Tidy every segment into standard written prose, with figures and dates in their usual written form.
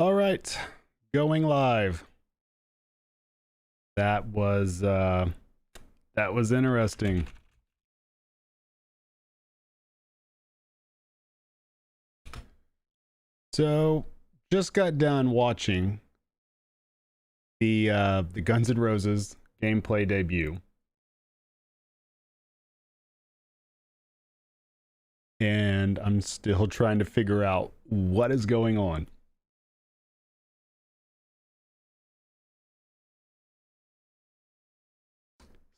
All right, going live. That was interesting. So, just got done watching the Guns N' Roses gameplay debut, and I'm still trying to figure out what is going on.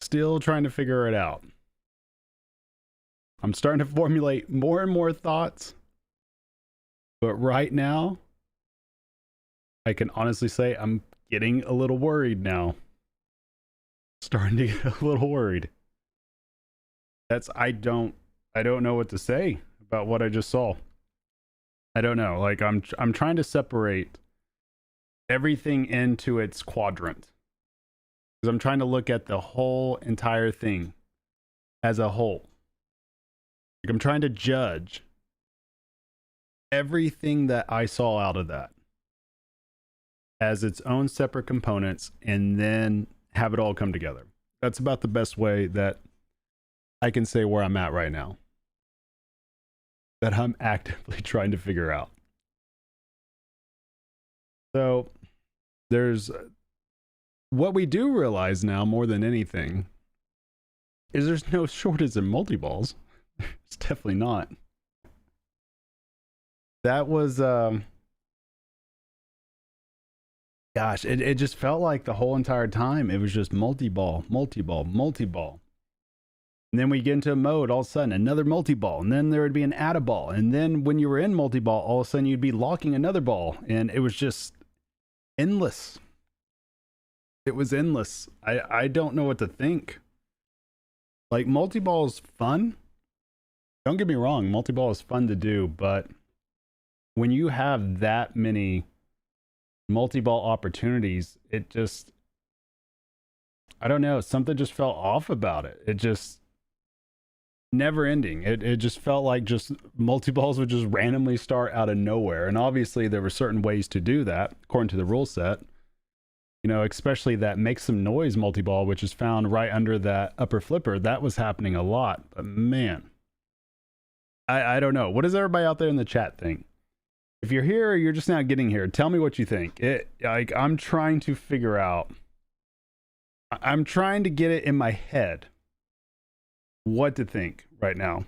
Still trying to figure it out. I'm starting to formulate more and more thoughts, but right now, I can honestly say I'm getting a little worried now. Starting to get a little worried. I don't know what to say about what I just saw. I don't know. Like I'm trying to separate everything into its quadrant. Because I'm trying to look at the whole entire thing as a whole. Like I'm trying to judge everything that I saw out of that as its own separate components and then have it all come together. That's about the best way that I can say where I'm at right now. That I'm actively trying to figure out. So there's what we do realize now more than anything is there's no shortage of multi-balls. It's definitely not. That was gosh, it just felt like the whole entire time it was just multi-ball, multi-ball, multi-ball. And then we get into a mode, all of a sudden, another multi-ball. And then there would be an add a ball. And then when you were in multi-ball, all of a sudden you'd be locking another ball. And it was just endless. It was endless. I don't know what to think. Like, multi-ball is fun. Don't get me wrong, multi-ball is fun to do. But when you have that many multi-ball opportunities, it just, I don't know, something just felt off about it. It just, never ending. It just felt like just multi-balls would just randomly start out of nowhere. And obviously there were certain ways to do that according to the rule set. You know, especially that make some noise multi-ball, which is found right under that upper flipper. That was happening a lot. But man, I don't know. What does everybody out there in the chat think? If you're here or you're just now getting here, tell me what you think. I'm trying to figure out. I'm trying to get it in my head what to think right now.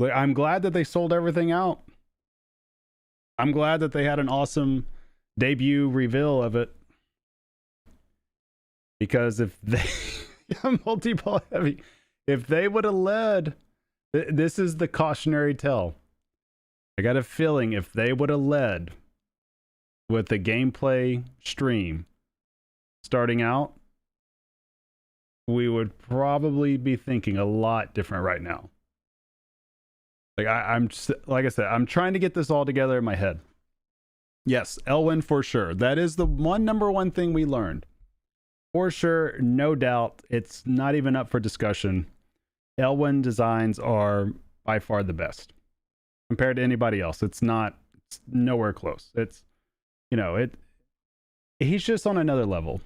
Like, I'm glad that they sold everything out. I'm glad that they had an awesome debut reveal of it. Because if they multi-ball heavy, if they would have led, this is the cautionary tale. I got a feeling if they would have led with the gameplay stream starting out, we would probably be thinking a lot different right now. Like I'm just, like I said, I'm trying to get this all together in my head. Yes, Elwin for sure. That is the number one thing we learned. For sure, no doubt. It's not even up for discussion. Elwin designs are by far the best compared to anybody else. It's nowhere close. It's, you know, he's just on another level.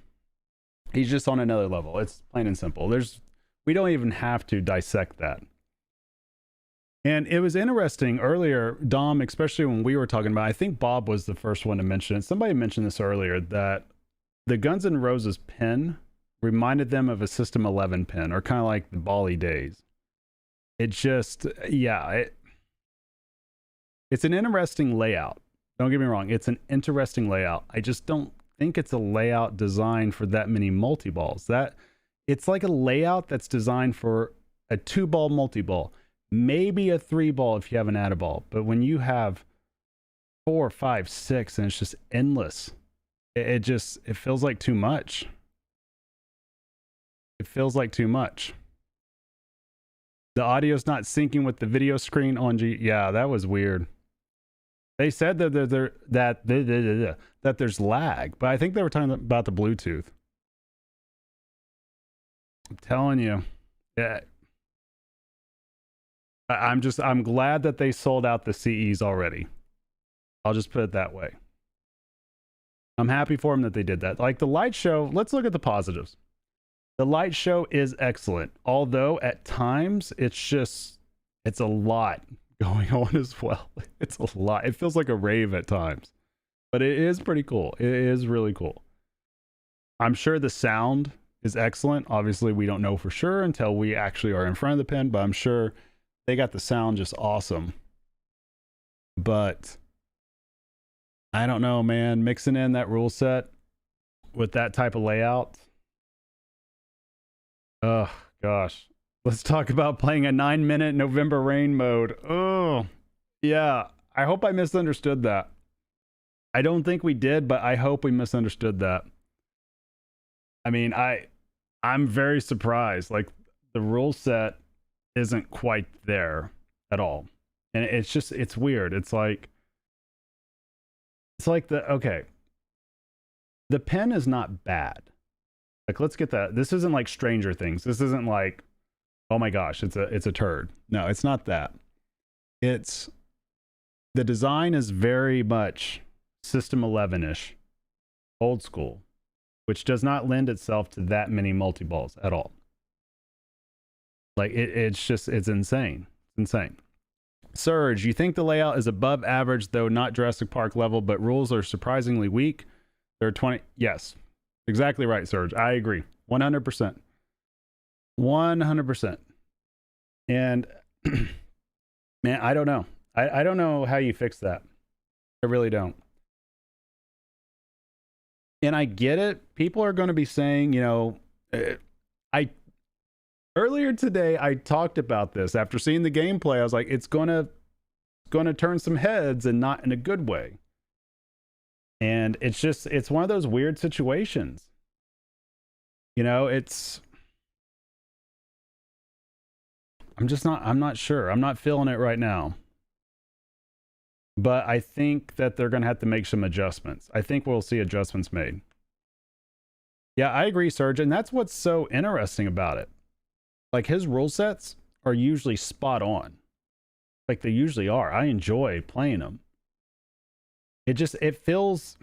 He's just on another level. It's plain and simple. We don't even have to dissect that. And it was interesting earlier, Dom, especially when we were talking about, I think Bob was the first one to mention it. Somebody mentioned this earlier, that the Guns N' Roses pin reminded them of a System 11 pin, or kind of like the Bali days. It just, yeah, it's an interesting layout. Don't get me wrong. It's an interesting layout. I just don't think it's a layout designed for that many multi-balls. That it's like a layout that's designed for a 2-ball multi-ball, maybe a 3-ball if you have an add-a-ball. But when you have 4, 5, 6, and it's just endless, it feels like too much. It feels like too much. The audio's not syncing with the video screen on G. Yeah, that was weird. They said that there's lag, but I think they were talking about the Bluetooth. I'm telling you, yeah. I'm glad that they sold out the CEs already. I'll just put it that way. I'm happy for them that they did that. Like the light show, let's look at the positives. The light show is excellent, although at times it's a lot going on as well. It's a lot. It feels like a rave at times, but it is pretty cool. It is really cool. I'm sure the sound is excellent. Obviously, we don't know for sure until we actually are in front of the pen, but I'm sure they got the sound just awesome. But I don't know, man. Mixing in that rule set with that type of layout. Oh, gosh. Let's talk about playing a 9-minute November Rain mode. Oh, yeah. I hope I misunderstood that. I don't think we did, but I hope we misunderstood that. I mean, I'm very surprised. Like, the rule set isn't quite there at all. And it's weird. It's like okay. The pen is not bad. Like, let's get that. This isn't like Stranger Things. This isn't like, oh my gosh, it's a turd. No, it's not that. It's the design is very much System 11-ish, old school, which does not lend itself to that many multi-balls at all. Like it's insane. It's insane. Surge, you think the layout is above average, though not Jurassic Park level, but rules are surprisingly weak. There are 20. Yes, exactly right, Surge. I agree. 100%. 100%. And man, I don't know. I don't know how you fix that. I really don't. And I get it. People are going to be saying, you know, earlier today I talked about this after seeing the gameplay. I was like, it's going to turn some heads and not in a good way. And it's one of those weird situations. You know, I'm not sure. I'm not feeling it right now. But I think that they're going to have to make some adjustments. I think we'll see adjustments made. Yeah, I agree, Serge. And that's what's so interesting about it. Like, his rule sets are usually spot on. Like, they usually are. I enjoy playing them. It feels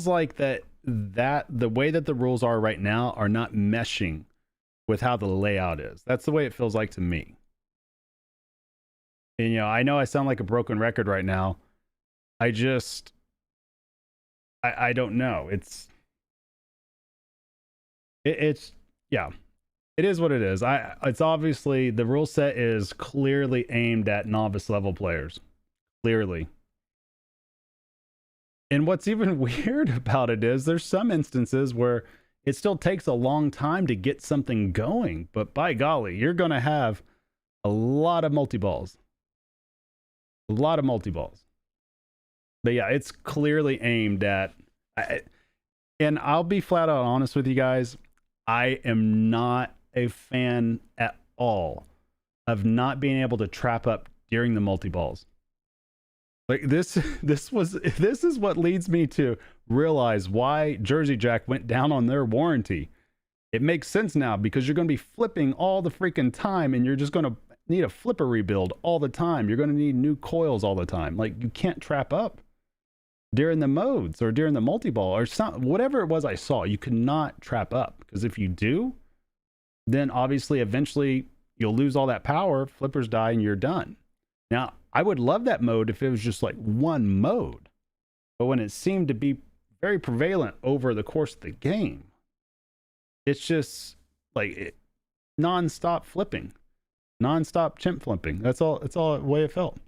like that the way that the rules are right now are not meshing with how the layout is. That's the way it feels like to me. And, you know I sound like a broken record right now. I don't know. It's yeah. It is what it is. It's obviously the rule set is clearly aimed at novice level players. Clearly. And what's even weird about it is there's some instances where it still takes a long time to get something going, but by golly, you're going to have a lot of multi-balls. A lot of multi-balls. But yeah, it's clearly aimed at, and I'll be flat out honest with you guys, I am not a fan at all of not being able to trap up during the multi-balls. Like this is what leads me to realize why Jersey Jack went down on their warranty. It makes sense now because you're going to be flipping all the freaking time and you're just going to need a flipper rebuild all the time. You're going to need new coils all the time. Like, you can't trap up during the modes or during the multi-ball or whatever it was I saw. You cannot trap up because if you do, then obviously eventually you'll lose all that power, flippers die, and you're done. Now, I would love that mode if it was just like one mode, but when it seemed to be very prevalent over the course of the game, it's just like non-stop flipping, non-stop chimp flipping. That's all the way it felt.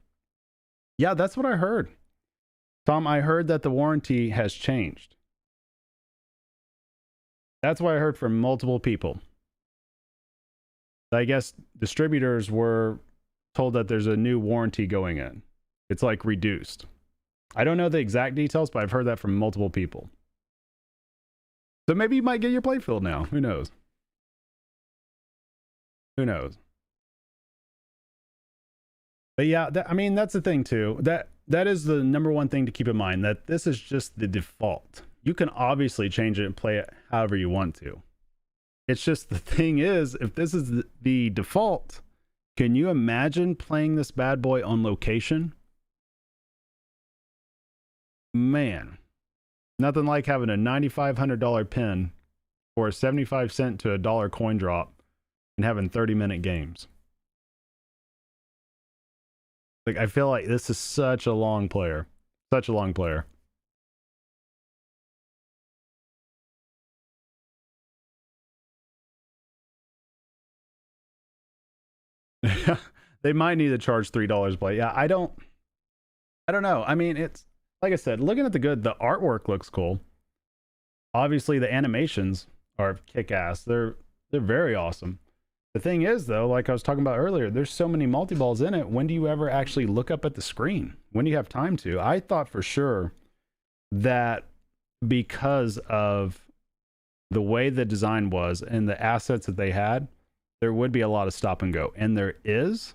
Yeah, that's what I heard. Tom, I heard that the warranty has changed. That's what I heard from multiple people. I guess distributors were told that there's a new warranty going in. It's like reduced. I don't know the exact details, but I've heard that from multiple people. So maybe you might get your play filled now. Who knows? Who knows? But yeah, I mean, that's the thing too. That is the number one thing to keep in mind, that this is just the default. You can obviously change it and play it however you want to. It's just the thing is, if this is the default, Can you imagine playing this bad boy on location? Man, nothing like having a $9,500 pin or a 75 cent to $1 coin drop and having 30-minute games. Like, I feel like this is such a long player. Such a long player. They might need to charge $3 play. Yeah, I don't know. I mean, it's like I said, looking at the artwork looks cool. Obviously, the animations are kick-ass. They're very awesome. The thing is, though, like I was talking about earlier, there's so many multi-balls in it. When do you ever actually look up at the screen? When do you have time to? I thought for sure that because of the way the design was and the assets that they had, there would be a lot of stop and go. And there is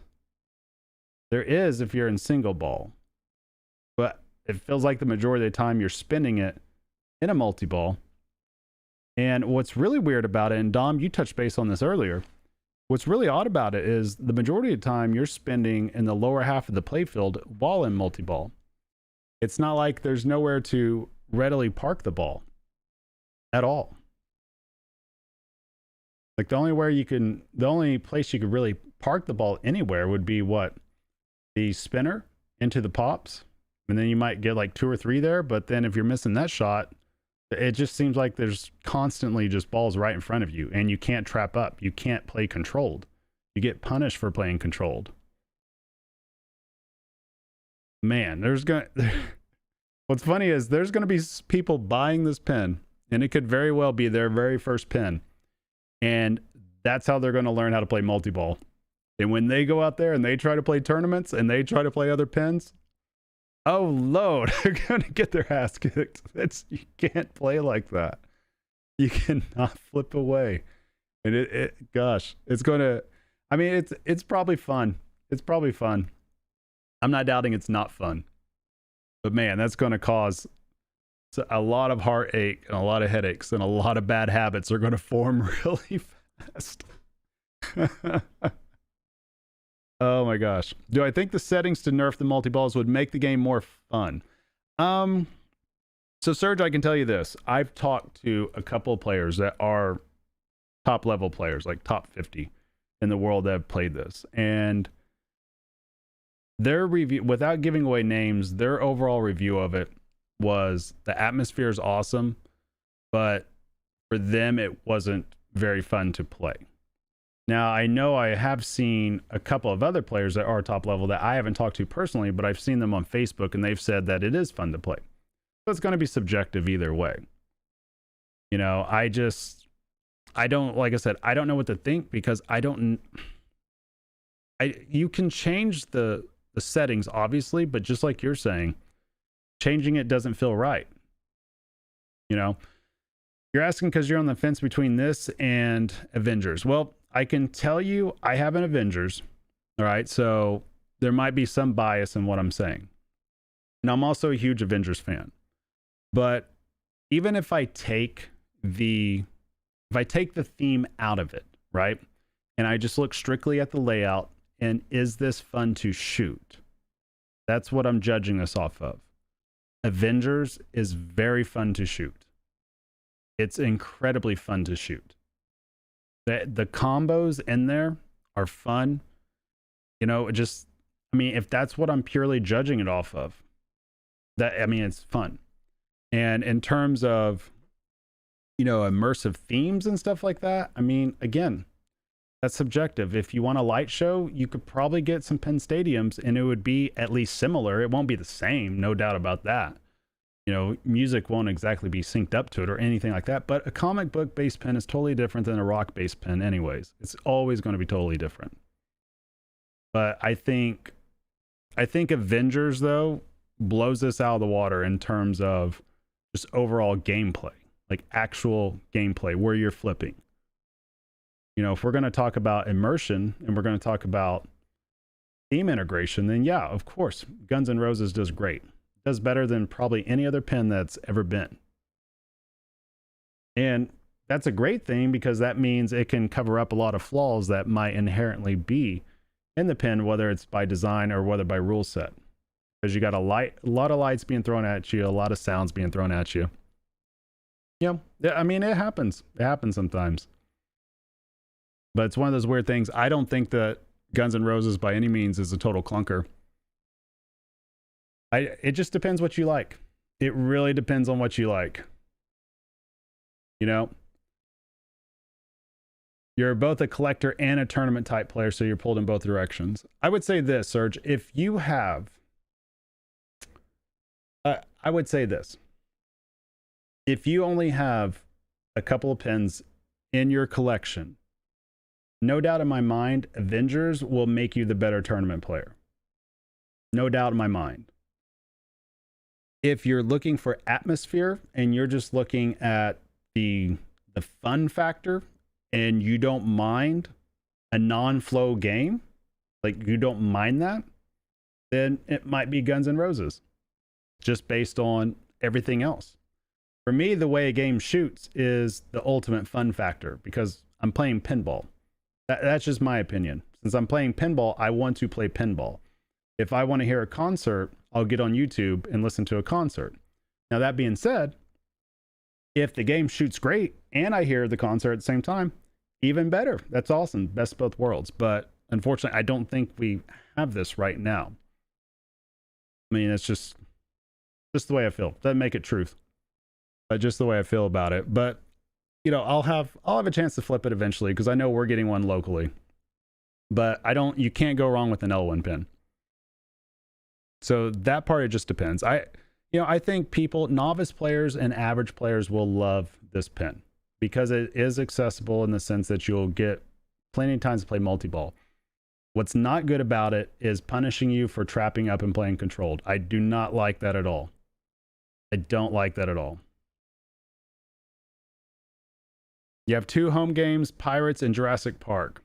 if you're in single ball. But it feels like the majority of the time you're spinning it in a multi-ball. And what's really weird about it, and Dom, you touched base on this earlier, what's really odd about it is the majority of the time you're spinning in the lower half of the playfield while in multi-ball. It's not like there's nowhere to readily park the ball at all. Like the only place you could really park the ball anywhere would be what? The spinner into the pops. And then you might get like 2 or 3 there. But then if you're missing that shot, it just seems like there's constantly just balls right in front of you and you can't trap up. You can't play controlled. You get punished for playing controlled. Man, what's funny is there's going to be people buying this pin and it could very well be their very first pin. And that's how they're going to learn how to play multi-ball. And when they go out there and they try to play tournaments and they try to play other pins, oh Lord, they're going to get their ass kicked. You can't play like that. You cannot flip away. And gosh, it's going to, I mean, it's probably fun. It's probably fun. I'm not doubting it's not fun. But man, that's going to cause a lot of heartache and a lot of headaches and a lot of bad habits are going to form really fast. Oh my gosh. Do I think the settings to nerf the multi-balls would make the game more fun? So Serge, I can tell you this. I've talked to a couple of players that are top level players, like top 50 in the world that have played this. And their review, without giving away names, their overall review of it was the atmosphere is awesome, but for them, it wasn't very fun to play. Now, I know I have seen a couple of other players that are top level that I haven't talked to personally, but I've seen them on Facebook and they've said that it is fun to play. So it's going to be subjective either way. You know, I don't, like I said, I don't know what to think because you can change the settings, obviously, but just like you're saying, changing it doesn't feel right. You know, you're asking because you're on the fence between this and Avengers. Well, I can tell you I have an Avengers. All right. So there might be some bias in what I'm saying. And I'm also a huge Avengers fan. But even if I take the theme out of it, right? And I just look strictly at the layout and is this fun to shoot? That's what I'm judging this off of. Avengers is very fun to shoot. It's incredibly fun to shoot. The combos in there are fun. You know, if that's what I'm purely judging it off of, it's fun. And in terms of, you know, immersive themes and stuff like that, I mean, again, that's subjective. If you want a light show, you could probably get some Penn Stadiums and it would be at least similar. It won't be the same, no doubt about that. You know, music won't exactly be synced up to it or anything like that. But a comic book based pen is totally different than a rock based pen anyways. It's always going to be totally different. But I think Avengers, though, blows this out of the water in terms of just overall gameplay, like actual gameplay where you're flipping. You know, if we're going to talk about immersion and we're going to talk about theme integration, then yeah, of course, Guns N' Roses does great. Does better than probably any other pen that's ever been. And that's a great thing because that means it can cover up a lot of flaws that might inherently be in the pin, whether it's by design or whether by rule set, because you got a lot of lights being thrown at you, a lot of sounds being thrown at you. Yeah, I mean, it happens. It happens sometimes. But it's one of those weird things. I don't think that Guns N' Roses by any means is a total clunker. It just depends what you like. It really depends on what you like. You know, you're both a collector and a tournament type player, so you're pulled in both directions. I would say this, Serge, if you have, I would say this. If you only have a couple of pins in your collection, no doubt in my mind, Avengers will make you the better tournament player. No doubt in my mind. If you're looking for atmosphere and you're just looking at the fun factor and you don't mind a non-flow game, like you don't mind that, then it might be Guns N' Roses, just based on everything else. For me, the way a game shoots is the ultimate fun factor because I'm playing pinball. That's just my opinion. Since I'm playing pinball, I want to play pinball. If I want to hear a concert, I'll get on YouTube and listen to a concert. Now, that being said, if the game shoots great and I hear the concert at the same time, even better. That's awesome. Best of both worlds. But unfortunately, I don't think we have this right now. I mean, it's just the way I feel. Doesn't make it truth. But just the way I feel about it. But you know, I'll have a chance to flip it eventually because I know we're getting one locally. But you can't go wrong with an L1 pin. So that part, it just depends. I think novice players and average players will love this pin because it is accessible in the sense that you'll get plenty of times to play multi-ball. What's not good about it is punishing you for trapping up and playing controlled. I do not like that at all. I don't like that at all. You have 2 home games, Pirates and Jurassic Park.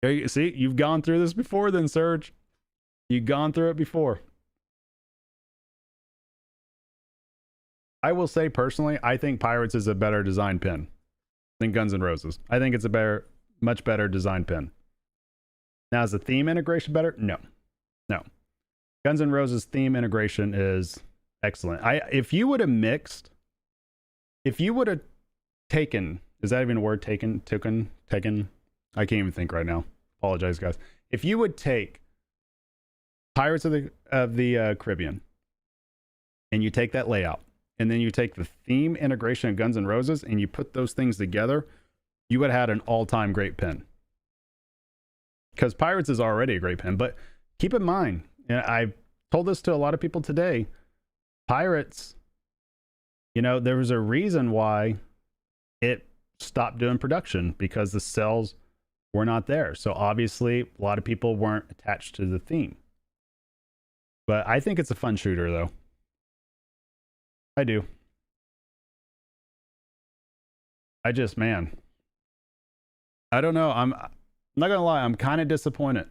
Okay, see, you've gone through this before then, Serge. You've gone through it before. I will say personally, I think Pirates is a better design pin than Guns N' Roses. I think it's a much better design pin. Now, is the theme integration better? No. Guns N' Roses theme integration is excellent. If you would have taken, is that even a word? Taken? I can't even think right now. Apologize, guys. If you would take Pirates of the Caribbean and you take that layout and then you take the theme integration of Guns N' Roses and you put those things together, you would have had an all-time great pin. Because Pirates is already a great pin. But keep in mind, and I've told this to a lot of people today, Pirates, there was a reason why it stopped doing production because the cells were not there. So obviously, a lot of people weren't attached to the theme. But I think it's a fun shooter, though. I do. I don't know. I'm not gonna lie. I'm kind of disappointed,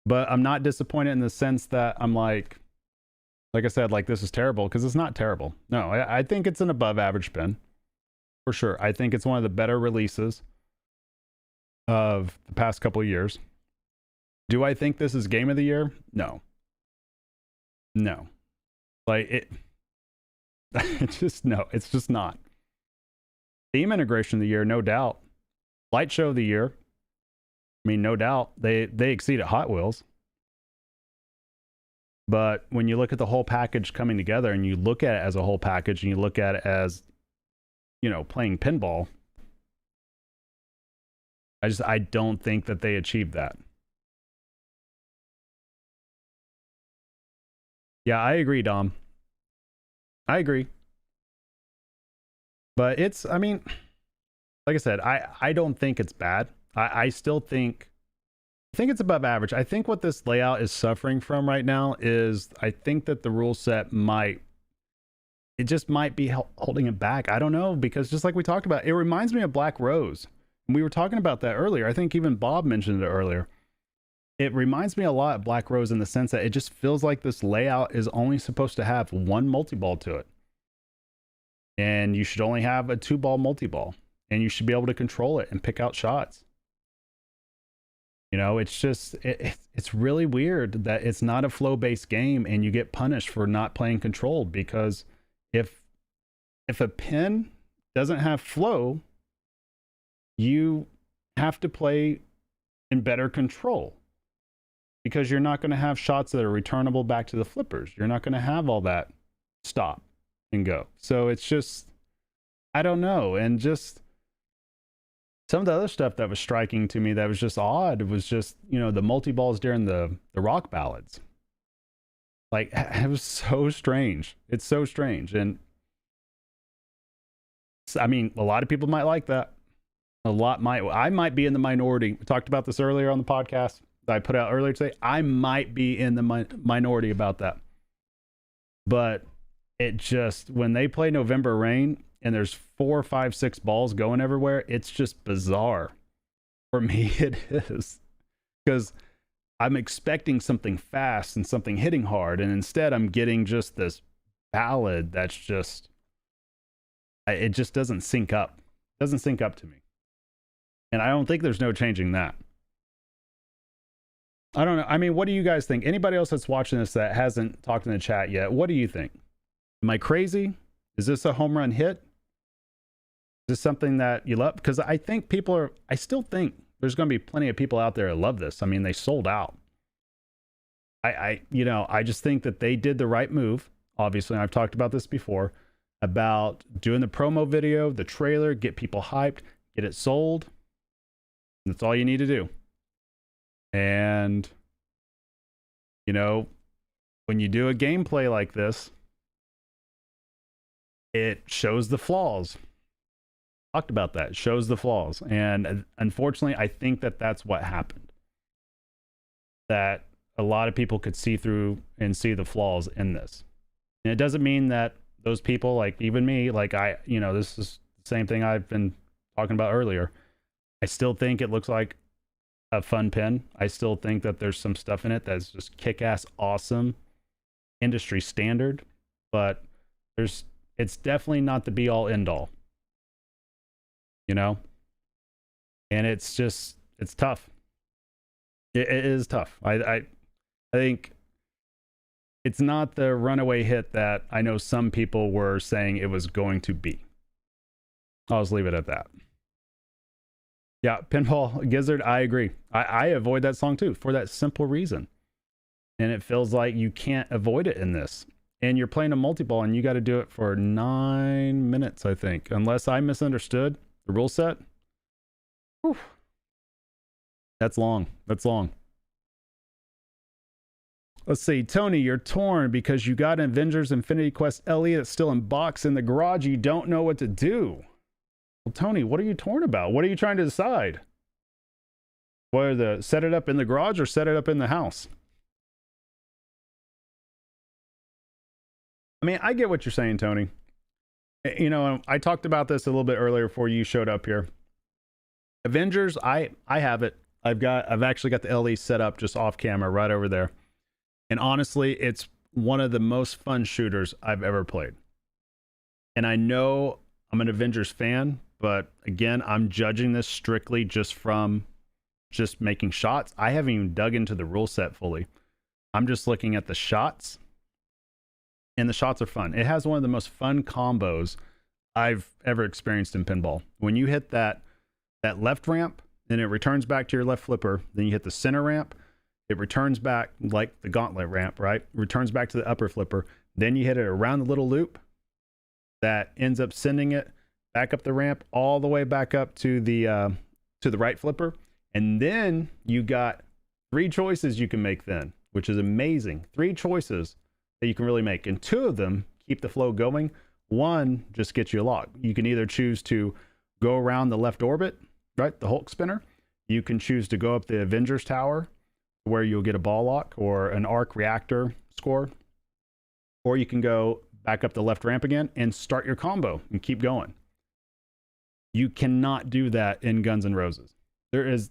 but I'm not disappointed in the sense that I'm like I said, like this is terrible because it's not terrible. No, I think it's an above average pin for sure. I think it's one of the better releases of the past couple of years. Do I think this is game of the year? No. It's just not. Theme integration of the year, no doubt. Light show of the year, I mean, no doubt. They exceeded Hot Wheels. But when you look at the whole package coming together and you look at it as a whole package and you look at it as, playing pinball, I don't think that they achieved that. Yeah, I agree, Dom. I agree. But like I said, I don't think it's bad. I still think it's above average. I think what this layout is suffering from right now is I think that the rule set might be holding it back. I don't know, because just like we talked about, it reminds me of Black Rose. And we were talking about that earlier. I think even Bob mentioned it earlier. It reminds me a lot of Black Rose in the sense that it just feels like this layout is only supposed to have one multi-ball to it. And you should only have a 2-ball multi-ball. And you should be able to control it and pick out shots. You know, it's just it's really weird that it's not a flow-based game and you get punished for not playing controlled, because if a pin doesn't have flow, you have to play in better control, because you're not going to have shots that are returnable back to the flippers. You're not going to have all that stop and go. So it's just, I don't know. And just some of the other stuff that was striking to me that was just odd was just, you know, the multi-balls during the rock ballads. Like, it was so strange. It's so strange. And I mean, a lot of people might like that. I might be in the minority. We talked about this earlier on the podcast that I put out earlier today. I might be in the minority about that. But it just, when they play November Rain and there's 4, 5, 6 balls going everywhere, it's just bizarre. For me, it is. Because I'm expecting something fast and something hitting hard, and instead I'm getting just this ballad that's just, it just doesn't sync up. It doesn't sync up to me. And I don't think there's no changing that. I don't know. I mean, what do you guys think? Anybody else that's watching this that hasn't talked in the chat yet, what do you think? Am I crazy? Is this a home run hit? Is this something that you love? Because I think I still think there's going to be plenty of people out there that love this. I mean, they sold out. I just think that they did the right move. Obviously, I've talked about this before, about doing the promo video, the trailer, get people hyped, get it sold. That's all you need to do. And, you know, when you do a gameplay like this, it shows the flaws. Talked about that. It shows the flaws. And unfortunately, I think that that's what happened. That a lot of people could see through and see the flaws in this. And it doesn't mean that those people, like even me, like this is the same thing I've been talking about earlier. I still think it looks like a fun pin. I still think that there's some stuff in it that's just kick-ass awesome, industry standard, but it's definitely not the be-all end-all, you know? And it's tough. It is tough. I think it's not the runaway hit that I know some people were saying it was going to be. I'll just leave it at that. Yeah, Pinball Gizzard, I agree. I avoid that song too, for that simple reason. And it feels like you can't avoid it in this. And you're playing a multi-ball and you got to do it for 9 minutes, I think. Unless I misunderstood the rule set. Whew. That's long. That's long. Let's see. Tony, you're torn because you got an Avengers Infinity Quest LE that's still in box in the garage. You don't know what to do. Well, Tony, what are you torn about? What are you trying to decide? Whether set it up in the garage or set it up in the house? I mean, I get what you're saying, Tony. You know, I talked about this a little bit earlier before you showed up here. Avengers, I have it. I've actually got the LE set up just off camera right over there. And honestly, it's one of the most fun shooters I've ever played. And I know I'm an Avengers fan, but again, I'm judging this strictly just from just making shots. I haven't even dug into the rule set fully. I'm just looking at the shots, and the shots are fun. It has one of the most fun combos I've ever experienced in pinball. When you hit that left ramp, then it returns back to your left flipper. Then you hit the center ramp. It returns back like the gauntlet ramp, right? Returns back to the upper flipper. Then you hit it around the little loop that ends up sending it back up the ramp all the way back up to the right flipper. And then you got 3 choices you can make then, which is amazing. 3 choices that you can really make. And 2 of them keep the flow going. 1 just gets you a lock. You can either choose to go around the left orbit, right? The Hulk spinner. You can choose to go up the Avengers Tower where you'll get a ball lock or an arc reactor score. Or you can go back up the left ramp again and start your combo and keep going. You cannot do that in Guns N' Roses. There's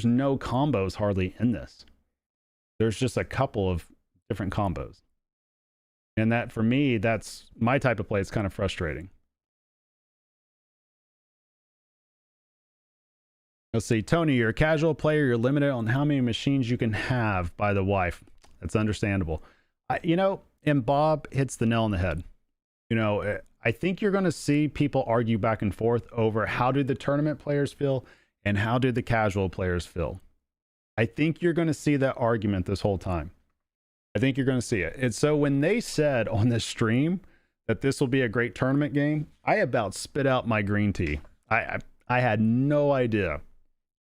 no combos hardly in this. There's just a couple of different combos. And that, for me, that's my type of play. It's kind of frustrating. Let's see. Tony, you're a casual player. You're limited on how many machines you can have by the wife. That's understandable. And Bob hits the nail on the head. I think you're going to see people argue back and forth over how do the tournament players feel and how do the casual players feel. I think you're going to see that argument this whole time. I think you're going to see it. And so when they said on this stream that this will be a great tournament game, I about spit out my green tea. I had no idea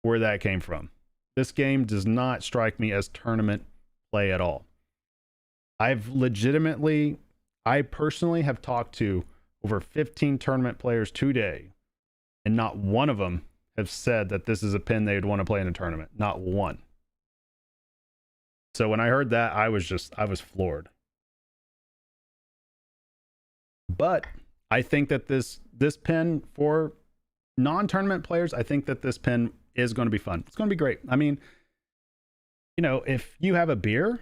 where that came from. This game does not strike me as tournament play at all. I personally have talked to over 15 tournament players today, and not one of them have said that this is a pin they'd want to play in a tournament. Not one. So when I heard that, I was floored. But I think that this pin for non-tournament players, I think that this pin is going to be fun. It's going to be great. I mean, if you have a beer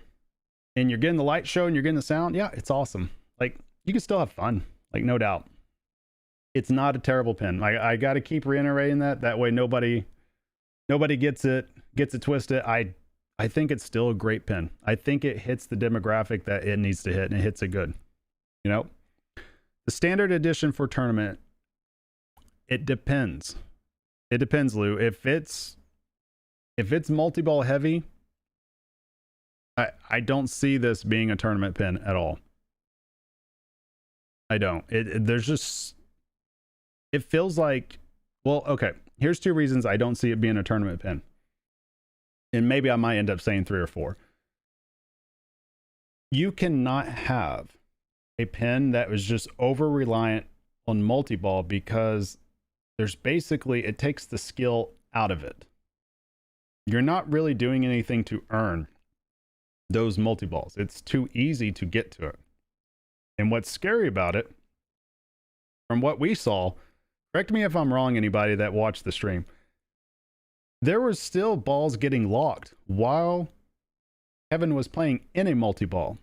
and you're getting the light show and you're getting the sound, yeah, it's awesome. Like, you can still have fun, like, no doubt. It's not a terrible pin. I got to keep reiterating that. That way nobody gets it twisted. I think it's still a great pin. I think it hits the demographic that it needs to hit, and it hits it good. The standard edition for tournament, it depends. It depends, Lou. If it's multi-ball heavy, I don't see this being a tournament pin at all. I don't. It feels like, well, okay, here's 2 reasons I don't see it being a tournament pin. And maybe I might end up saying 3 or 4. You cannot have a pin that was just over reliant on multi-ball, because it takes the skill out of it. You're not really doing anything to earn those multi-balls. It's too easy to get to it. And what's scary about it, from what we saw, correct me if I'm wrong, anybody that watched the stream, there were still balls getting locked while Kevin was playing in a multi-ball,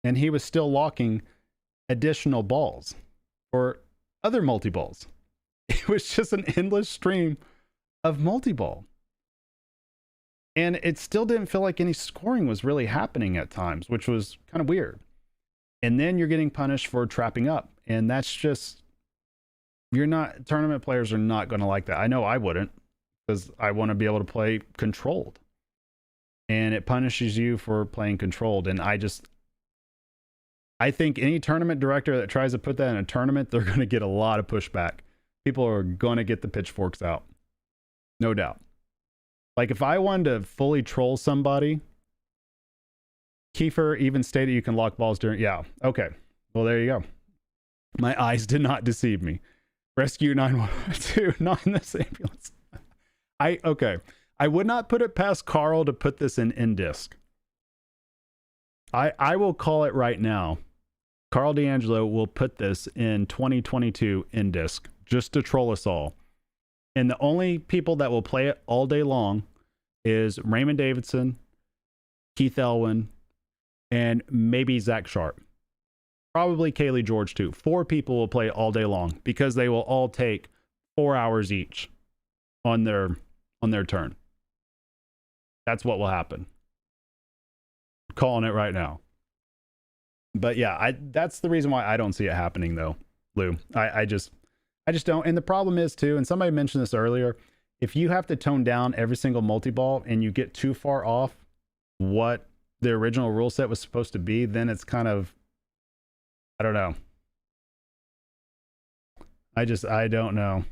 and he was still locking additional balls for other multi-balls. It was just an endless stream of multi-ball. And it still didn't feel like any scoring was really happening at times, which was kind of weird. And then you're getting punished for trapping up. And that's just, tournament players are not going to like that. I know I wouldn't, because I want to be able to play controlled. And it punishes you for playing controlled. And I think any tournament director that tries to put that in a tournament, they're going to get a lot of pushback. People are going to get the pitchforks out. No doubt. Like, if I wanted to fully troll somebody, Kiefer even stated you can lock balls during... Yeah, okay. Well, there you go. My eyes did not deceive me. Rescue 912, not in this ambulance. Okay. I would not put it past Carl to put this in disc. I will call it right now. Carl D'Angelo will put this in 2022 in disc, just to troll us all. And the only people that will play it all day long is Raymond Davidson, Keith Elwin, and maybe Zach Sharp. Probably Kaylee George too. 4 people will play it all day long, because they will all take 4 hours each on their turn. That's what will happen. I'm calling it right now. But yeah, that's the reason why I don't see it happening though, Lou. I just don't. And the problem is too, and somebody mentioned this earlier, if you have to tone down every single multi-ball and you get too far off what the original rule set was supposed to be, then it's kind of, I don't know. I don't know.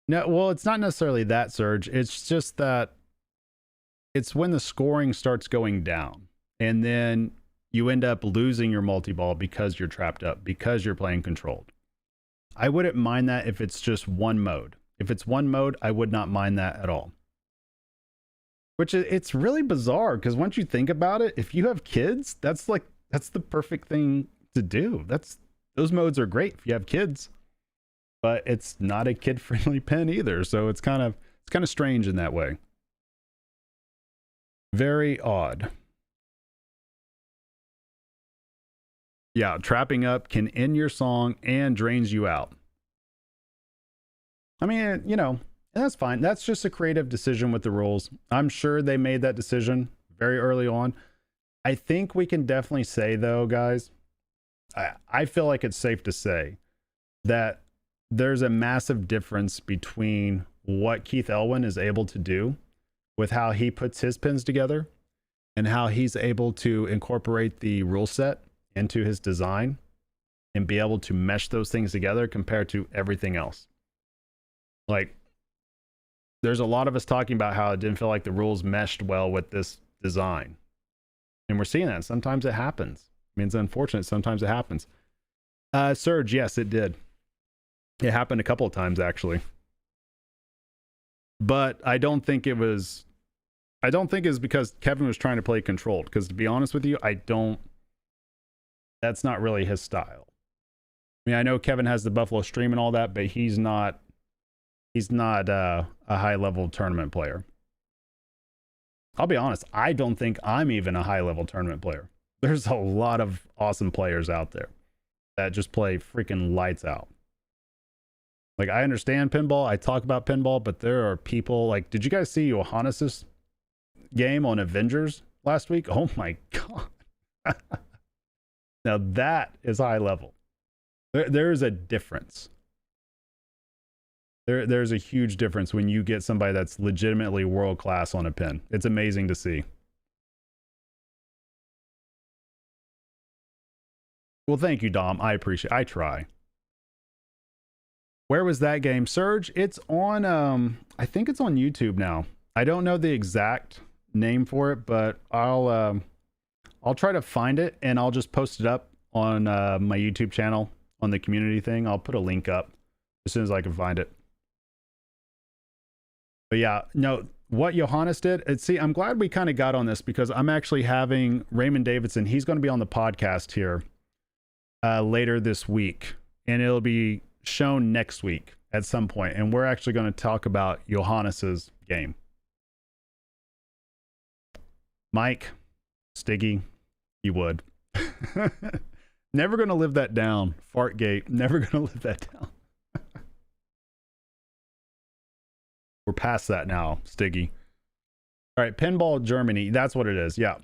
No, well, it's not necessarily that, Serge. It's just that it's when the scoring starts going down, and then you end up losing your multi-ball because you're trapped up, because you're playing controlled. I wouldn't mind that if it's just one mode. If it's one mode, I would not mind that at all. Which it's really bizarre, because once you think about it, if you have kids, that's the perfect thing to do. Those modes are great if you have kids, but it's not a kid-friendly pen either. So it's kind of strange in that way. Very odd. Yeah, trapping up can end your song and drains you out. I mean, you know, and that's fine. That's just a creative decision with the rules. I'm sure they made that decision very early on. I think we can definitely say, though, guys, I feel like it's safe to say that there's a massive difference between what Keith Elwin is able to do with how he puts his pins together and how he's able to incorporate the rule set into his design and be able to mesh those things together compared to everything else. Like, there's a lot of us talking about how it didn't feel like the rules meshed well with this design. And we're seeing that. Sometimes it happens. I mean, it's unfortunate. Sometimes it happens. Surge, yes, it did. It happened a couple of times, actually. But I don't think it's because Kevin was trying to play controlled. Because to be honest with you, that's not really his style. I mean, I know Kevin has the Buffalo Stream and all that, but he's not a high-level tournament player. I'll be honest, I don't think I'm even a high-level tournament player. There's a lot of awesome players out there that just play freaking lights out. Like, I understand pinball, I talk about pinball, but there are people like, did you guys see Johannes's game on Avengers last week? Oh my God. Now that is high level. There is a difference. There's a huge difference when you get somebody that's legitimately world class on a pin. It's amazing to see. Well, thank you, Dom. I appreciate it. I try. Where was that game? Surge, it's on, I think it's on YouTube now. I don't know the exact name for it, but I'll try to find it and I'll just post it up on my YouTube channel on the community thing. I'll put a link up as soon as I can find it. But yeah, no, what Johannes did, see, I'm glad we kind of got on this because I'm actually having Raymond Davidson. He's going to be on the podcast here later this week, and it'll be shown next week at some point. And we're actually going to talk about Johannes's game. Mike, Stiggy, you would. Never going to live that down. Fartgate, never going to live that down. We're past that now, Stiggy. All right, Pinball Germany. That's what it is. Yeah.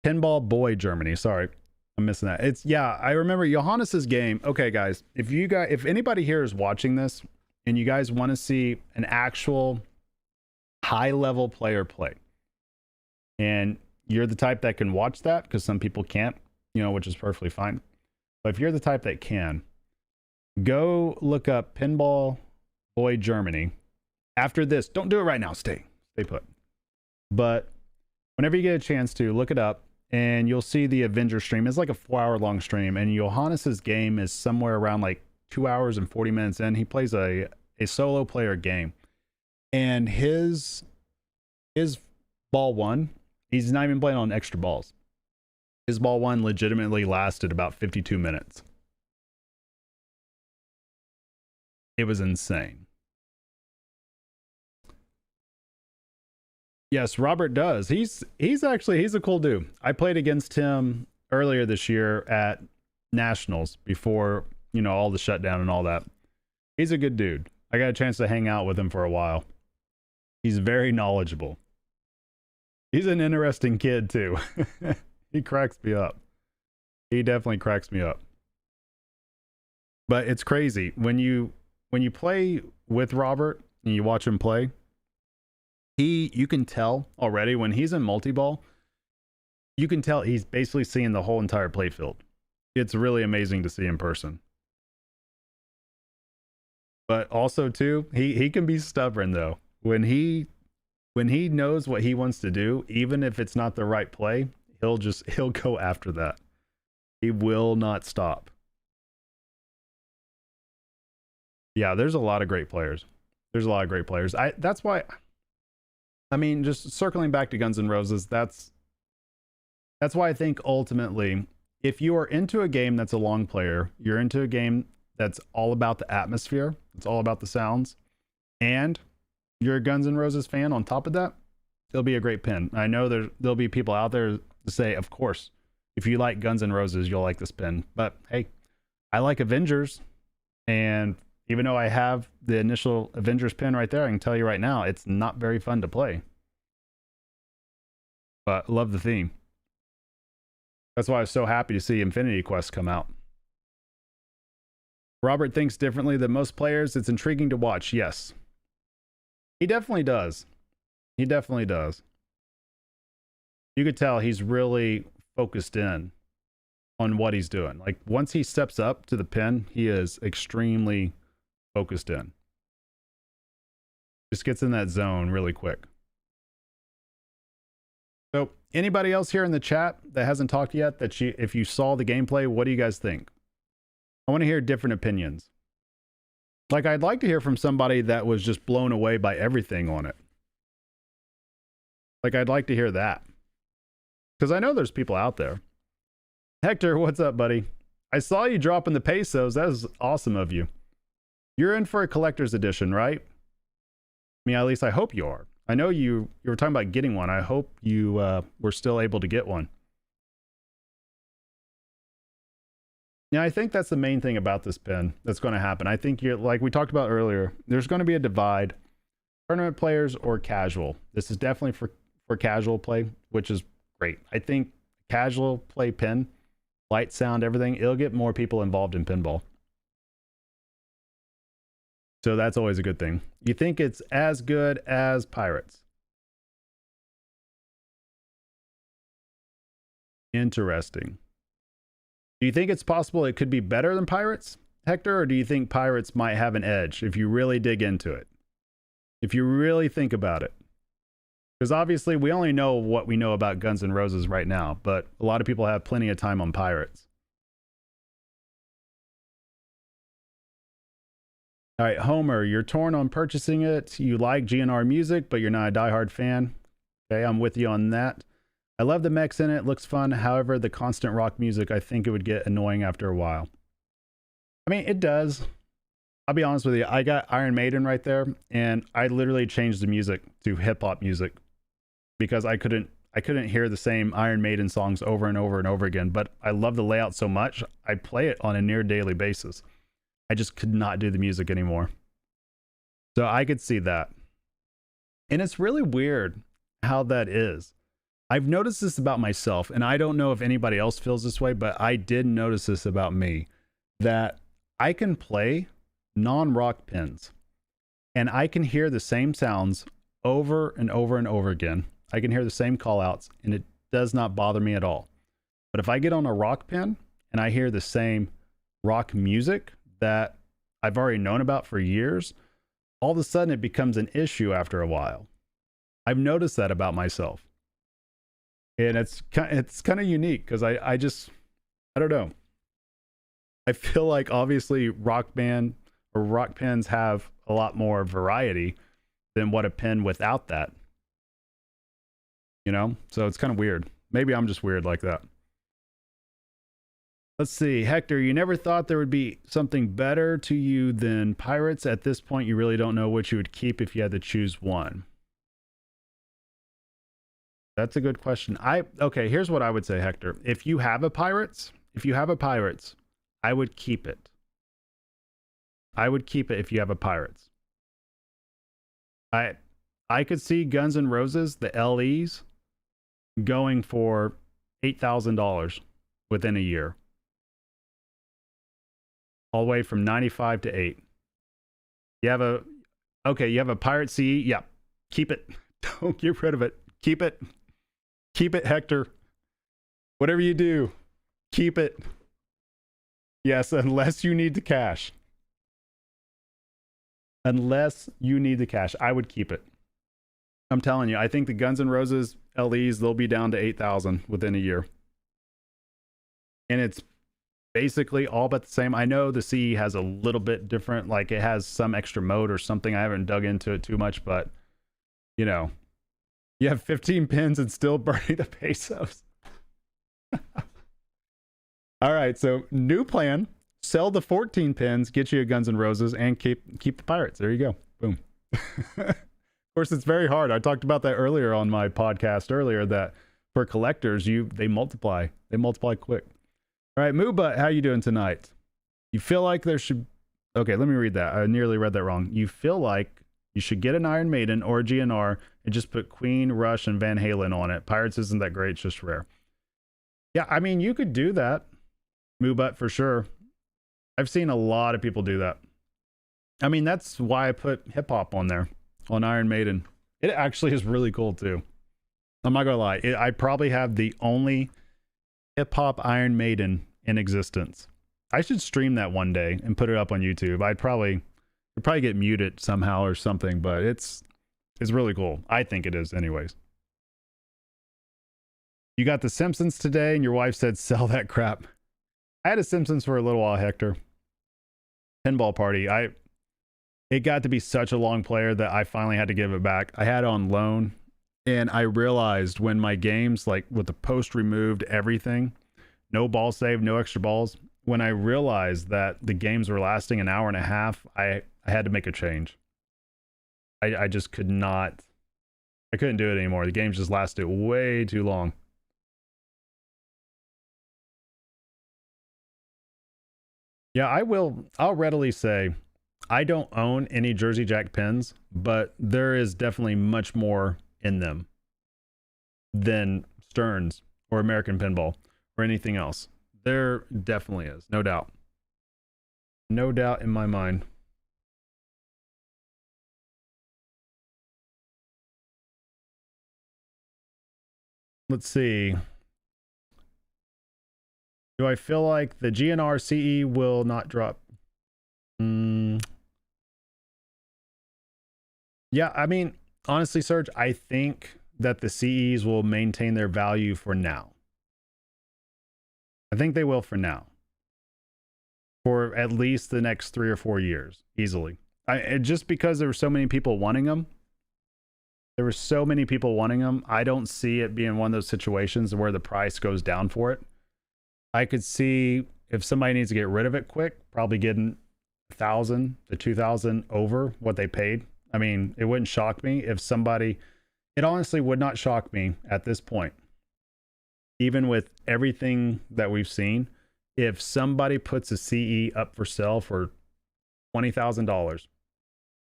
Pinball Boy Germany. Sorry, I'm missing that. It's, yeah, I remember Johannes's game. Okay, guys, if anybody here is watching this and you guys want to see an actual high-level player play, and you're the type that can watch that, because some people can't, you know, which is perfectly fine. But if you're the type that can, go look up Pinball Boy Germany. After this, don't do it right now. Stay put. But whenever you get a chance to, look it up, and you'll see the Avenger stream. It's like a 4-hour long stream, and Johannes's game is somewhere around like 2 hours and 40 minutes in. He plays a solo player game, and his ball one, he's not even playing on extra balls. His ball one legitimately lasted about 52 minutes. It was insane. Yes, Robert does. He's a cool dude. I played against him earlier this year at Nationals before, you know, all the shutdown and all that. He's a good dude. I got a chance to hang out with him for a while. He's very knowledgeable. He's an interesting kid too. He cracks me up. He definitely cracks me up. But it's crazy when you play with Robert and you watch him play. You can tell already when he's in multi-ball, you can tell he's basically seeing the whole entire playfield. It's really amazing to see in person. But also too, he can be stubborn though. When he knows what he wants to do, even if it's not the right play, he'll go after that. He will not stop. Yeah, there's a lot of great players. That's why, I mean, just circling back to Guns N' Roses, that's why I think ultimately, if you are into a game that's a long player, you're into a game that's all about the atmosphere, it's all about the sounds, and you're a Guns N' Roses fan on top of that, it'll be a great pin. I know there'll be people out there to say, of course, if you like Guns N' Roses, you'll like this pin. But hey, I like Avengers, and Even though I have the initial Avengers pin right there, I can tell you right now, it's not very fun to play. But love the theme. That's why I was so happy to see Infinity Quest come out. Robert thinks differently than most players. It's intriguing to watch. Yes. He definitely does. He definitely does. You could tell he's really focused in on what he's doing. Like once he steps up to the pin, he is extremely focused in. Just gets in that zone really quick. So anybody else here in the chat that hasn't talked yet, if you saw the gameplay, what do you guys think? I want to hear different opinions. Like I'd like to hear from somebody that was just blown away by everything on it. Like I'd like to hear that. Because I know there's people out there. Hector, what's up, buddy? I saw you dropping the pesos. That was awesome of you. You're in for a collector's edition, right? I mean, at least I hope you are. I know you were talking about getting one. I hope you were still able to get one. Yeah, I think that's the main thing about this pin that's going to happen. I think you're like we talked about earlier, there's going to be a divide. Tournament players or casual. This is definitely for casual play, which is great. I think casual play pin, light, sound, everything, it'll get more people involved in pinball. So that's always a good thing. You think it's as good as Pirates? Interesting. Do you think it's possible it could be better than Pirates, Hector? Or do you think Pirates might have an edge if you really dig into it? If you really think about it? Because obviously we only know what we know about Guns N' Roses right now, but a lot of people have plenty of time on Pirates. All right, Homer, you're torn on purchasing it. You like GNR music, but you're not a diehard fan. Okay, I'm with you on that. I love the mechs in it. Looks fun. However, the constant rock music, I think it would get annoying after a while. I mean, it does. I'll be honest with you. I got Iron Maiden right there, and I literally changed the music to hip hop music because I couldn't hear the same Iron Maiden songs over and over and over again. But I love the layout so much, I play it on a near daily basis. I just could not do the music anymore. So I could see that. And it's really weird how that is. I've noticed this about myself, and I don't know if anybody else feels this way, but I did notice this about me, that I can play non-rock pins, and I can hear the same sounds over and over and over again. I can hear the same call-outs, and it does not bother me at all. But if I get on a rock pin, and I hear the same rock music that I've already known about for years, all of a sudden it becomes an issue after a while. I've noticed that about myself. And it's kind of unique because I don't know. I feel like obviously rock band or rock pins have a lot more variety than what a pin without that. You know? So it's kind of weird. Maybe I'm just weird like that. Let's see. Hector, you never thought there would be something better to you than Pirates? At this point, you really don't know what you would keep if you had to choose one. That's a good question. Okay, here's what I would say, Hector. If you have a Pirates, I would keep it. I would keep it if you have a Pirates. I could see Guns N' Roses, the LEs, going for $8,000 within a year. All the way from 95 to 8. You have a Pirate CE? Yeah. Keep it. Don't get rid of it. Keep it. Keep it, Hector. Whatever you do, keep it. Yes, unless you need the cash. Unless you need the cash, I would keep it. I'm telling you, I think the Guns N' Roses LEs, they'll be down to 8,000 within a year. And it's basically all but the same. I know the CE has a little bit different, like it has some extra mode or something. I haven't dug into it too much, but you know, you have 15 pins and still burning the pesos. All right, so new plan: sell the 14 pins, get you a Guns N' Roses, and keep the Pirates. There you go. Boom. Of course, it's very hard. I talked about that earlier on my podcast earlier. That for collectors, they multiply. They multiply quick. All right, Mooba, how you doing tonight? You feel like there should Okay, let me read that. I nearly read that wrong. You feel like you should get an Iron Maiden or a GNR and just put Queen, Rush, and Van Halen on it. Pirates isn't that great, it's just rare. Yeah, I mean, you could do that. Moobut for sure. I've seen a lot of people do that. I mean, that's why I put hip hop on there, on Iron Maiden. It actually is really cool too. I'm not gonna lie. I probably have the only hip hop Iron Maiden in existence. I should stream that one day and put it up on YouTube. It'd probably get muted somehow or something, but it's really cool. I think it is, anyways. You got The Simpsons today, and your wife said sell that crap. I had a Simpsons for a little while, Hector. Pinball Party. It got to be such a long player that I finally had to give it back. I had it on loan, and I realized when my games, like with the post removed, everything, no ball save, no extra balls, when I realized that the games were lasting an hour and a half, I had to make a change. I just could not, I couldn't do it anymore. The games just lasted way too long. Yeah, I'll readily say I don't own any Jersey Jack pins, but there is definitely much more in them than Stearns or American Pinball or anything else. There definitely is, no doubt. No doubt in my mind. Let's see. Do I feel like the GNR CE will not drop? Yeah, I mean, honestly, Serge, I think that the CEs will maintain their value for now. I think they will for now. For at least the next 3 or 4 years, easily. Just because there were so many people wanting them. There were so many people wanting them. I don't see it being one of those situations where the price goes down for it. I could see if somebody needs to get rid of it quick, probably getting 1,000 to 2,000 over what they paid. I mean, it wouldn't shock me if somebody, it honestly would not shock me at this point, even with everything that we've seen, if somebody puts a CE up for sale for $20,000,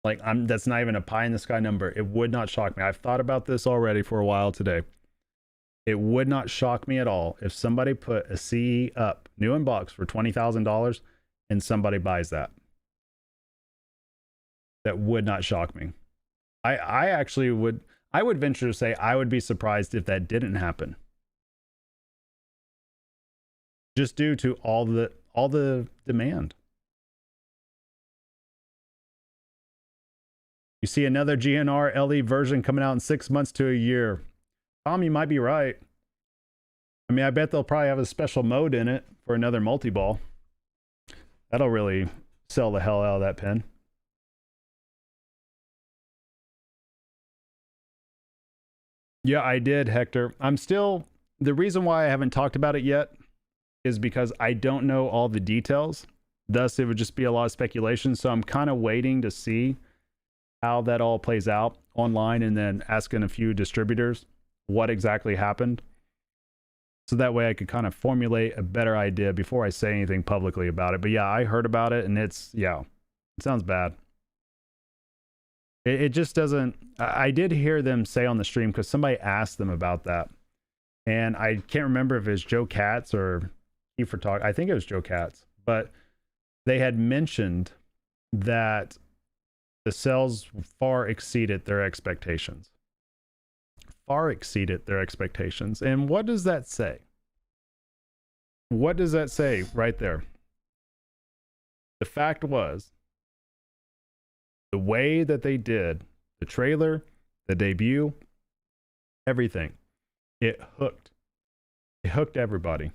like that's not even a pie in the sky number. It would not shock me. I've thought about this already for a while today. It would not shock me at all if somebody put a CE up, new in box, for $20,000 and somebody buys that. That would not shock me. I actually would, I would venture to say I would be surprised if that didn't happen. Just due to all the demand. You see another GNR LE version coming out in 6 months to a year. Tom, you might be right. I mean, I bet they'll probably have a special mode in it for another multi-ball. That'll really sell the hell out of that pen. Yeah, I did, Hector. The reason why I haven't talked about it yet is because I don't know all the details. Thus, it would just be a lot of speculation. So I'm kind of waiting to see how that all plays out online and then asking a few distributors what exactly happened. So that way I could kind of formulate a better idea before I say anything publicly about it. But yeah, I heard about it and it sounds bad. It just doesn't, I did hear them say on the stream because somebody asked them about that. And I can't remember if it was Joe Katz or Kiefer Talk. I think it was Joe Katz. But they had mentioned that the sales far exceeded their expectations. Far exceeded their expectations. And what does that say? What does that say right there? The fact was, the way that they did the trailer, the debut, everything, it hooked. It hooked everybody.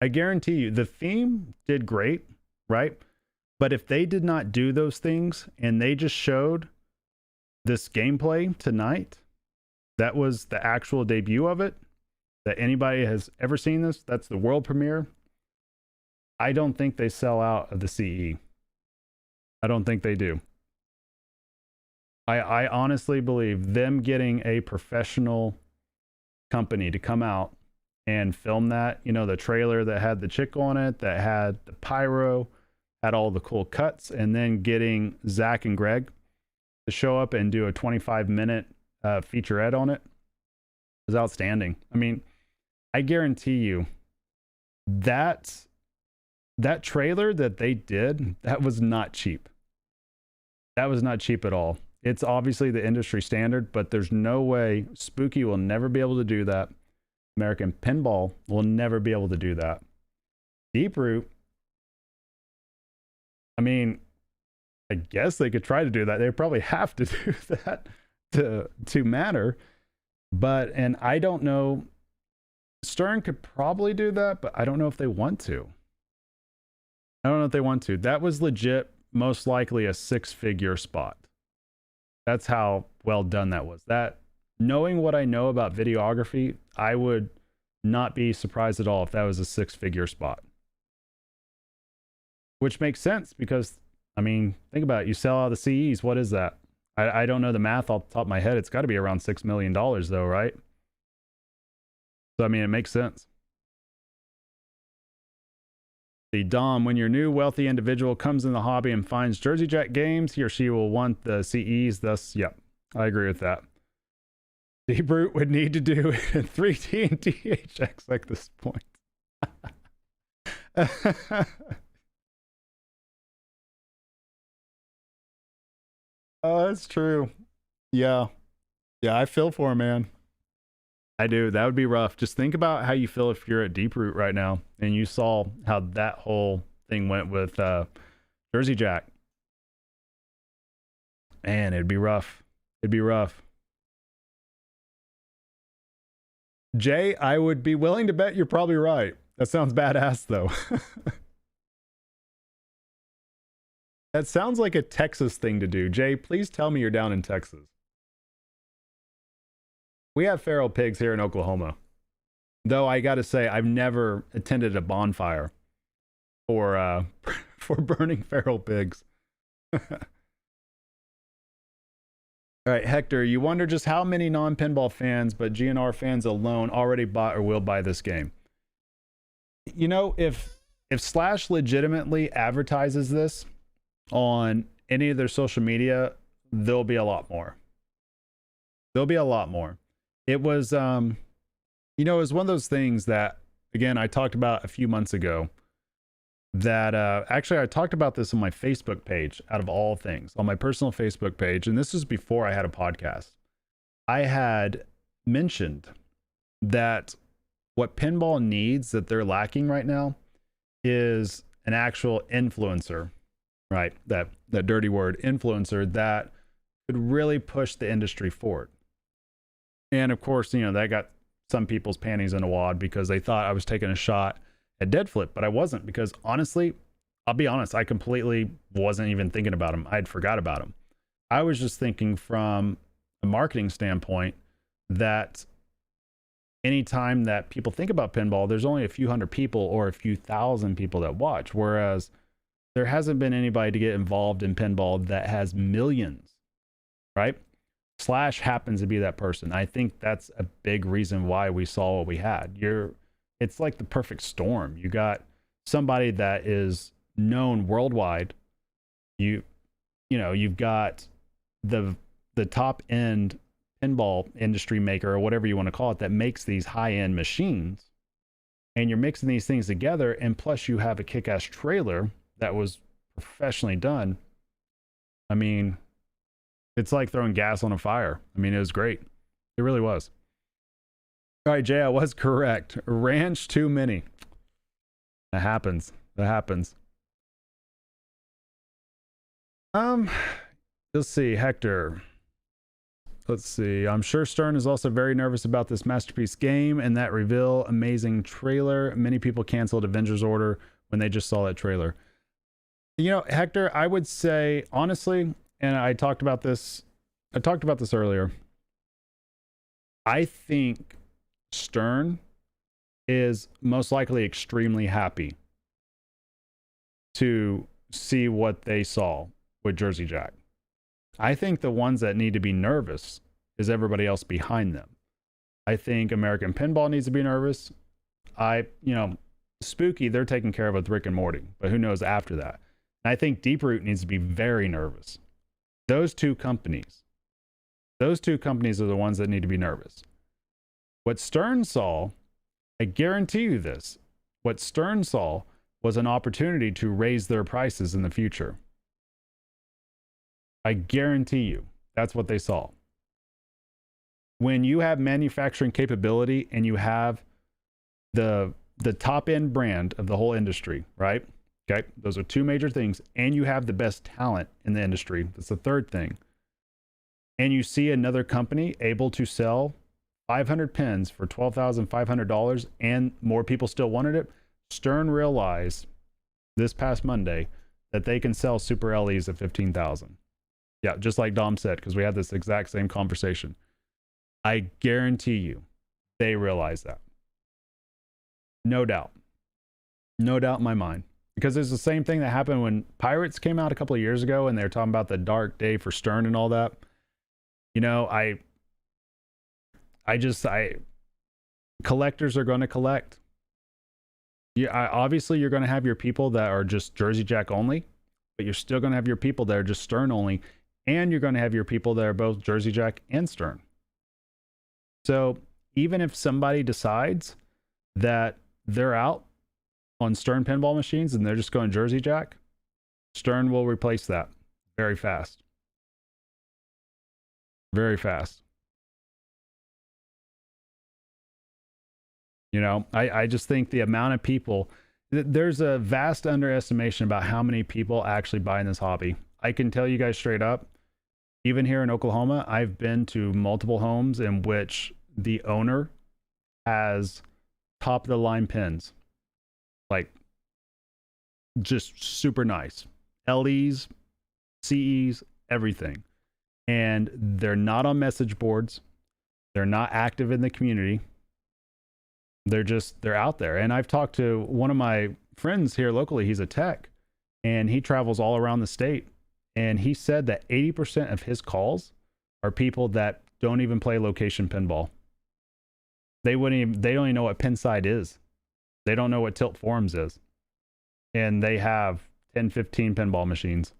I guarantee you, the theme did great, right? But if they did not do those things and they just showed this gameplay tonight, that was the actual debut of it, that anybody has ever seen this, that's the world premiere, I don't think they sell out of the CE. I don't think they do. I honestly believe them getting a professional company to come out and film that, the trailer that had the chick on it, that had the pyro, had all the cool cuts, and then getting Zach and Greg to show up and do a 25-minute featurette on it was outstanding. I mean, I guarantee you that trailer that they did, that was not cheap. That was not cheap at all. It's obviously the industry standard, but there's no way Spooky will never be able to do that. American Pinball will never be able to do that. Deep Root, I mean, I guess they could try to do that. They probably have to do that to matter. But, and I don't know, Stern could probably do that, but I don't know if they want to. I don't know if they want to. That was legit, most likely a 6-figure spot. That's how well done that was. That, knowing what I know about videography, I would not be surprised at all if that was a 6-figure spot. Which makes sense because, I mean, think about it. You sell out the CEs. What is that? I don't know the math off the top of my head. It's got to be around $6 million though, right? So, I mean, it makes sense. The Dom, when your new wealthy individual comes in the hobby and finds Jersey Jack games, he or she will want the CEs. Thus, yep, I agree with that. Deep Root would need to do it in 3D and DHX at this point. Oh, that's true. Yeah. Yeah, I feel for him, man. I do. That would be rough. Just think about how you feel if you're at Deep Root right now and you saw how that whole thing went with Jersey Jack. Man, it'd be rough. It'd be rough. Jay, I would be willing to bet you're probably right. That sounds badass, though. That sounds like a Texas thing to do. Jay, please tell me you're down in Texas. We have feral pigs here in Oklahoma. Though I got to say, I've never attended a bonfire for burning feral pigs. All right, Hector, you wonder just how many non-pinball fans, but GNR fans alone already bought or will buy this game. You know, if Slash legitimately advertises this on any of their social media, there'll be a lot more. There'll be a lot more. It was, you know, it was one of those things that, again, I talked about a few months ago that actually I talked about this on my Facebook page, out of all things, on my personal Facebook page. And this was before I had a podcast. I had mentioned that what pinball needs that they're lacking right now is an actual influencer, right? That dirty word, influencer, that could really push the industry forward. And of course, you know, that got some people's panties in a wad because they thought I was taking a shot at Dead Flip, but I wasn't, because honestly, I'll be honest, I completely wasn't even thinking about him. I'd forgot about him. I was just thinking from a marketing standpoint that anytime that people think about pinball, there's only a few hundred people or a few thousand people that watch, whereas there hasn't been anybody to get involved in pinball that has millions, right? Slash happens to be that person. I think that's a big reason why we saw what we had. It's like the perfect storm. You got somebody that is known worldwide. You've got the top end pinball industry maker, or whatever you want to call it, that makes these high end machines, and you're mixing these things together, and plus you have a kick-ass trailer that was professionally done. I mean, it's like throwing gas on a fire. I mean, it was great. It really was. All right, Jay, I was correct. Ranch too many. That happens. That happens. Let's see, Hector. Let's see. I'm sure Stern is also very nervous about this masterpiece game and that reveal amazing trailer. Many people canceled Avengers Order when they just saw that trailer. You know, Hector, I would say honestly, and I talked about this earlier. I think Stern is most likely extremely happy to see what they saw with Jersey Jack. I think the ones that need to be nervous is everybody else behind them. I think American Pinball needs to be nervous. Spooky, they're taken care of with Rick and Morty, but who knows after that? And I think Deeproot needs to be very nervous. Those two companies are the ones that need to be nervous. What Stern saw, I guarantee you this, what Stern saw was an opportunity to raise their prices in the future. I guarantee you that's what they saw. When you have manufacturing capability and you have the top end brand of the whole industry, right? Okay, those are two major things. And you have the best talent in the industry. That's the third thing. And you see another company able to sell 500 pins for $12,500 and more people still wanted it. Stern realized this past Monday that they can sell Super LEs at 15,000. Yeah, just like Dom said, because we had this exact same conversation. I guarantee you they realize that. No doubt. No doubt in my mind. Because it's the same thing that happened when Pirates came out a couple of years ago and they were talking about the dark day for Stern and all that. You know, collectors are going to collect. Yeah, obviously you're going to have your people that are just Jersey Jack only, but you're still going to have your people that are just Stern only, and you're going to have your people that are both Jersey Jack and Stern. So even if somebody decides that they're out on Stern pinball machines and they're just going Jersey Jack, Stern will replace that very fast. Very fast. You know, I just think the amount of people, there's a vast underestimation about how many people actually buy in this hobby. I can tell you guys straight up, even here in Oklahoma, I've been to multiple homes in which the owner has top of the line pins. Like, just super nice. LEs, CEs, everything. And they're not on message boards. They're not active in the community. They're out there. And I've talked to one of my friends here locally. He's a tech and he travels all around the state. And he said that 80% of his calls are people that don't even play location pinball. They don't even know what Pinside is. They don't know what Tilt Forums is. And they have 10, 15 pinball machines.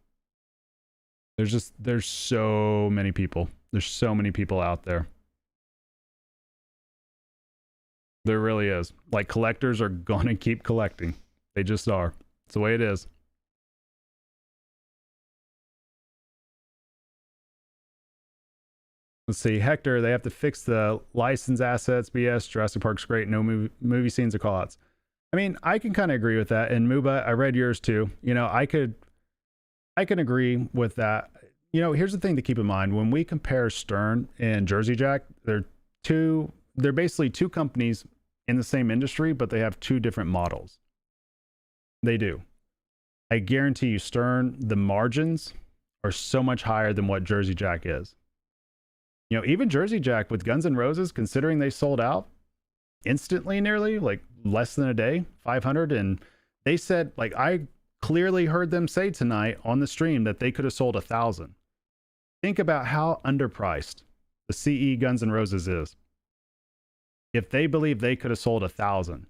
There's so many people. There's so many people out there. There really is. Like, collectors are going to keep collecting. They just are. It's the way it is. Let's see. Hector, they have to fix the license assets, BS. Jurassic Park's great. No movie scenes or callouts. I mean, I can kind of agree with that. And Muba, I read yours too. You know, I can agree with that. You know, here's the thing to keep in mind. When we compare Stern and Jersey Jack, they're basically two companies in the same industry, but they have two different models. They do. I guarantee you, Stern, the margins are so much higher than what Jersey Jack is. You know, even Jersey Jack with Guns N' Roses, considering they sold out instantly, nearly, like less than a day, 500. And they said, like, I clearly heard them say tonight on the stream that they could have sold 1,000. Think about how underpriced the CE Guns N' Roses is. If they believe they could have sold 1,000,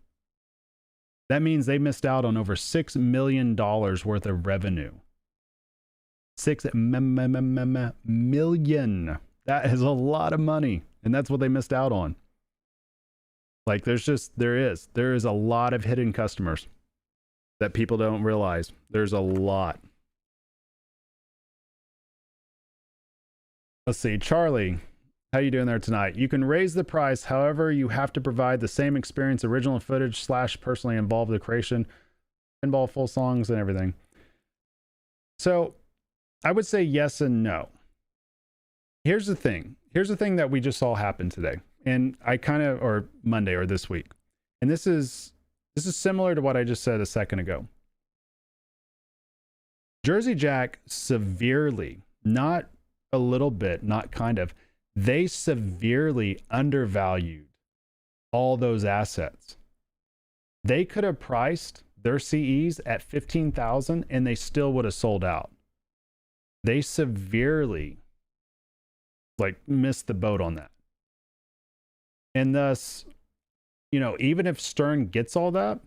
that means they missed out on over $6 million worth of revenue. 6 million. That is a lot of money. And that's what they missed out on. Like, there is a lot of hidden customers that people don't realize. There's a lot. Let's see. Charlie, how you doing there tonight? You can raise the price. However, you have to provide the same experience, original footage / personally involved in the creation, pinball full songs and everything. So I would say yes and no. Here's the thing that we just saw happen today. And or Monday or this week. And this is similar to what I just said a second ago. Jersey Jack severely, not a little bit, not kind of, they severely undervalued all those assets. They could have priced their CEs at 15,000 and they still would have sold out. They severely missed the boat on that. And thus, you know, even if Stern gets all that,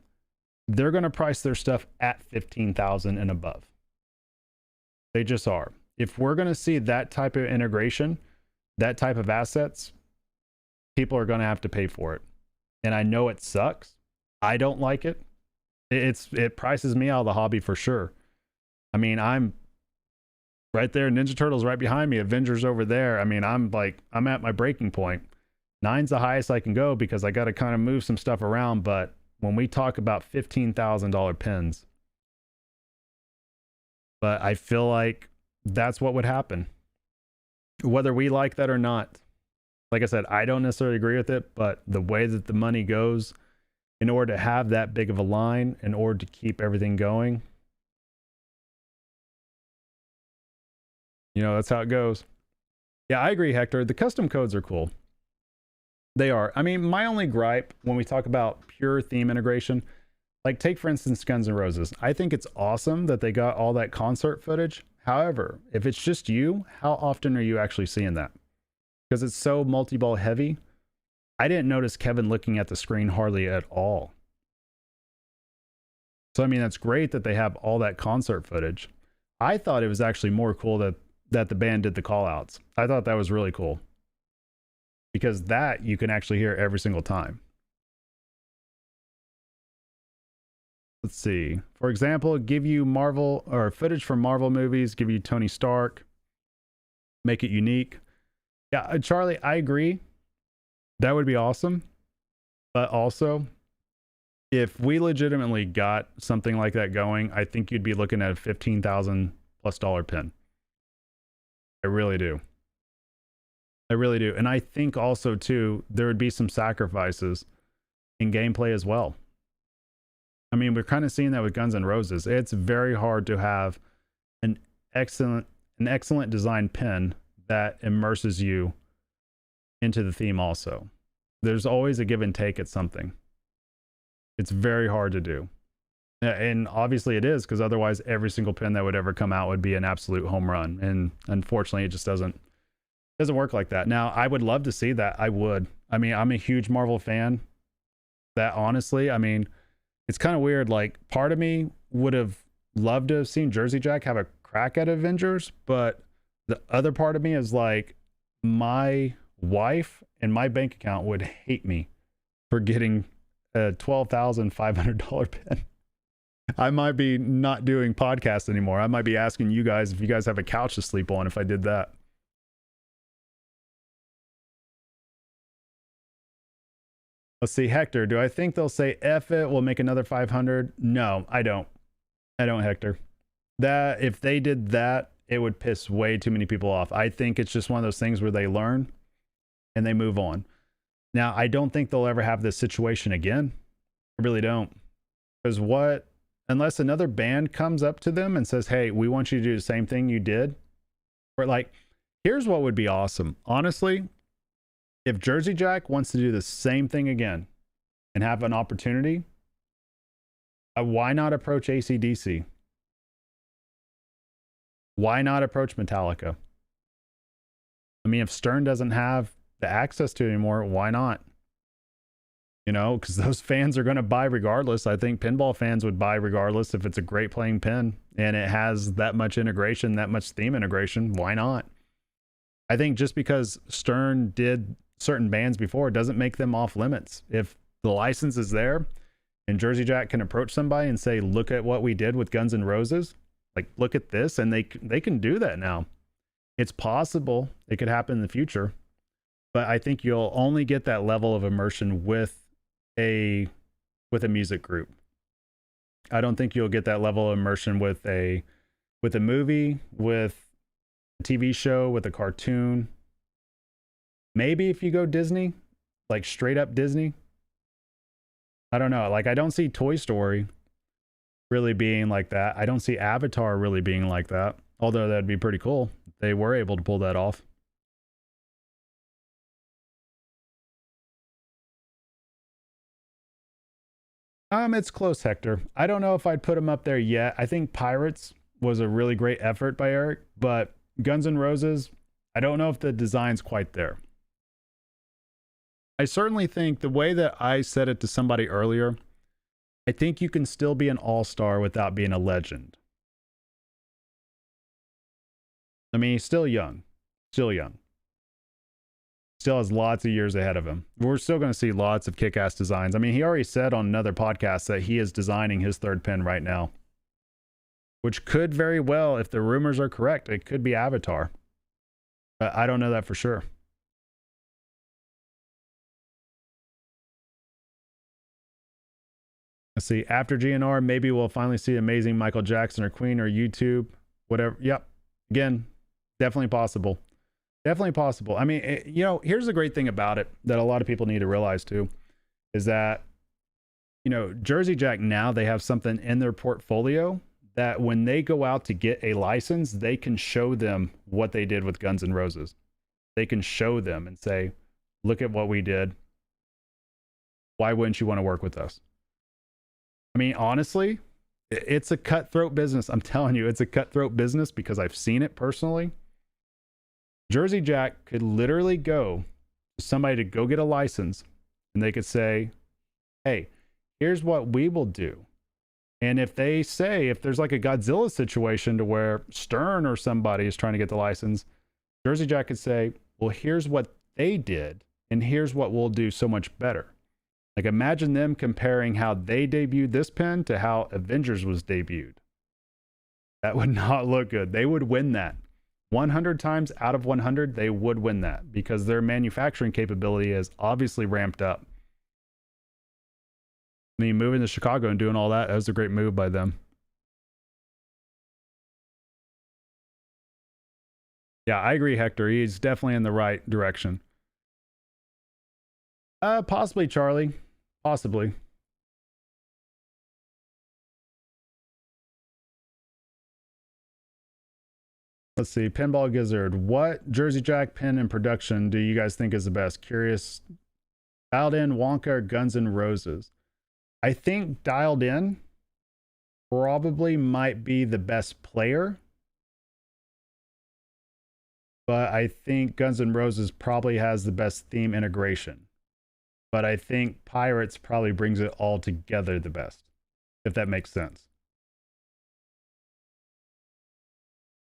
they're going to price their stuff at 15,000 and above. They just are. If we're going to see that type of integration, that type of assets, people are going to have to pay for it. And I know it sucks. I don't like it. It prices me out of the hobby for sure. I mean, I'm right there. Ninja Turtles right behind me. Avengers over there. I mean, I'm at my breaking point. 9's the highest I can go because I got to kind of move some stuff around. But when we talk about $15,000 pins, but I feel like that's what would happen, whether we like that or not. Like I said, I don't necessarily agree with it, but the way that the money goes, in order to have that big of a line, in order to keep everything going, that's how it goes. Yeah, I agree, Hector. The custom codes are cool. They are. I mean, my only gripe when we talk about pure theme integration, like take for instance Guns N' Roses. I think it's awesome that they got all that concert footage. However, if it's just you, how often are you actually seeing that? Because it's so multi-ball heavy. I didn't notice Kevin looking at the screen hardly at all. So, I mean, that's great that they have all that concert footage. I thought it was actually more cool that the band did the call outs. I thought that was really cool. Because that you can actually hear every single time. Let's see. For example, give you Marvel or footage from Marvel movies, give you Tony Stark, make it unique. Yeah, Charlie, I agree. That would be awesome. But also, if we legitimately got something like that going, I think you'd be looking at a $15,000+ pin. I really do. I really do. And I think also, too, there would be some sacrifices in gameplay as well. I mean, we're kind of seeing that with Guns N' Roses. It's very hard to have an excellent design pin that immerses you into the theme also. There's always a give and take at something. It's very hard to do. And obviously it is, because otherwise every single pin that would ever come out would be an absolute home run. And unfortunately, it just doesn't work like that. Now, I would love to see that. I would. I mean, I'm a huge Marvel fan. That honestly, I mean, it's kind of weird. Like, part of me would have loved to have seen Jersey Jack have a crack at Avengers, but the other part of me is like, my wife and my bank account would hate me for getting a $12,500 pin. I might be not doing podcasts anymore. I might be asking you guys if you guys have a couch to sleep on if I did that. Let's see, Hector, do I think they'll say F it, we'll make another 500? No, I don't. I don't, Hector. That if they did that, it would piss way too many people off. I think it's just one of those things where they learn and they move on. Now, I don't think they'll ever have this situation again. I really don't. Because unless another band comes up to them and says, hey, we want you to do the same thing you did. Or like, here's what would be awesome. Honestly, if Jersey Jack wants to do the same thing again and have an opportunity, why not approach AC/DC? Why not approach Metallica? I mean, if Stern doesn't have the access to it anymore, why not? Because those fans are going to buy regardless. I think pinball fans would buy regardless if it's a great playing pin and it has that much integration, that much theme integration. Why not? I think just because Stern did certain bands before doesn't make them off limits. If the license is there and Jersey Jack can approach somebody and say, look at what we did with Guns N' Roses, like, look at this, and they can do that now. It's possible it could happen in the future, but I think you'll only get that level of immersion with a music group. I don't think you'll get that level of immersion with a movie, with a TV show, with a cartoon. Maybe if you go Disney, like straight up Disney. I don't know. Like, I don't see Toy Story really being like that. I don't see Avatar really being like that. Although that'd be pretty cool. They were able to pull that off. It's close, Hector. I don't know if I'd put him up there yet. I think Pirates was a really great effort by Eric, but Guns N' Roses, I don't know if the design's quite there. I certainly think the way that I said it to somebody earlier, I think you can still be an all-star without being a legend. I mean, he's still young. Still young. Still has lots of years ahead of him. We're still going to see lots of kick-ass designs. I mean, he already said on another podcast that he is designing his third pin right now, which could very well, if the rumors are correct, it could be Avatar. But I don't know that for sure. Let's see. After GNR, maybe we'll finally see amazing Michael Jackson or Queen or YouTube, whatever. Yep. Again, definitely possible. Definitely possible. I mean, here's the great thing about it that a lot of people need to realize too, is that, Jersey Jack now, they have something in their portfolio that when they go out to get a license, they can show them what they did with Guns N' Roses. They can show them and say, look at what we did. Why wouldn't you want to work with us? I mean, honestly, it's a cutthroat business. I'm telling you, it's a cutthroat business because I've seen it personally. Jersey Jack could literally go to somebody to go get a license and they could say, hey, here's what we will do. And if they say, if there's like a Godzilla situation to where Stern or somebody is trying to get the license, Jersey Jack could say, well, here's what they did and here's what we'll do so much better. Like, imagine them comparing how they debuted this pin to how Avengers was debuted. That would not look good. They would win that. 100 times out of 100, they would win that because their manufacturing capability is obviously ramped up. I mean, moving to Chicago and doing all that, that was a great move by them. Yeah, I agree, Hector. He's definitely in the right direction. Possibly Charlie. Possibly. Let's see. Pinball Gizzard. What Jersey Jack pin in production do you guys think is the best? Curious. Dialed In, Wonka, or Guns N' Roses? I think Dialed In probably might be the best player. But I think Guns N' Roses probably has the best theme integration. But I think Pirates probably brings it all together the best, if that makes sense.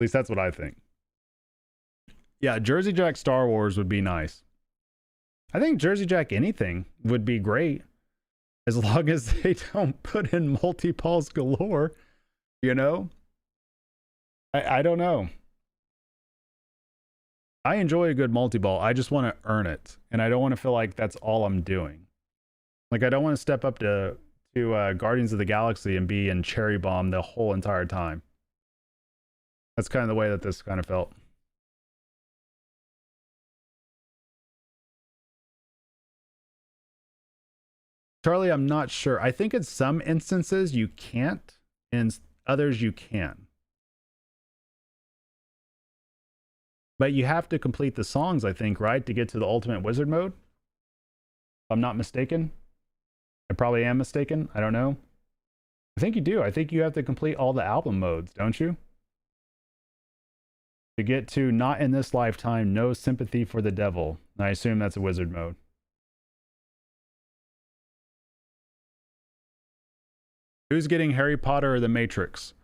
At least that's what I think. Yeah, Jersey Jack Star Wars would be nice. I think Jersey Jack anything would be great, as long as they don't put in multi-balls galore, I don't know. I enjoy a good multi-ball. I just want to earn it, and I don't want to feel like that's all I'm doing. Like, I don't want to step up to Guardians of the Galaxy and be in Cherry Bomb the whole entire time. That's kind of the way that this kind of felt. Charlie, I'm not sure. I think in some instances you can't, in others you can. But you have to complete the songs, I think, right? To get to the ultimate wizard mode? If I'm not mistaken. I probably am mistaken. I don't know. I think you do. I think you have to complete all the album modes, don't you? To get to Not in This Lifetime, No Sympathy for the Devil. I assume that's a wizard mode. Who's getting Harry Potter or The Matrix?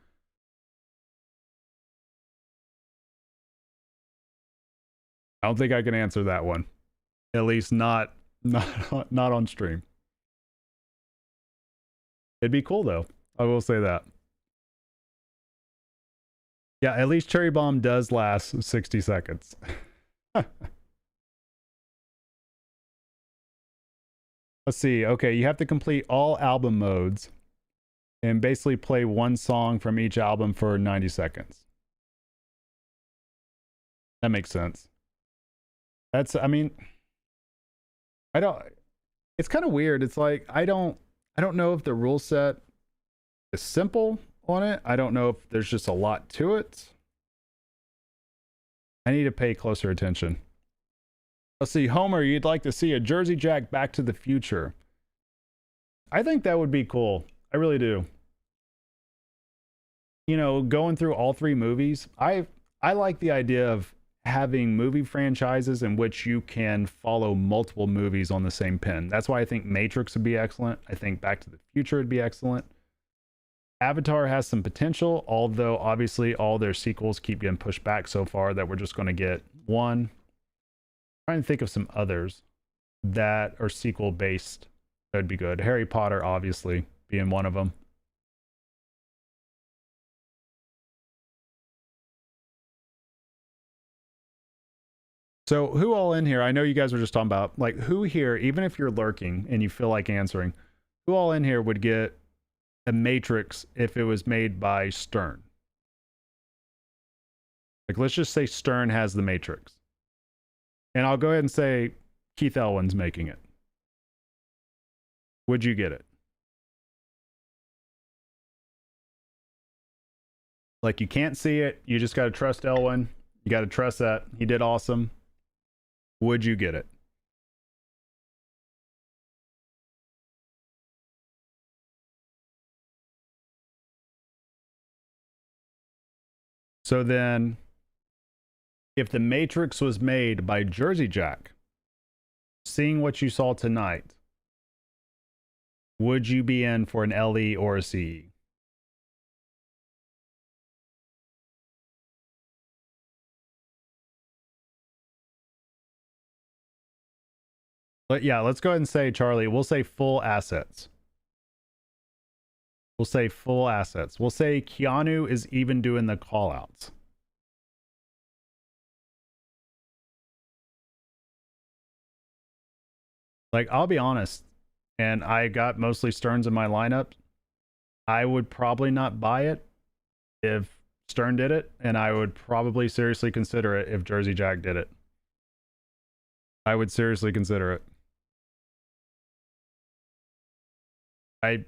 I don't think I can answer that one. At least not on stream. It'd be cool though. I will say that. Yeah, at least Cherry Bomb does last 60 seconds. Let's see. Okay, you have to complete all album modes and basically play one song from each album for 90 seconds. That makes sense. It's kind of weird. It's like, I don't know if the rule set is simple on it. I don't know if there's just a lot to it. I need to pay closer attention. Let's see, Homer, you'd like to see a Jersey Jack Back to the Future. I think that would be cool. I really do. Going through all three movies, I like the idea of having movie franchises in which you can follow multiple movies on the same pin. That's why I think Matrix would be excellent. I think Back to the Future would be excellent. Avatar has some potential, although obviously all their sequels keep getting pushed back so far that we're just going to get one. I'm trying to think of some others that are sequel based that would be good. Harry Potter, obviously, being one of them. So, who all in here? I know you guys were just talking about, like, who here, even if you're lurking and you feel like answering, who all in here would get a Matrix if it was made by Stern? Like, let's just say Stern has the Matrix. And I'll go ahead and say Keith Elwin's making it. Would you get it? Like, you can't see it. You just got to trust Elwin. You got to trust that he did awesome. Would you get it? So then, if The Matrix was made by Jersey Jack, seeing what you saw tonight, would you be in for an LE or a CE? But yeah, let's go ahead and say, Charlie, we'll say full assets. We'll say full assets. We'll say Keanu is even doing the callouts. Like, I'll be honest, and I got mostly Sterns in my lineup. I would probably not buy it if Stern did it, and I would probably seriously consider it if Jersey Jack did it. I would seriously consider it. I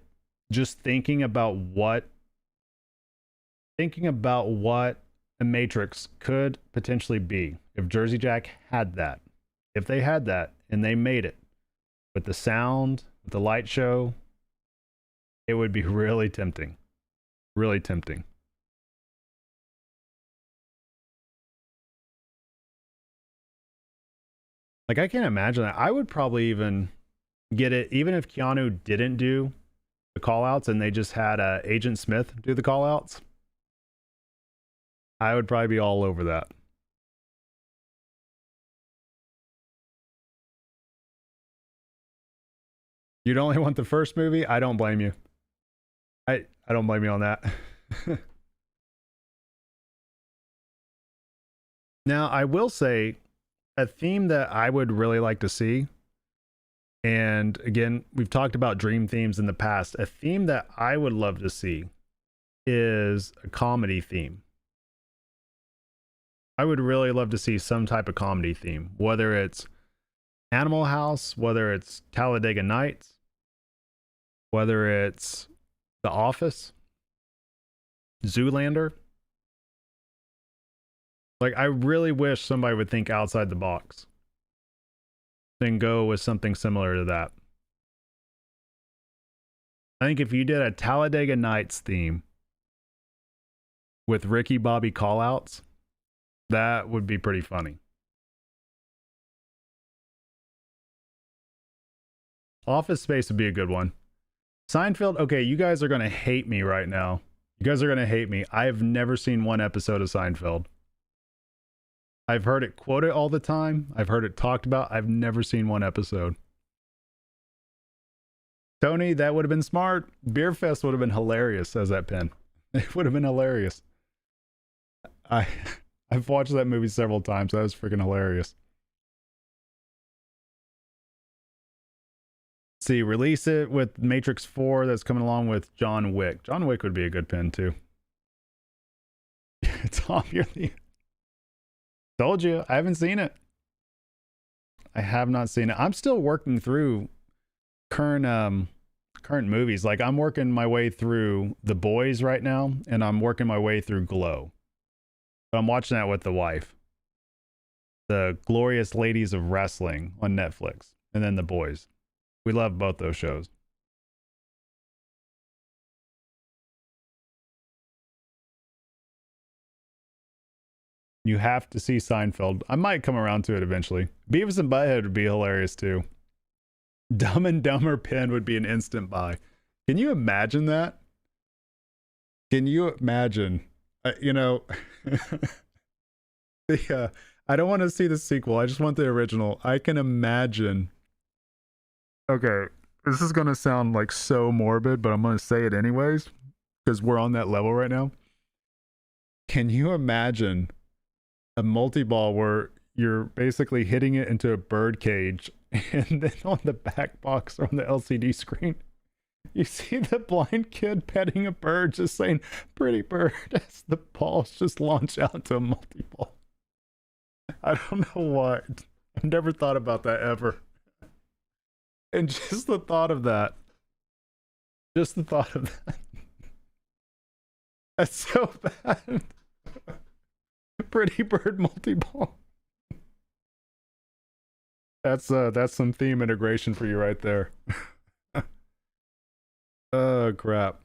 just thinking about what a Matrix could potentially be if Jersey Jack had that. If they had that and they made it with the sound, with the light show, it would be really tempting. Really tempting. Like, I can't imagine that. I would probably even get it, even if Keanu didn't do the callouts and they just had Agent Smith do the callouts. I would probably be all over that. You'd only want the first movie? I don't blame you. I don't blame you on that. Now, I will say a theme that I would really like to see, and again, we've talked about dream themes in the past. A theme that I would love to see is a comedy theme. I would really love to see some type of comedy theme, whether it's Animal House, whether it's Talladega Nights, whether it's The Office, Zoolander. Like, I really wish somebody would think outside the box and go with something similar to that. I think if you did a Talladega Nights theme with Ricky Bobby callouts, that would be pretty funny. Office Space would be a good one. Seinfeld, okay, you guys are going to hate me right now. You guys are going to hate me. I have never seen one episode of Seinfeld. I've heard it quoted all the time. I've heard it talked about. I've never seen one episode. Tony, that would have been smart. Beer Fest would have been hilarious as that pin. It would have been hilarious. I've watched that movie several times. That was freaking hilarious. See, release it with Matrix 4 that's coming along with John Wick. John Wick would be a good pin too. Tom, you're the... Told you, I haven't seen it. I have not seen it. I'm still working through current movies. Like, I'm working my way through The Boys right now, and I'm working my way through Glow. But I'm watching that with the wife. The Glorious Ladies of Wrestling on Netflix, and then The Boys. We love both those shows. You have to see Seinfeld. I might come around to it eventually. Beavis and Butthead would be hilarious too. Dumb and Dumber pin would be an instant buy. Can you imagine that? Can you imagine? You know, I don't want to see the sequel. I just want the original. I can imagine. Okay, this is gonna sound like so morbid, but I'm gonna say it anyways because we're on that level right now. Can you imagine a multi-ball where you're basically hitting it into a bird cage, and then on the back box or on the LCD screen, you see the blind kid petting a bird, just saying "pretty bird" as the balls just launch out to a multi-ball. I don't know why. I've never thought about that ever. And just the thought of that, just the thought of that, that's so bad. Pretty bird multi-ball. That's some theme integration for you right there. Oh crap.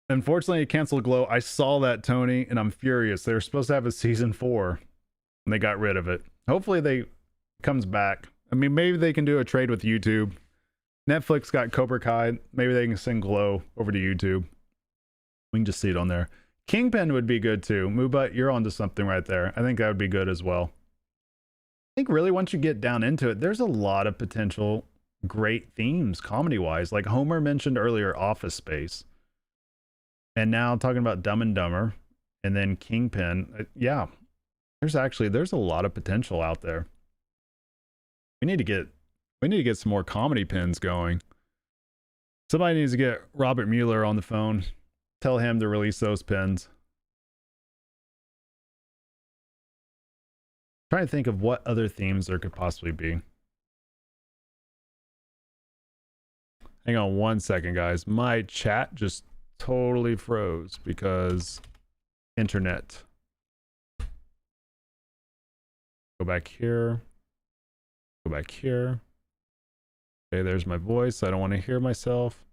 Unfortunately, it canceled Glow. I saw that, Tony, and I'm furious. They were supposed to have a season 4, and they got rid of it. Hopefully, they comes back. I mean, maybe they can do a trade with YouTube. Netflix got Cobra Kai. Maybe they can send Glow over to YouTube. We can just see it on there. Kingpin would be good too. Muba, you're onto something right there. I think that would be good as well. I think really once you get down into it, there's a lot of potential great themes comedy-wise. Like Homer mentioned earlier, Office Space. And now talking about Dumb and Dumber, and then Kingpin. Yeah, there's a lot of potential out there. We need to get some more comedy pins going. Somebody needs to get Robert Mueller on the phone. Tell him to release those pins. Trying to think of what other themes there could possibly be. Hang on one second, guys. My chat just totally froze because internet. Go back here. Go back here. Okay, there's my voice. I don't want to hear myself.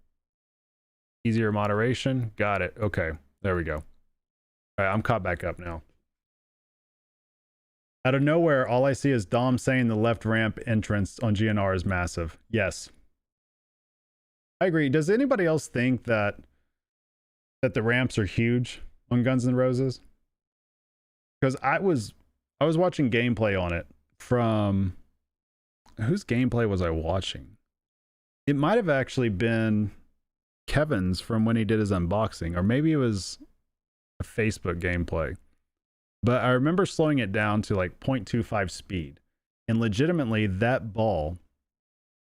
Easier moderation. Got it. Okay, there we go. All right, I'm caught back up now. Out of nowhere, all I see is Dom saying the left ramp entrance on GNR is massive. Yes. I agree. Does anybody else think that the ramps are huge on Guns N' Roses? Because I was watching gameplay on it from... Whose gameplay was I watching? It might have actually been Kevin's from when he did his unboxing, or maybe it was a Facebook gameplay. But I remember slowing it down to like 0.25 speed, and legitimately that ball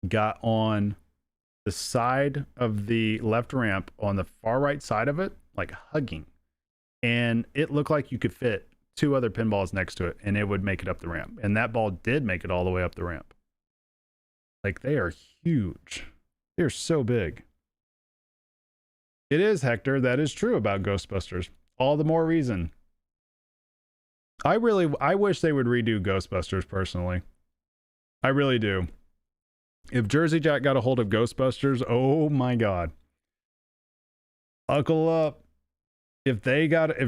got on the side of the left ramp on the far right side of it, like hugging, and it looked like you could fit 2 other pinballs next to it and it would make it up the ramp. And that ball did make it all the way up the ramp. Like, they are huge. They're so big. It is, Hector. That is true about Ghostbusters. All the more reason. I wish they would redo Ghostbusters, personally. I really do. If Jersey Jack got a hold of Ghostbusters, oh my God. Buckle up. If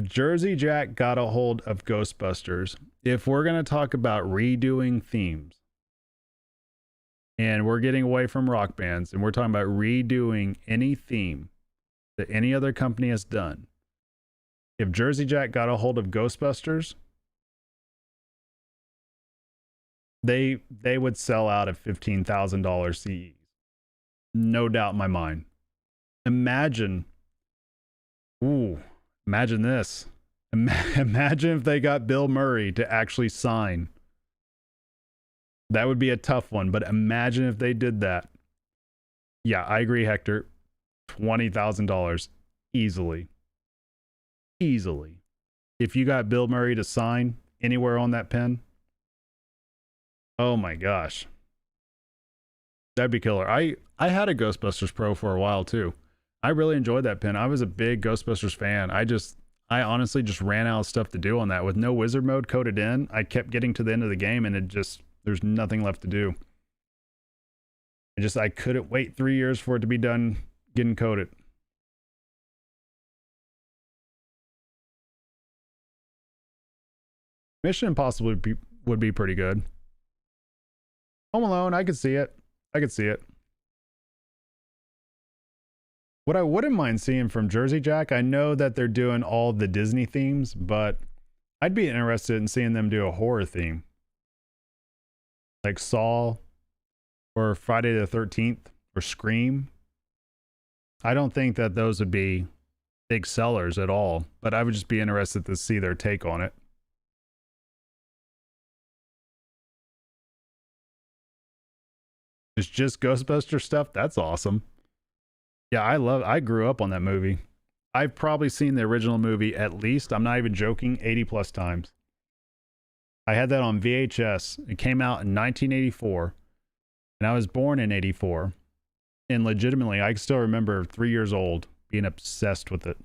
Jersey Jack got a hold of Ghostbusters, if we're going to talk about redoing themes, and we're getting away from rock bands, and we're talking about redoing any theme that any other company has done, if Jersey Jack got a hold of Ghostbusters, they would sell out at $15,000 CEs. No doubt in my mind. Imagine this. Imagine if they got Bill Murray to actually sign. That would be a tough one, but imagine if they did that. Yeah, I agree, Hector. $20,000 easily. Easily. If you got Bill Murray to sign anywhere on that pen, oh my gosh. That'd be killer. I had a Ghostbusters Pro for a while too. I really enjoyed that pen. I was a big Ghostbusters fan. I honestly just ran out of stuff to do on that. With no wizard mode coded in, I kept getting to the end of the game and there's nothing left to do. I couldn't wait 3 years for it to be done getting coded. Mission Impossible would be pretty good. Home Alone, I could see it. What I wouldn't mind seeing from Jersey Jack, I know that they're doing all the Disney themes, but I'd be interested in seeing them do a horror theme. Like Saw or Friday the 13th or Scream. I don't think that those would be big sellers at all, but I would just be interested to see their take on it. It's just Ghostbuster stuff. That's awesome. Yeah, I grew up on that movie. I've probably seen the original movie at least, I'm not even joking, 80 plus times. I had that on VHS. It came out in 1984, and I was born in 84. And legitimately, I still remember 3 years old being obsessed with it.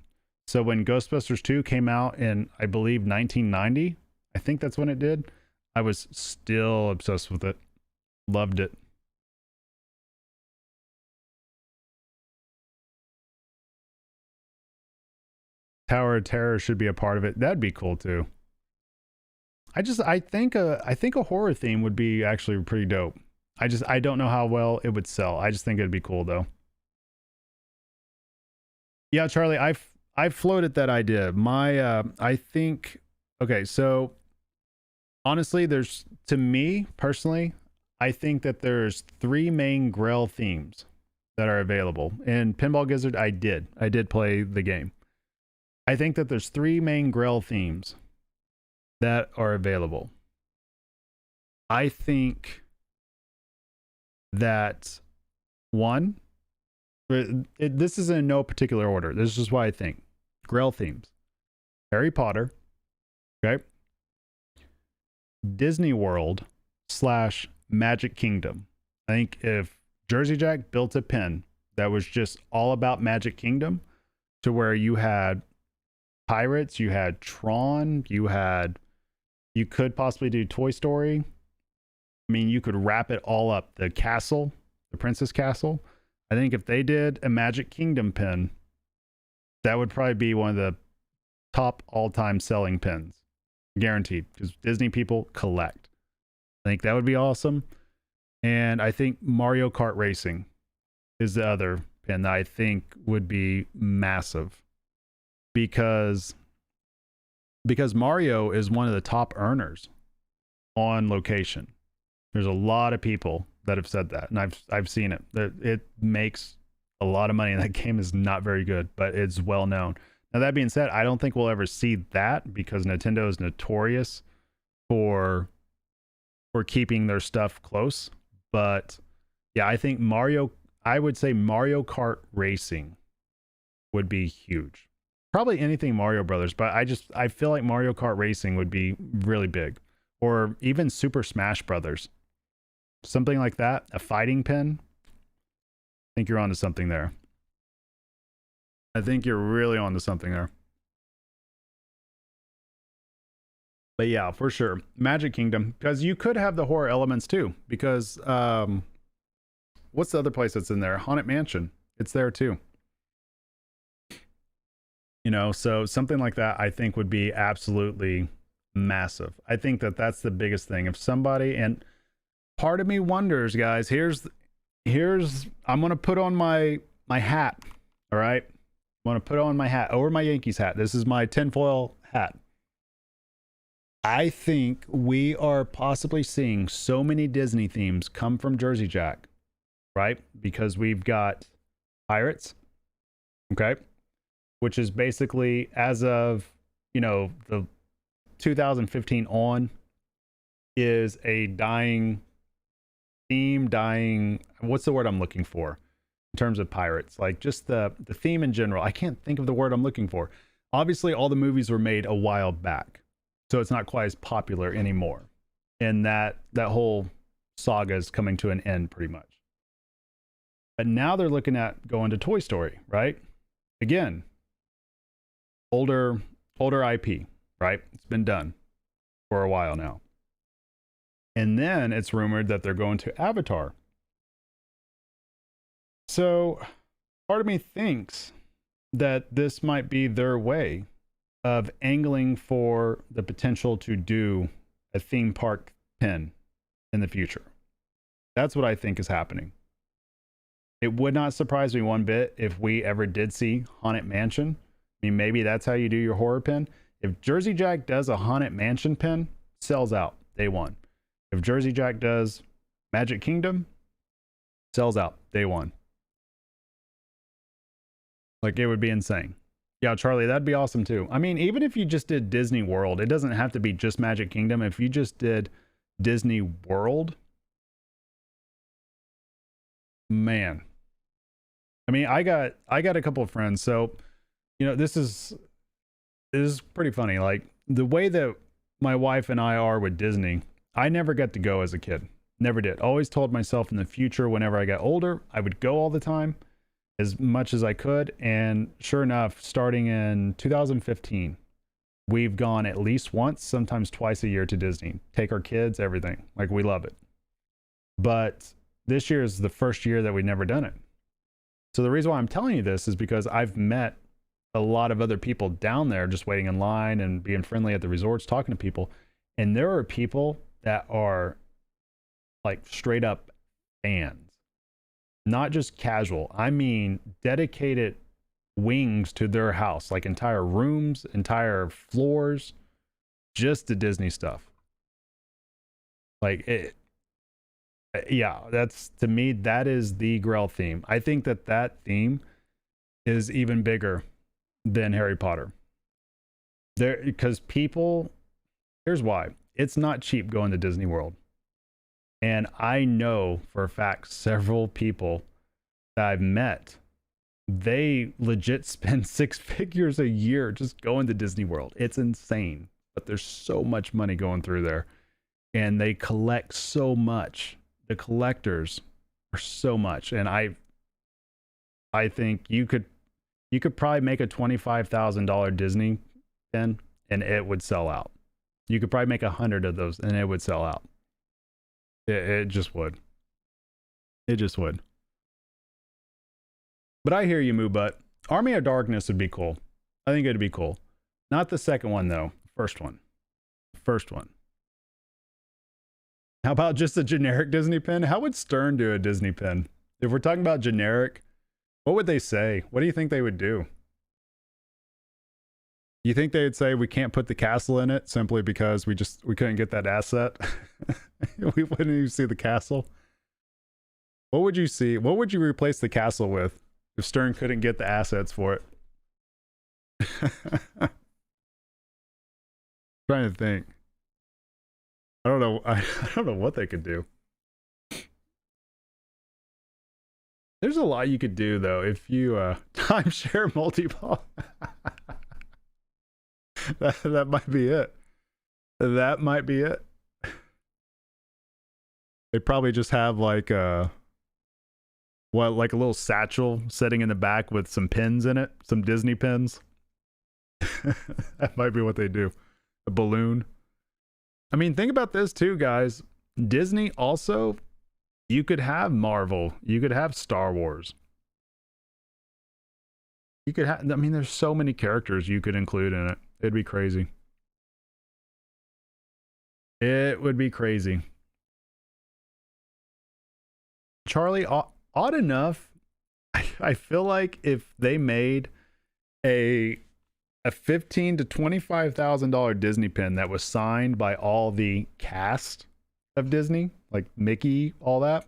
So when Ghostbusters 2 came out in, I believe, 1990, I think that's when it did, I was still obsessed with it. Loved it. Tower of Terror should be a part of it. That'd be cool too. I think a horror theme would be actually pretty dope. I don't know how well it would sell. I just think it'd be cool though. Yeah, Charlie, I floated that idea. I think okay, so honestly, there's to me personally, I think that there's three main Grail themes that are available. In Pinball Gizzard, I did play the game. I think that there's three main Grail themes that are available. I think that one, this is in no particular order. This is just what I think. Grail themes: Harry Potter, okay, Disney World / Magic Kingdom. I think if Jersey Jack built a pin that was just all about Magic Kingdom, to where you had Pirates, you had Tron, you could possibly do Toy Story. I mean, you could wrap it all up. The castle, the Princess Castle. I think if they did a Magic Kingdom pin, that would probably be one of the top all-time selling pins. Guaranteed. Because Disney people collect. I think that would be awesome. And I think Mario Kart Racing is the other pin that I think would be massive. Because Mario is one of the top earners on location. There's a lot of people that have said that, and I've seen it. It makes a lot of money, and that game is not very good, but it's well known. Now, that being said, I don't think we'll ever see that because Nintendo is notorious for keeping their stuff close. But yeah, I would say Mario Kart Racing would be huge. Probably anything Mario Brothers, but I feel like Mario Kart Racing would be really big. Or even Super Smash Brothers. Something like that, a fighting pin. I think you're onto something there. I think you're really onto something there. But yeah, for sure. Magic Kingdom, because you could have the horror elements too. Because what's the other place that's in there? Haunted Mansion. It's there too. You know, so something like that I think would be absolutely massive. I think that that's the biggest thing. If somebody, and part of me wonders, guys, here's I'm going to put on my hat. All right. I'm going to put on my hat over my Yankees hat. This is my tinfoil hat. I think we are possibly seeing so many Disney themes come from Jersey Jack, right? Because we've got Pirates. Okay. Which is basically, as of, the 2015 on, is a dying theme, what's the word I'm looking for in terms of Pirates? Like just the theme in general. I can't think of the word I'm looking for. Obviously, all the movies were made a while back, so it's not quite as popular anymore. And that whole saga is coming to an end pretty much. But now they're looking at going to Toy Story, right? Again, older IP, right? It's been done for a while now. And then it's rumored that they're going to Avatar. So part of me thinks that this might be their way of angling for the potential to do a theme park pin in the future. That's what I think is happening. It would not surprise me one bit if we ever did see Haunted Mansion. I mean, maybe that's how you do your horror pin. If Jersey Jack does a Haunted Mansion pin, sells out day one. If Jersey Jack does Magic Kingdom, sells out day one. Like, it would be insane. Yeah, Charlie, that'd be awesome too. I mean, even if you just did Disney World, it doesn't have to be just Magic Kingdom. If you just did Disney World, man. I mean, I got a couple of friends. So, you know, this is pretty funny. Like, the way that my wife and I are with Disney, I never got to go as a kid. Never did. Always told myself in the future, whenever I got older, I would go all the time, as much as I could. And sure enough, starting in 2015, we've gone at least once, sometimes twice a year to Disney. Take our kids, everything. Like, we love it. But this year is the first year that we've never done it. So the reason why I'm telling you this is because I've met a lot of other people down there just waiting in line and being friendly at the resorts, talking to people. And there are people that are like straight up fans, not just casual. I mean, dedicated wings to their house, like entire rooms, entire floors, just to Disney stuff. Like, it, yeah, that's, to me, that is the Grail theme. I think that that theme is even bigger than Harry Potter. There, because people, here's why. It's not cheap going to Disney World. And I know for a fact several people that I've met, they legit spend 6 figures a year just going to Disney World. It's insane. But there's so much money going through there. And they collect so much. The collectors are so much. And I think you could probably make a $25,000 Disney pin and it would sell out. You could probably make 100 of those and it would sell out. It just would. It just would. But I hear you, Moo Butt. Army of Darkness would be cool. I think it'd be cool. Not the second one, though. First one. First one. How about just a generic Disney pin? How would Stern do a Disney pin? If we're talking about generic, what would they say? What do you think they would do? You think they would say we can't put the castle in it simply because we couldn't get that asset? We wouldn't even see the castle. What would you see? What would you replace the castle with if Stern couldn't get the assets for it? Trying to think. I don't know. I don't know what they could do. There's a lot you could do though if you timeshare multi-ball. That might be it. That might be it. They probably just have like a like a little satchel sitting in the back with some pins in it, some Disney pins. That might be what they do. A balloon. I mean, think about this too, guys. Disney also, you could have Marvel, you could have Star Wars. You could have, I mean, there's so many characters you could include in it. It'd be crazy. It would be crazy. Charlie, odd enough, I feel like if they made a $15,000 to $25,000 Disney pin that was signed by all the cast of Disney, like Mickey, all that,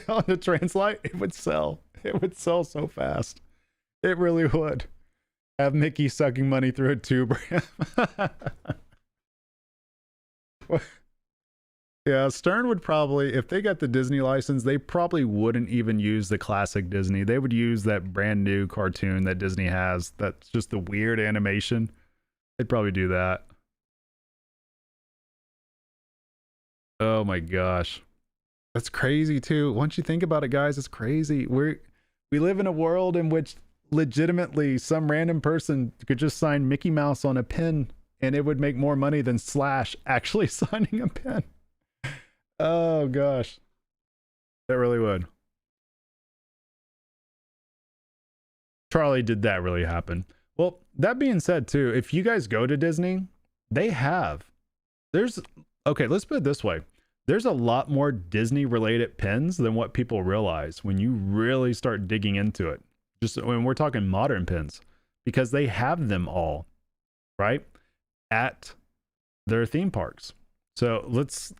on the Translite, it would sell. It would sell so fast. It really would. Have Mickey sucking money through a tube. Yeah, Stern would probably, if they got the Disney license, they probably wouldn't even use the classic Disney. They would use that brand new cartoon that Disney has. That's just the weird animation. They'd probably do that. Oh my gosh. That's crazy too. Once you think about it, guys, it's crazy. We live in a world in which legitimately some random person could just sign Mickey Mouse on a pin and it would make more money than Slash actually signing a pin. Oh gosh, that really would. Charlie, did that really happen? Well, that being said too, if you guys go to Disney, okay, let's put it this way. there's a lot more Disney related pins than what people realize when you really start digging into it. Just when we're talking modern pins, because they have them all, right, at their theme parks. So let's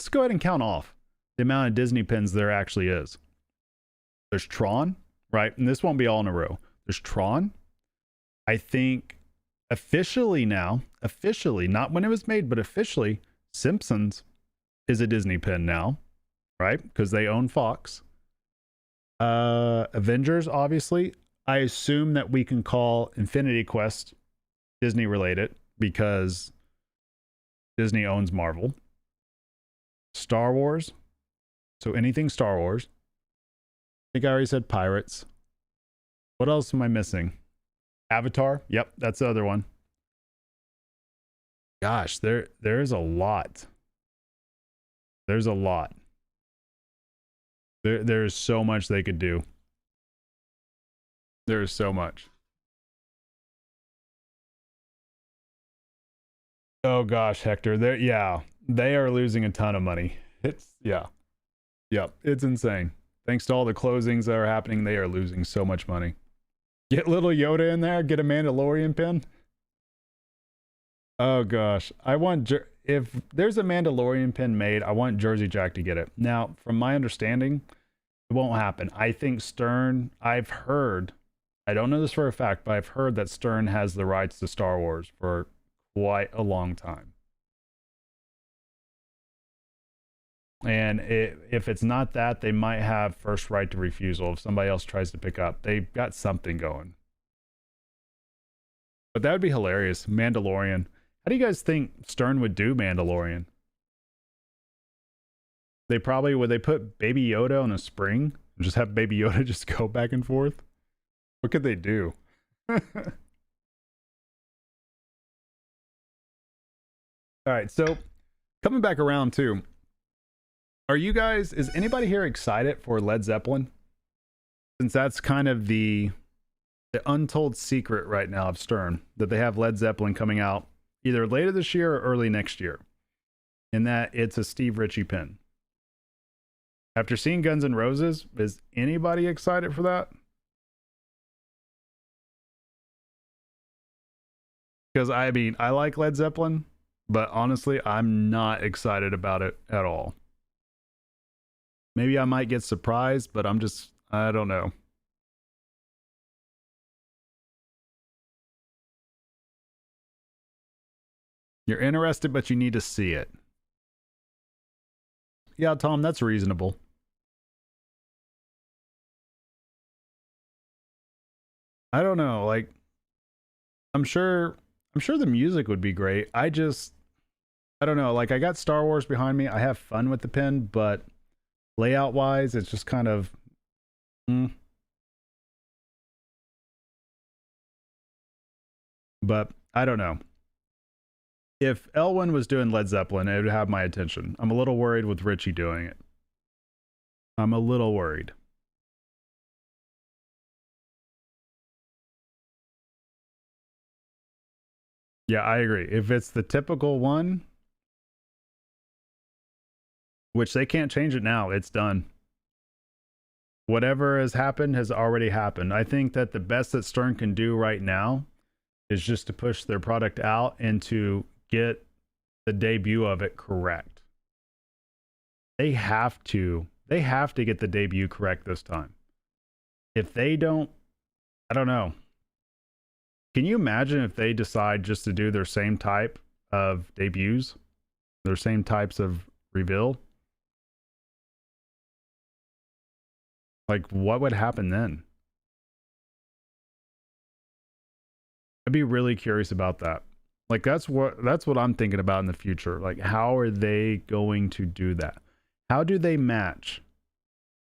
go ahead and count off the amount of Disney pins there actually is. There's Tron, right? And this won't be all in a row. There's Tron. I think officially now, not when it was made, but officially, Simpsons is a Disney pin now, right? Because they own Fox. Avengers, obviously. I assume that we can call Infinity Quest Disney related because Disney owns Marvel. Star Wars. So anything Star Wars. I think I already said Pirates. What else am I missing? Avatar. Yep, that's the other one. Gosh, there's a lot. There's a lot. There's so much they could do. There's so much. Oh gosh, Hector. They are losing a ton of money. Yep, it's insane. Thanks to all the closings that are happening, they are losing so much money. Get little Yoda in there, get a Mandalorian pin. Oh gosh, if there's a Mandalorian pin made, I want Jersey Jack to get it. Now, from my understanding, it won't happen. I think Stern, I've heard, I don't know this for a fact, but I've heard that Stern has the rights to Star Wars for quite a long time. And if it's not that, they might have first right to refusal if somebody else tries to pick up. They've got something going. But that would be hilarious. Mandalorian. How do you guys think Stern would do Mandalorian? Would they put Baby Yoda on a spring and just have Baby Yoda just go back and forth? What could they do? All right, so coming back around too. Is anybody here excited for Led Zeppelin? Since that's kind of the untold secret right now of Stern, that they have Led Zeppelin coming out either later this year or early next year. And that it's a Steve Ritchie pin. After seeing Guns N' Roses, is anybody excited for that? Because I mean, I like Led Zeppelin, but honestly, I'm not excited about it at all. Maybe I might get surprised, but I don't know. You're interested, but you need to see it. Yeah, Tom, that's reasonable. I don't know, like I'm sure the music would be great. I don't know, like I got Star Wars behind me. I have fun with the pin, but layout wise, it's just kind of But I don't know. If Elwyn was doing Led Zeppelin, it would have my attention. I'm a little worried with Ritchie doing it. I'm a little worried. Yeah, I agree. If it's the typical one, which they can't change it now, it's done. Whatever has happened has already happened. I think that the best that Stern can do right now is just to push their product out and to get the debut of it correct. They have to get the debut correct this time. If they don't, I don't know. Can you imagine if they decide just to do their same type of debuts, their same types of reveal? Like, what would happen then? I'd be really curious about that. Like, that's what I'm thinking about in the future. Like, how are they going to do that? How do they match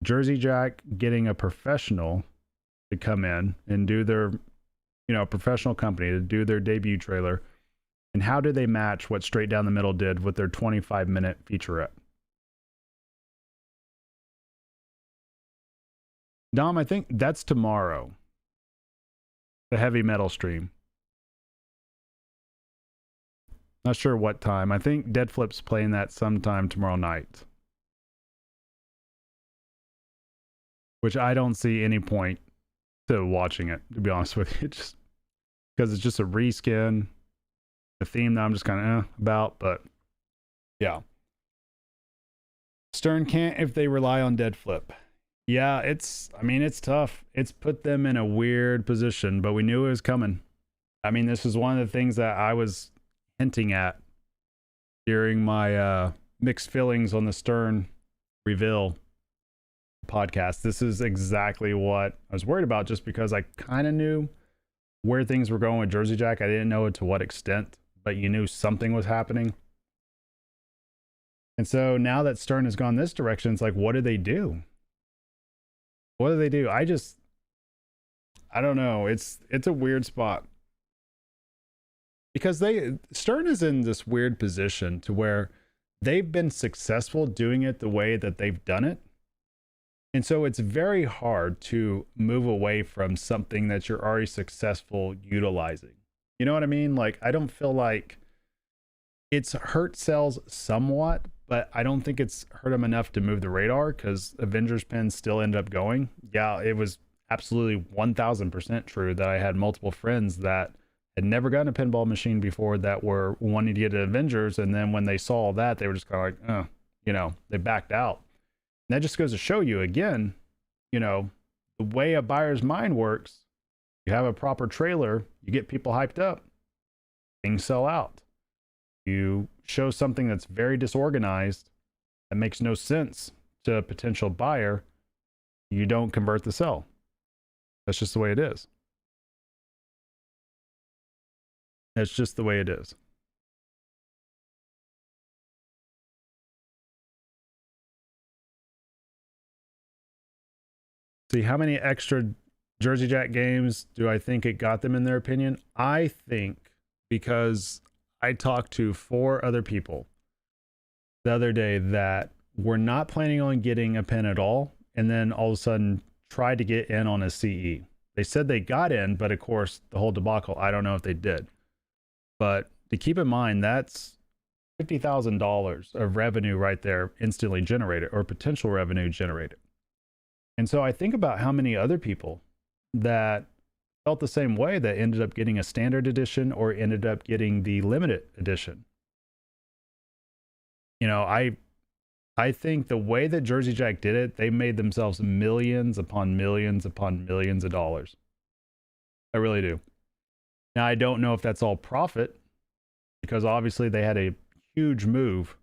Jersey Jack getting a professional to come in and do their, professional company to do their debut trailer? And how do they match what Straight Down the Middle did with their 25-minute featurette? Dom, I think that's tomorrow. The heavy metal stream. Not sure what time. I think Dead Flip's playing that sometime tomorrow night. Which I don't see any point to watching it, to be honest with you. Just because it's just a reskin, a theme that I'm just kind of about, but yeah. Stern can't if they rely on Dead Flip. Yeah, it's tough. It's put them in a weird position, but we knew it was coming. I mean, this is one of the things that I was hinting at during my mixed feelings on the Stern reveal podcast. This is exactly what I was worried about, just because I kind of knew where things were going with Jersey Jack. I didn't know to what extent, but you knew something was happening. And so now that Stern has gone this direction, it's like, what do they do? What do they do? I don't know. It's a weird spot. Because Stern is in this weird position to where they've been successful doing it the way that they've done it. And so it's very hard to move away from something that you're already successful utilizing. You know what I mean? Like, I don't feel like it's hurt sales somewhat, but I don't think it's hurt them enough to move the radar, because Avengers pins still end up going. Yeah, it was absolutely 1000% true that I had multiple friends that had never gotten a pinball machine before that were wanting to get an Avengers, and then when they saw that, they were just kind of like, they backed out. And that just goes to show you again, the way a buyer's mind works. You have a proper trailer, you get people hyped up, things sell out. You show something that's very disorganized, that makes no sense to a potential buyer, you don't convert the sale. That's just the way it is. That's just the way it is. See, how many extra Jersey Jack games do I think it got them, in their opinion? I think because I talked to 4 other people the other day that were not planning on getting a pin at all, and then all of a sudden tried to get in on a CE. They said they got in, but of course, the whole debacle, I don't know if they did. But to keep in mind, that's $50,000 of revenue right there instantly generated, or potential revenue generated. And so I think about how many other people that felt the same way, that ended up getting a standard edition or ended up getting the limited edition. I think the way that Jersey Jack did it, they made themselves millions upon millions upon millions of dollars. I really do. Now, I don't know if that's all profit, because obviously they had a huge move.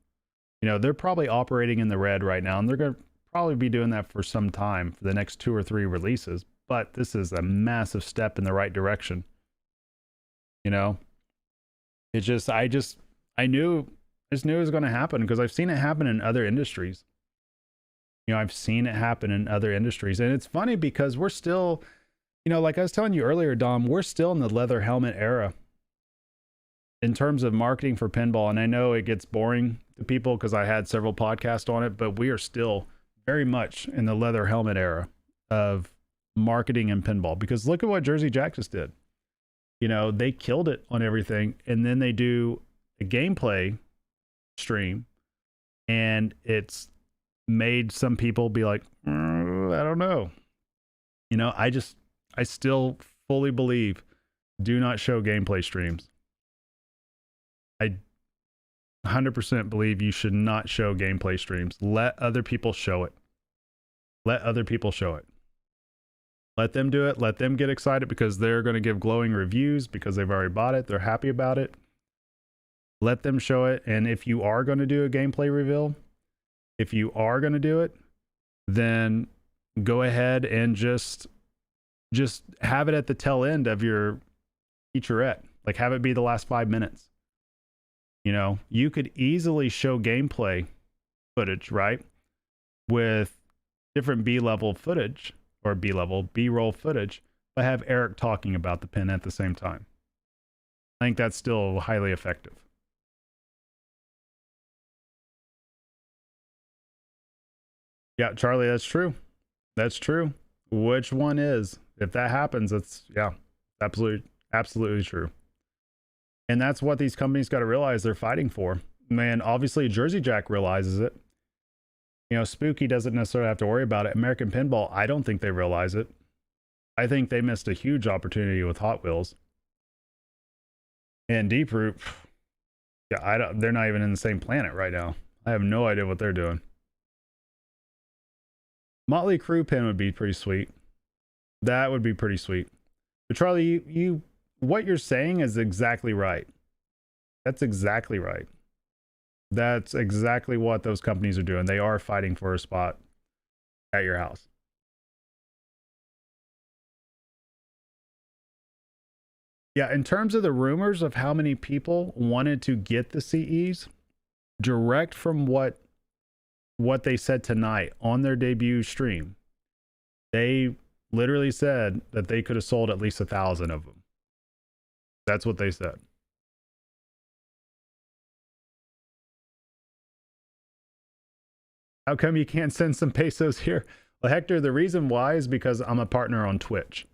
They're probably operating in the red right now, and they're going to probably be doing that for some time, for the next 2 or 3 releases. But this is a massive step in the right direction. I knew it was going to happen, because I've seen it happen in other industries. I've seen it happen in other industries. And it's funny because we're still, like I was telling you earlier, Dom, we're still in the leather helmet era in terms of marketing for pinball. And I know it gets boring to people because I had several podcasts on it, but we are still very much in the leather helmet era of marketing and pinball. Because look at what Jersey Jack just did. They killed it on everything, and then they do a gameplay stream, and it's made some people be like, I don't know. I still fully believe, do not show gameplay streams. I 100% believe you should not show gameplay streams. Let other people show it. Let other people show it. Let them do it. Let them get excited, because they're going to give glowing reviews because they've already bought it. They're happy about it. Let them show it. And if you are going to do a gameplay reveal, if you are going to do it, then go ahead and just have it at the tail end of your featurette. Like, have it be the last 5 minutes. You could easily show gameplay footage, right? With different B-level footage, or B-roll footage, but have Eric talking about the pin at the same time. I think that's still highly effective. Yeah, Charlie, that's true. That's true. Which one is? If that happens, it's absolutely true. And that's what these companies got to realize they're fighting for. Man, obviously Jersey Jack realizes it. You know, Spooky doesn't necessarily have to worry about it. American Pinball, I don't think they realize it. I think they missed a huge opportunity with Hot Wheels. And Deep Root, yeah, they're not even in the same planet right now. I have no idea what they're doing. Motley Crue pin would be pretty sweet. That would be pretty sweet. But Charlie, what you're saying is exactly right. That's exactly right. That's exactly what those companies are doing. They are fighting for a spot at your house. Yeah, in terms of the rumors of how many people wanted to get the CEs, direct from what they said tonight on their debut stream, they literally said that they could have sold at least 1,000 of them. That's what they said. How come you can't send some pesos here? Well, Hector, the reason why is because I'm a partner on Twitch.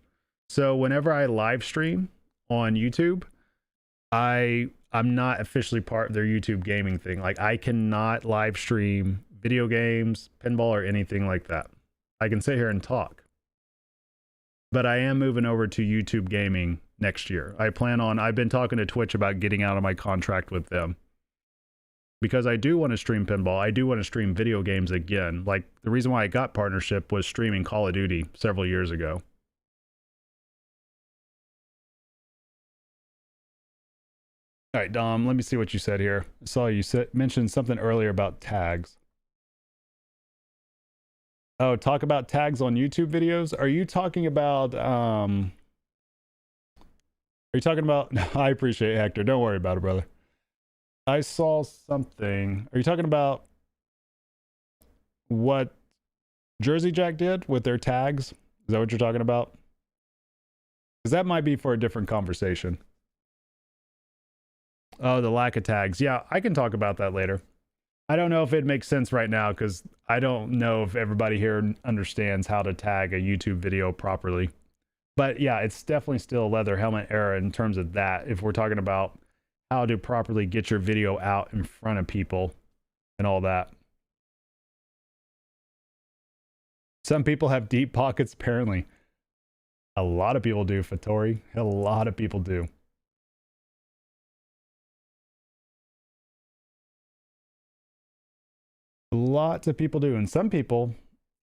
So whenever I live stream on YouTube, I'm not officially part of their YouTube gaming thing. Like, I cannot live stream video games, pinball, or anything like that. I can sit here and talk. But I am moving over to YouTube gaming next year. I've been talking to Twitch about getting out of my contract with them. Because I do want to stream pinball. I do want to stream video games again. Like, the reason why I got partnership was streaming Call of Duty several years ago. All right, Dom, let me see what you said here. I saw you mentioned something earlier about tags. Oh, talk about tags on YouTube videos? Are you talking about, I appreciate it, Hector. Don't worry about it, brother. I saw something. Are you talking about what Jersey Jack did with their tags? Is that what you're talking about? Because that might be for a different conversation. Oh, the lack of tags. Yeah, I can talk about that later. I don't know if it makes sense right now because I don't know if everybody here understands how to tag a YouTube video properly. But yeah, it's definitely still leather helmet era in terms of that. If we're talking about how to properly get your video out in front of people and all that. Some people have deep pockets, apparently. A lot of people do, Fattori. A lot of people do. Lots of people do. And some people,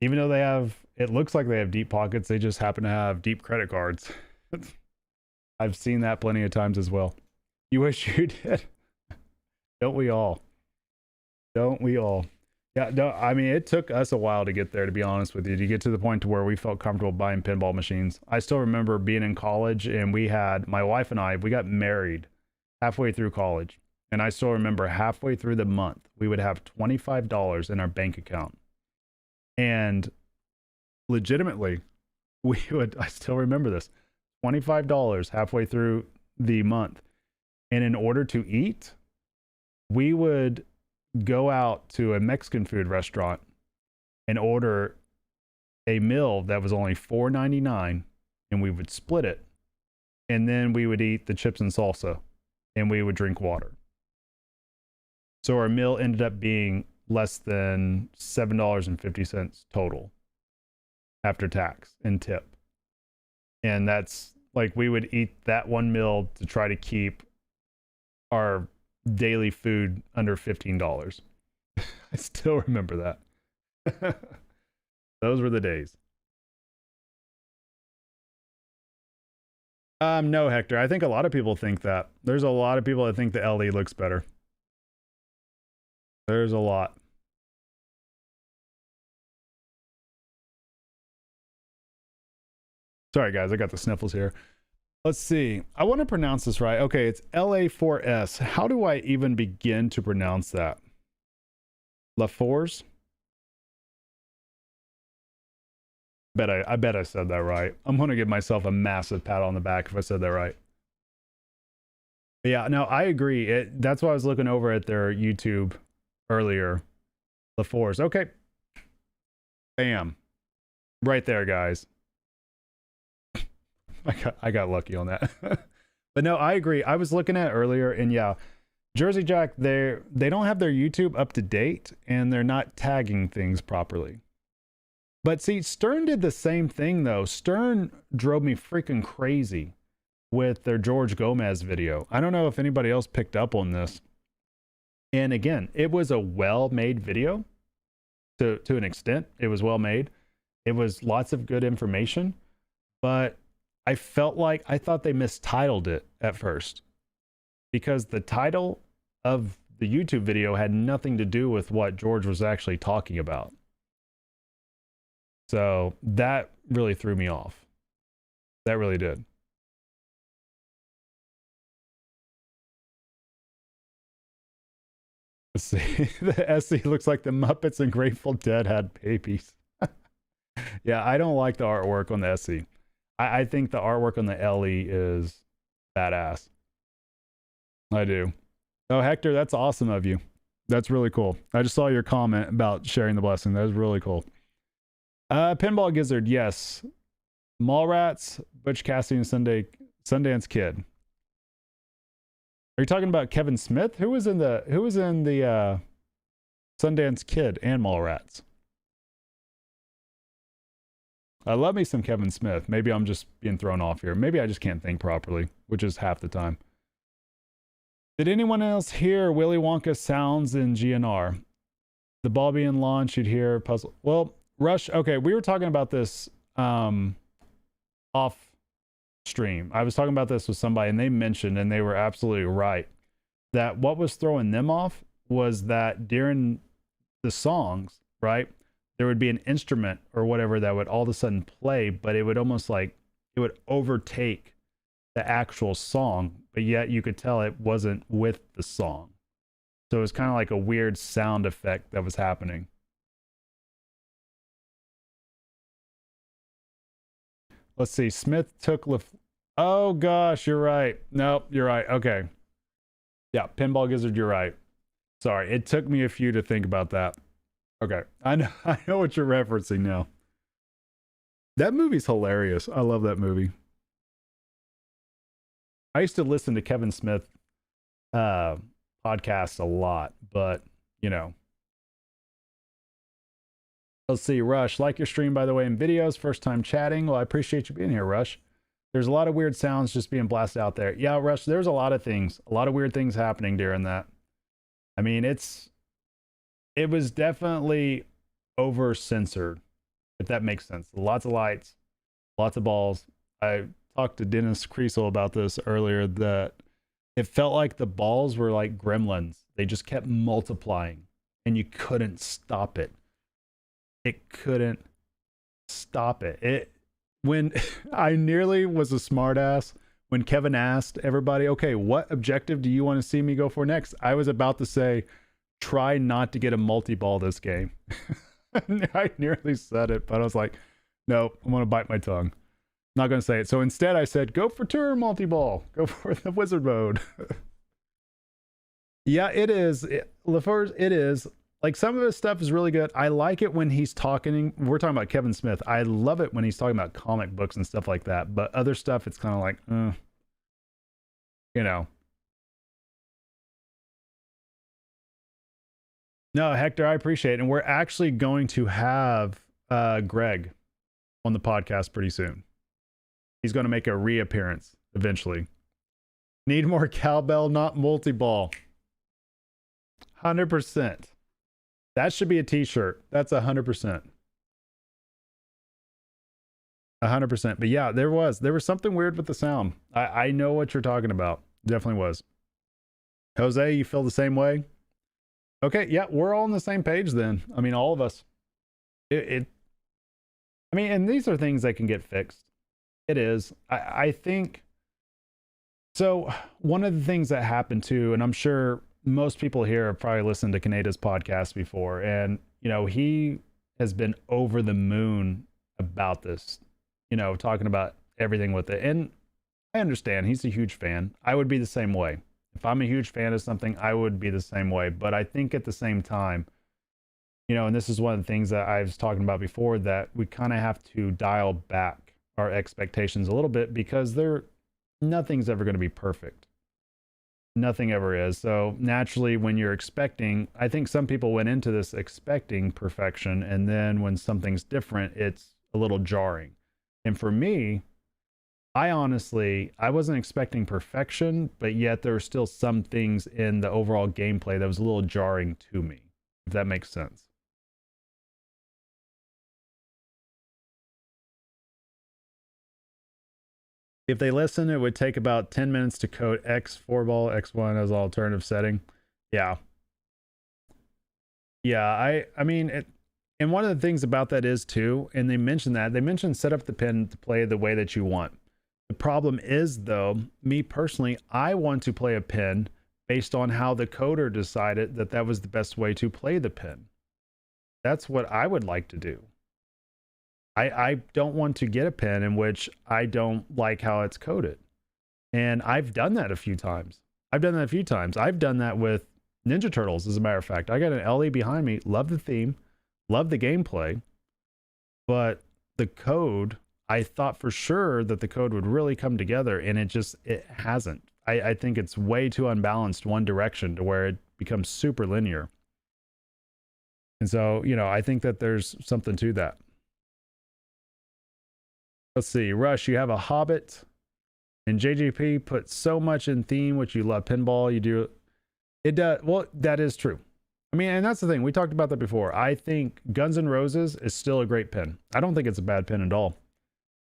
even though it looks like they have deep pockets, they just happen to have deep credit cards. I've seen that plenty of times as well. You wish you did. Don't we all? Don't we all? Yeah, no, I mean, it took us a while to get there, to be honest with you, to get to the point to where we felt comfortable buying pinball machines. I still remember being in college and my wife and I, we got married halfway through college. And I still remember halfway through the month, we would have $25 in our bank account. And legitimately, I still remember this, $25 halfway through the month. And in order to eat, we would go out to a Mexican food restaurant and order a meal that was only $4.99, and we would split it. And then we would eat the chips and salsa, and we would drink water. So our meal ended up being less than $7.50 total after tax and tip. And that's like, we would eat that one meal to try to keep our daily food under $15. I still remember that. Those were the days. No, Hector. I think a lot of people think that. There's a lot of people that think the LE looks better. There's a lot. Sorry, guys. I got the sniffles here. Let's see. I want to pronounce this right. Okay, it's LA4S. How do I even begin to pronounce that? LaForce? I bet I said that right. I'm going to give myself a massive pat on the back if I said that right. Yeah, no, I agree. That's why I was looking over at their YouTube earlier. LaForce. Okay. Bam. Right there, guys. I got lucky on that. But no, I agree. I was looking at it earlier, and yeah, Jersey Jack, they don't have their YouTube up to date, and they're not tagging things properly. But see, Stern did the same thing though. Stern drove me freaking crazy with their George Gomez video. I don't know if anybody else picked up on this. And again, it was a well-made video to an extent. It was well made. It was lots of good information, but I thought they mistitled it at first, because the title of the YouTube video had nothing to do with what George was actually talking about. So that really threw me off. That really did. Let's see. The SE looks like the Muppets and Grateful Dead had babies. Yeah, I don't like the artwork on the SE. I think the artwork on the LE is badass. I do. Oh, Hector, that's awesome of you. That's really cool. I just saw your comment about sharing the blessing. That was really cool. Pinball Gizzard, yes. Mallrats, Butch Cassidy, and Sundance Kid. Are you talking about Kevin Smith? Who was in the Sundance Kid and Mallrats? I love me some Kevin Smith. Maybe I'm just being thrown off here. Maybe I just can't think properly, which is half the time. Did anyone else hear Willy Wonka sounds in GNR? The ball being launched, you'd hear puzzle. Well, Rush, okay, we were talking about this off stream. I was talking about this with somebody, and they mentioned, and they were absolutely right, that what was throwing them off was that during the songs, right, there would be an instrument or whatever that would all of a sudden play, but it would almost like, it would overtake the actual song, but yet you could tell it wasn't with the song. So it was kind of like a weird sound effect that was happening. Let's see. Smith took oh gosh, you're right. Nope, you're right. Okay. Yeah, Pinball Gizzard, you're right. Sorry, it took me a few to think about that. Okay, I know what you're referencing now. That movie's hilarious. I love that movie. I used to listen to Kevin Smith podcasts a lot, but you know. Let's see, Rush, like your stream, by the way, in videos, first time chatting. Well, I appreciate you being here, Rush. There's a lot of weird sounds just being blasted out there. Yeah, Rush, there's a lot of things, a lot of weird things happening during that. I mean, it was definitely over censored, if that makes sense. Lots of lights, lots of balls. I talked to Dennis Kriesel about this earlier, that it felt like the balls were like gremlins. They just kept multiplying and you couldn't stop it. It couldn't stop it. When I nearly was a smartass when Kevin asked everybody, okay, what objective do you want to see me go for next? I was about to say, try not to get a multi-ball this game. I nearly said it, but I was like, no, I'm going to bite my tongue. I'm not going to say it. So instead I said, go for turn multi-ball. Go for the wizard mode. Yeah, it is. LaForge, it is. Like, some of his stuff is really good. I like it when he's talking. We're talking about Kevin Smith. I love it when he's talking about comic books and stuff like that. But other stuff, it's kind of like, you know. No, Hector, I appreciate it. And we're actually going to have Greg on the podcast pretty soon. He's going to make a reappearance eventually. Need more cowbell, not multi-ball. 100%. That should be a t-shirt. That's 100%. 100%. But yeah, there was something weird with the sound. I know what you're talking about. Definitely was. Jose, you feel the same way? Okay, yeah, we're all on the same page then. I mean, all of us. I mean, and these are things that can get fixed. It is. I think. So one of the things that happened too, and I'm sure most people here have probably listened to Kaneda's podcast before, and you know, he has been over the moon about this, you know, talking about everything with it. And I understand, he's a huge fan. I would be the same way. If I'm a huge fan of something, I would be the same way. But I think at the same time, you know, and this is one of the things that I was talking about before, that we kind of have to dial back our expectations a little bit, because they're nothing's ever going to be perfect. Nothing ever is. So naturally, when you're expecting, I think some people went into this expecting perfection, and then when something's different, it's a little jarring. And for me, I wasn't expecting perfection, but yet there were still some things in the overall gameplay that was a little jarring to me, if that makes sense. If they listen, it would take about 10 minutes to code X 4-ball, X1 as an alternative setting. Yeah. Yeah, I mean, and one of the things about that is too, and they mentioned set up the pin to play the way that you want. The problem is though, me personally, I want to play a pin based on how the coder decided that that was the best way to play the pin. That's what I would like to do. I don't want to get a pin in which I don't like how it's coded. And I've done that a few times. I've done that with Ninja Turtles, as a matter of fact. I got an LE behind me, love the theme, love the gameplay, but the code, I thought for sure that the code would really come together, and it hasn't. I think it's way too unbalanced one direction to where it becomes super linear. And so, I think that there's something to that. Let's see, Rush, you have a Hobbit, and JGP put so much in theme, which you love pinball. You do it does. Well, that is true. I mean, and that's the thing. We talked about that before. I think Guns N' Roses is still a great pin. I don't think it's a bad pin at all.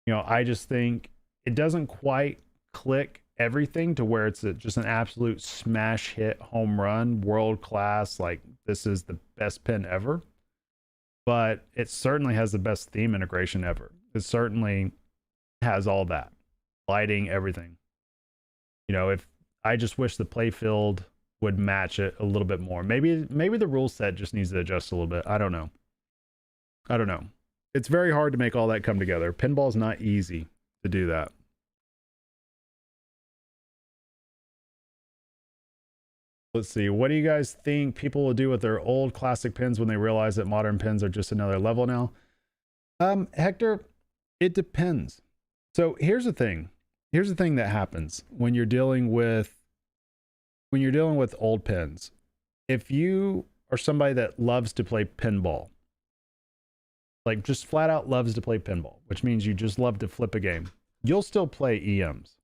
I just think it doesn't quite click everything to where it's just an absolute smash hit, home run, world class. Like, this is the best pin ever. But it certainly has the best theme integration ever. It certainly has all that. Lighting, everything. If I just wish the playfield would match it a little bit more. Maybe the rule set just needs to adjust a little bit. I don't know. It's very hard to make all that come together. Pinball's not easy to do that. Let's see. What do you guys think people will do with their old classic pins when they realize that modern pins are just another level now? Hector, it depends. So here's the thing. Here's the thing that happens when you're dealing with old pins. If you are somebody that loves to play pinball, like just flat out loves to play pinball, which means you just love to flip a game, you'll still play EMs,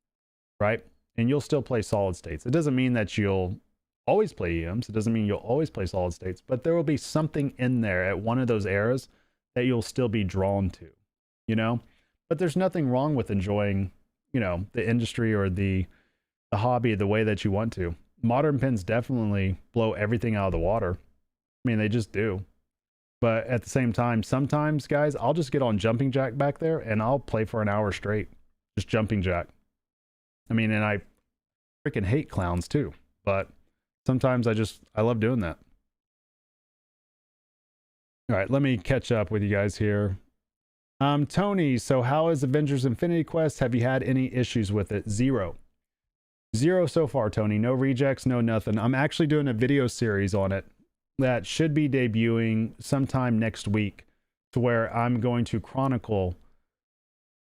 right? And you'll still play solid states. It doesn't mean that you'll always play EMs. It doesn't mean you'll always play solid states, but there will be something in there at one of those eras that you'll still be drawn to, But there's nothing wrong with enjoying, the industry or the hobby the way that you want to. Modern pins definitely blow everything out of the water. I mean, they just do. But at the same time, sometimes, guys, I'll just get on jumping jack back there and I'll play for an hour straight. Just jumping jack. I mean, and I freaking hate clowns too. But sometimes I love doing that. All right, let me catch up with you guys here. Tony, so how is Avengers Infinity Quest? Have you had any issues with it? Zero so far, Tony. No rejects, no nothing. I'm actually doing a video series on it that should be debuting sometime next week, to where I'm going to chronicle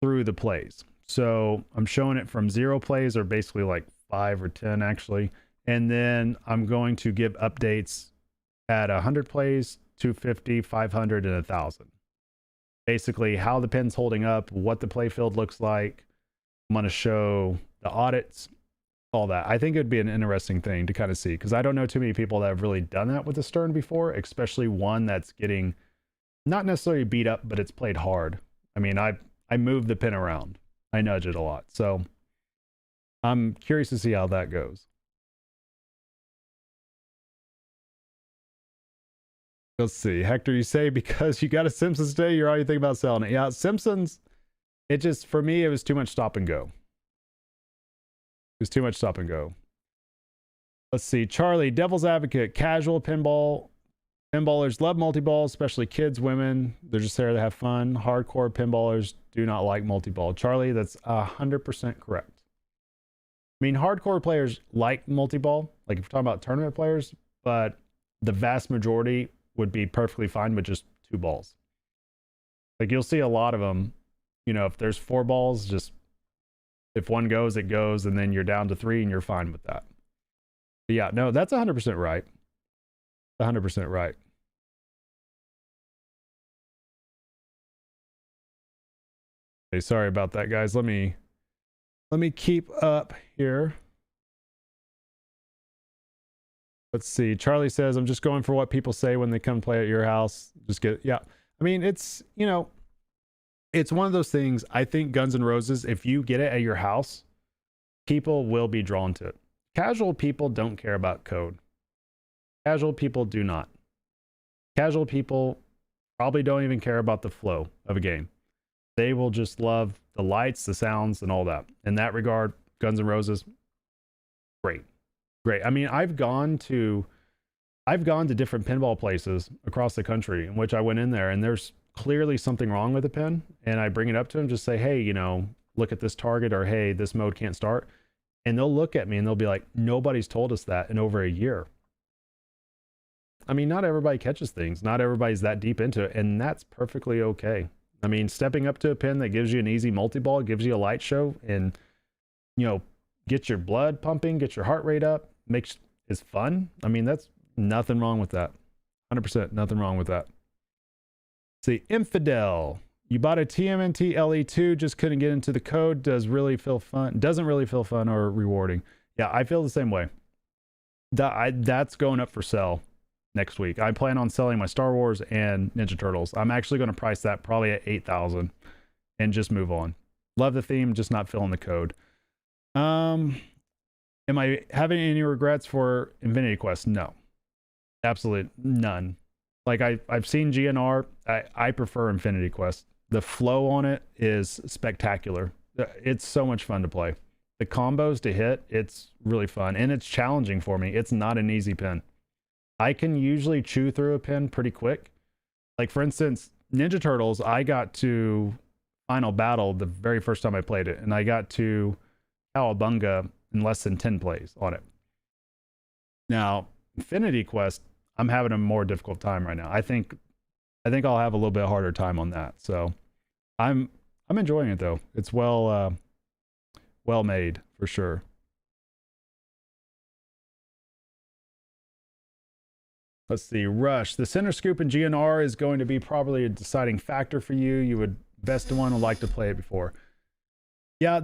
through the plays. So I'm showing it from 0 plays, or basically like 5 or 10 actually. And then I'm going to give updates at 100 plays, 250, 500, and 1,000. Basically how the pin's holding up, what the playfield looks like. I'm going to show the audits, all that. I think it'd be an interesting thing to kind of see, because I don't know too many people that have really done that with the Stern before, especially one that's getting not necessarily beat up, but it's played hard. I mean, I move the pin around. I nudge it a lot. So I'm curious to see how that goes. Let's see. Hector, you say because you got a Simpsons today, you're already thinking about selling it. Yeah, Simpsons, for me, it was too much stop and go. It was too much stop and go. Let's see. Charlie, devil's advocate, casual pinball. Pinballers love multi-ball, especially kids, women. They're just there to have fun. Hardcore pinballers do not like multi-ball. Charlie, that's 100% correct. I mean, hardcore players like multi-ball, like if we're talking about tournament players, but the vast majority would be perfectly fine with just 2 balls. Like you'll see a lot of them, if there's 4 balls, just If one goes, it goes, and then you're down to 3 and you're fine with that. But yeah, no, that's 100% right. 100% right. Hey, sorry about that, guys. Let me keep up here. Let's see. Charlie says, I'm just going for what people say when they come play at your house. Just get, yeah. I mean, it's, you know, it's one of those things. I think Guns N' Roses, if you get it at your house, people will be drawn to it. Casual people don't care about code. Casual people do not. Casual people probably don't even care about the flow of a game. They will just love the lights, the sounds, and all that. In that regard, Guns N' Roses, great. Great. I mean, I've gone to different pinball places across the country in which I went in there, and there's clearly something wrong with the pin, and I bring it up to them, just say, hey, you know, look at this target, or hey, this mode can't start. And they'll look at me and they'll be like, nobody's told us that in over a year. I mean, not everybody catches things. Not everybody's that deep into it, and that's perfectly okay. I mean, stepping up to a pin that gives you an easy multi-ball, gives you a light show, and, you know, get your blood pumping, get your heart rate up, is fun. I mean, that's nothing wrong with that. 100% nothing wrong with that. See, Infidel. You bought a TMNT LE2, just couldn't get into the code. Doesn't really feel fun or rewarding. Yeah, I feel the same way. That's going up for sale next week. I plan on selling my Star Wars and Ninja Turtles. I'm actually going to price that probably at 8,000 and just move on. Love the theme, just not filling the code. Am I having any regrets for Infinity Quest? No, absolutely none. Like I've seen GNR. I prefer Infinity Quest. The flow on it is spectacular. It's so much fun to play. The combos to hit, it's really fun, and it's challenging for me. It's not an easy pin. I can usually chew through a pin pretty quick. Like, for instance, Ninja Turtles, I got to Final Battle the very first time I played it, and I got to Cowabunga in less than 10 plays on it. Now, Infinity Quest, I'm having a more difficult time right now. I think I'll have a little bit harder time on that. So I'm enjoying it though. It's well made for sure. Let's see. Rush. The center scoop in GNR is going to be probably a deciding factor for you. You would best one would like to play it before. Yeah,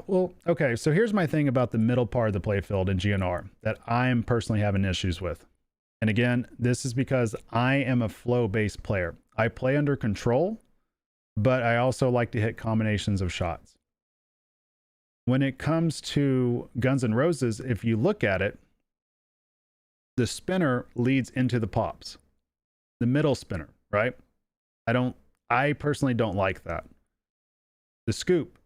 well, okay. So here's my thing about the middle part of the playfield in GNR that I'm personally having issues with. And again, this is because I am a flow-based player. I play under control, but I also like to hit combinations of shots. When it comes to Guns N' Roses, if you look at it, the spinner leads into the pops. The middle spinner, right? I personally don't like that. The scoop,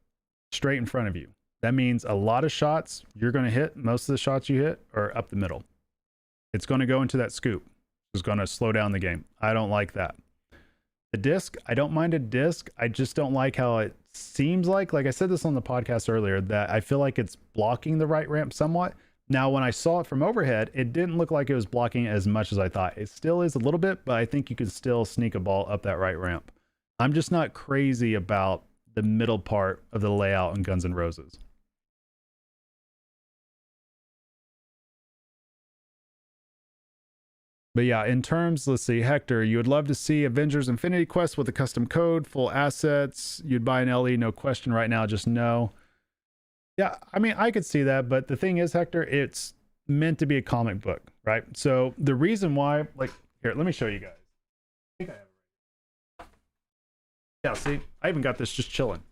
straight in front of you. That means a lot of shots you're going to hit, most of the shots you hit are up the middle. It's going to go into that scoop. It's going to slow down the game. I don't like that. The disc, I don't mind a disc. I just don't like how it seems like I said this on the podcast earlier, that I feel like it's blocking the right ramp somewhat. Now, when I saw it from overhead, it didn't look like it was blocking as much as I thought. It still is a little bit, but I think you could still sneak a ball up that right ramp. I'm just not crazy about the middle part of the layout in Guns N' Roses. But yeah, in terms, let's see, Hector, you would love to see Avengers Infinity Quest with a custom code, full assets. You'd buy an LE, no question right now, just no. Yeah, I mean, I could see that, but the thing is, Hector, it's meant to be a comic book, right? So the reason why, like, here, let me show you guys. I think I have it right. Yeah, see, I even got this just chilling.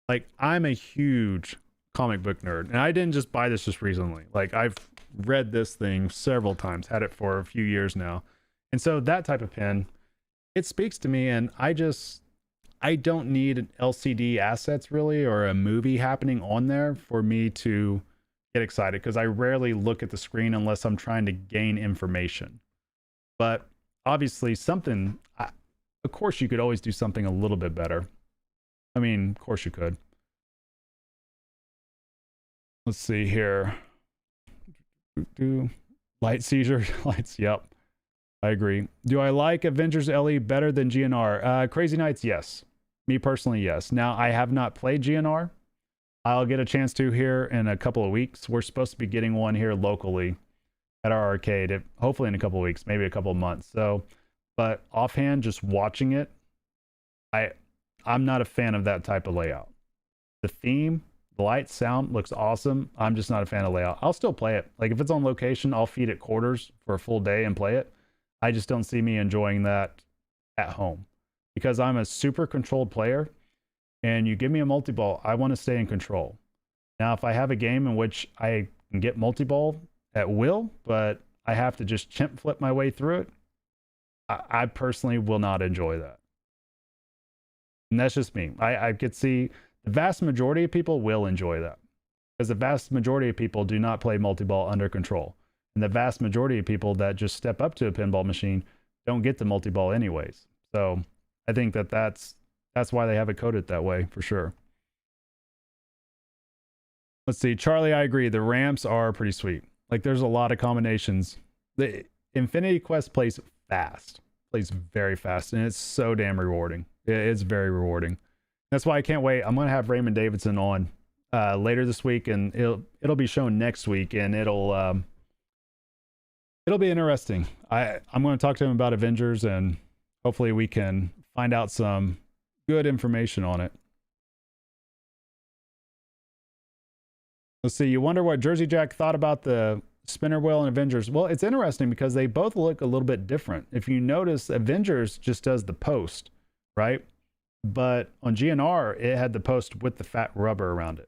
Like, I'm a huge comic book nerd, and I didn't just buy this just recently. Like, I've read this thing several times, had it for a few years now. And so that type of pen, it speaks to me, and I don't need LCD assets really, or a movie happening on there for me to get excited, because I rarely look at the screen unless I'm trying to gain information. But obviously of course you could always do something a little bit better. I mean, of course you could. Let's see here. Light seizure lights. Yep, I agree. Do I like Avengers LE better than GNR? Crazy Nights, yes. Me personally, yes. Now, I have not played GNR, I'll get a chance to here in a couple of weeks. We're supposed to be getting one here locally at our arcade, hopefully in a couple of weeks, maybe a couple of months. So, but offhand, just watching it, I'm not a fan of that type of layout. The theme, the light, sound looks awesome. I'm just not a fan of layout. I'll still play it. Like if it's on location, I'll feed it quarters for a full day and play it. I just don't see me enjoying that at home because I'm a super controlled player, and you give me a multi-ball, I want to stay in control. Now, if I have a game in which I can get multi-ball at will, but I have to just chimp flip my way through it, I personally will not enjoy that. And that's just me. I could see the vast majority of people will enjoy that because the vast majority of people do not play multi-ball under control. And the vast majority of people that just step up to a pinball machine don't get the multi-ball anyways. So I think that's why they have it coded that way for sure. Let's see. Charlie, I agree. The ramps are pretty sweet. Like there's a lot of combinations. The Infinity Quest plays fast, plays very fast, and it's so damn rewarding. It's very rewarding. That's why I can't wait. I'm going to have Raymond Davidson on later this week, and it'll be shown next week, and it'll be interesting. I'm going to talk to him about Avengers, and hopefully we can find out some good information on it. Let's see. You wonder what Jersey Jack thought about the spinner wheel and Avengers. Well, it's interesting because they both look a little bit different. If you notice, Avengers just does the post, right? But on GNR, it had the post with the fat rubber around it.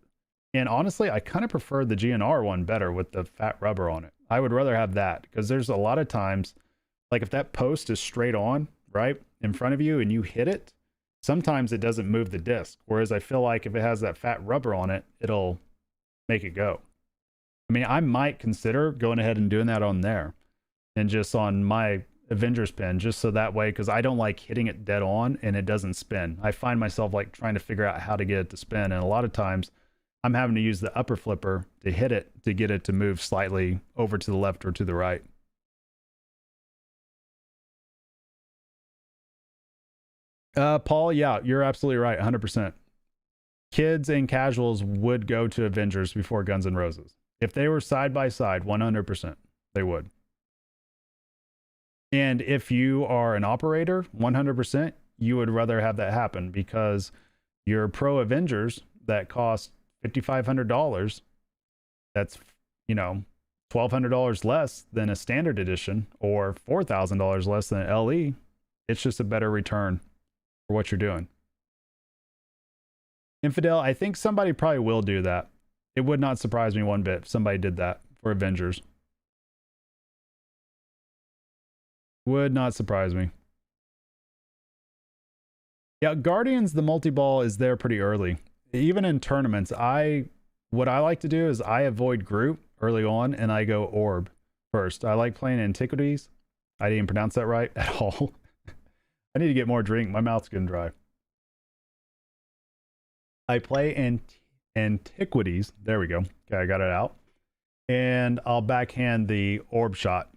And honestly, I kind of prefer the GNR one better with the fat rubber on it. I would rather have that because there's a lot of times, like if that post is straight on, right, in front of you and you hit it, sometimes it doesn't move the disc. Whereas I feel like if it has that fat rubber on it, it'll make it go. I mean, I might consider going ahead and doing that on there and just on my Avengers pin, just so that way, because I don't like hitting it dead on and it doesn't spin. I find myself like trying to figure out how to get it to spin. And a lot of times I'm having to use the upper flipper to hit it to get it to move slightly over to the left or to the right. Paul, yeah, you're absolutely right. 100%. Kids and casuals would go to Avengers before Guns N' Roses. If they were side by side, 100%, they would. And if you are an operator, 100%, you would rather have that happen because your Pro Avengers that cost $5,500, that's, $1,200 less than a standard edition or $4,000 less than an LE. It's just a better return for what you're doing. Infidel, I think somebody probably will do that. It would not surprise me one bit if somebody did that for Avengers. Would not surprise me. Yeah, Guardians, the multi-ball is there pretty early. Even in tournaments, what I like to do is I avoid group early on and I go orb first. I like playing Antiquities. I didn't pronounce that right at all. I need to get more drink. My mouth's getting dry. I play Antiquities. There we go. Okay, I got it out. And I'll backhand the orb shot.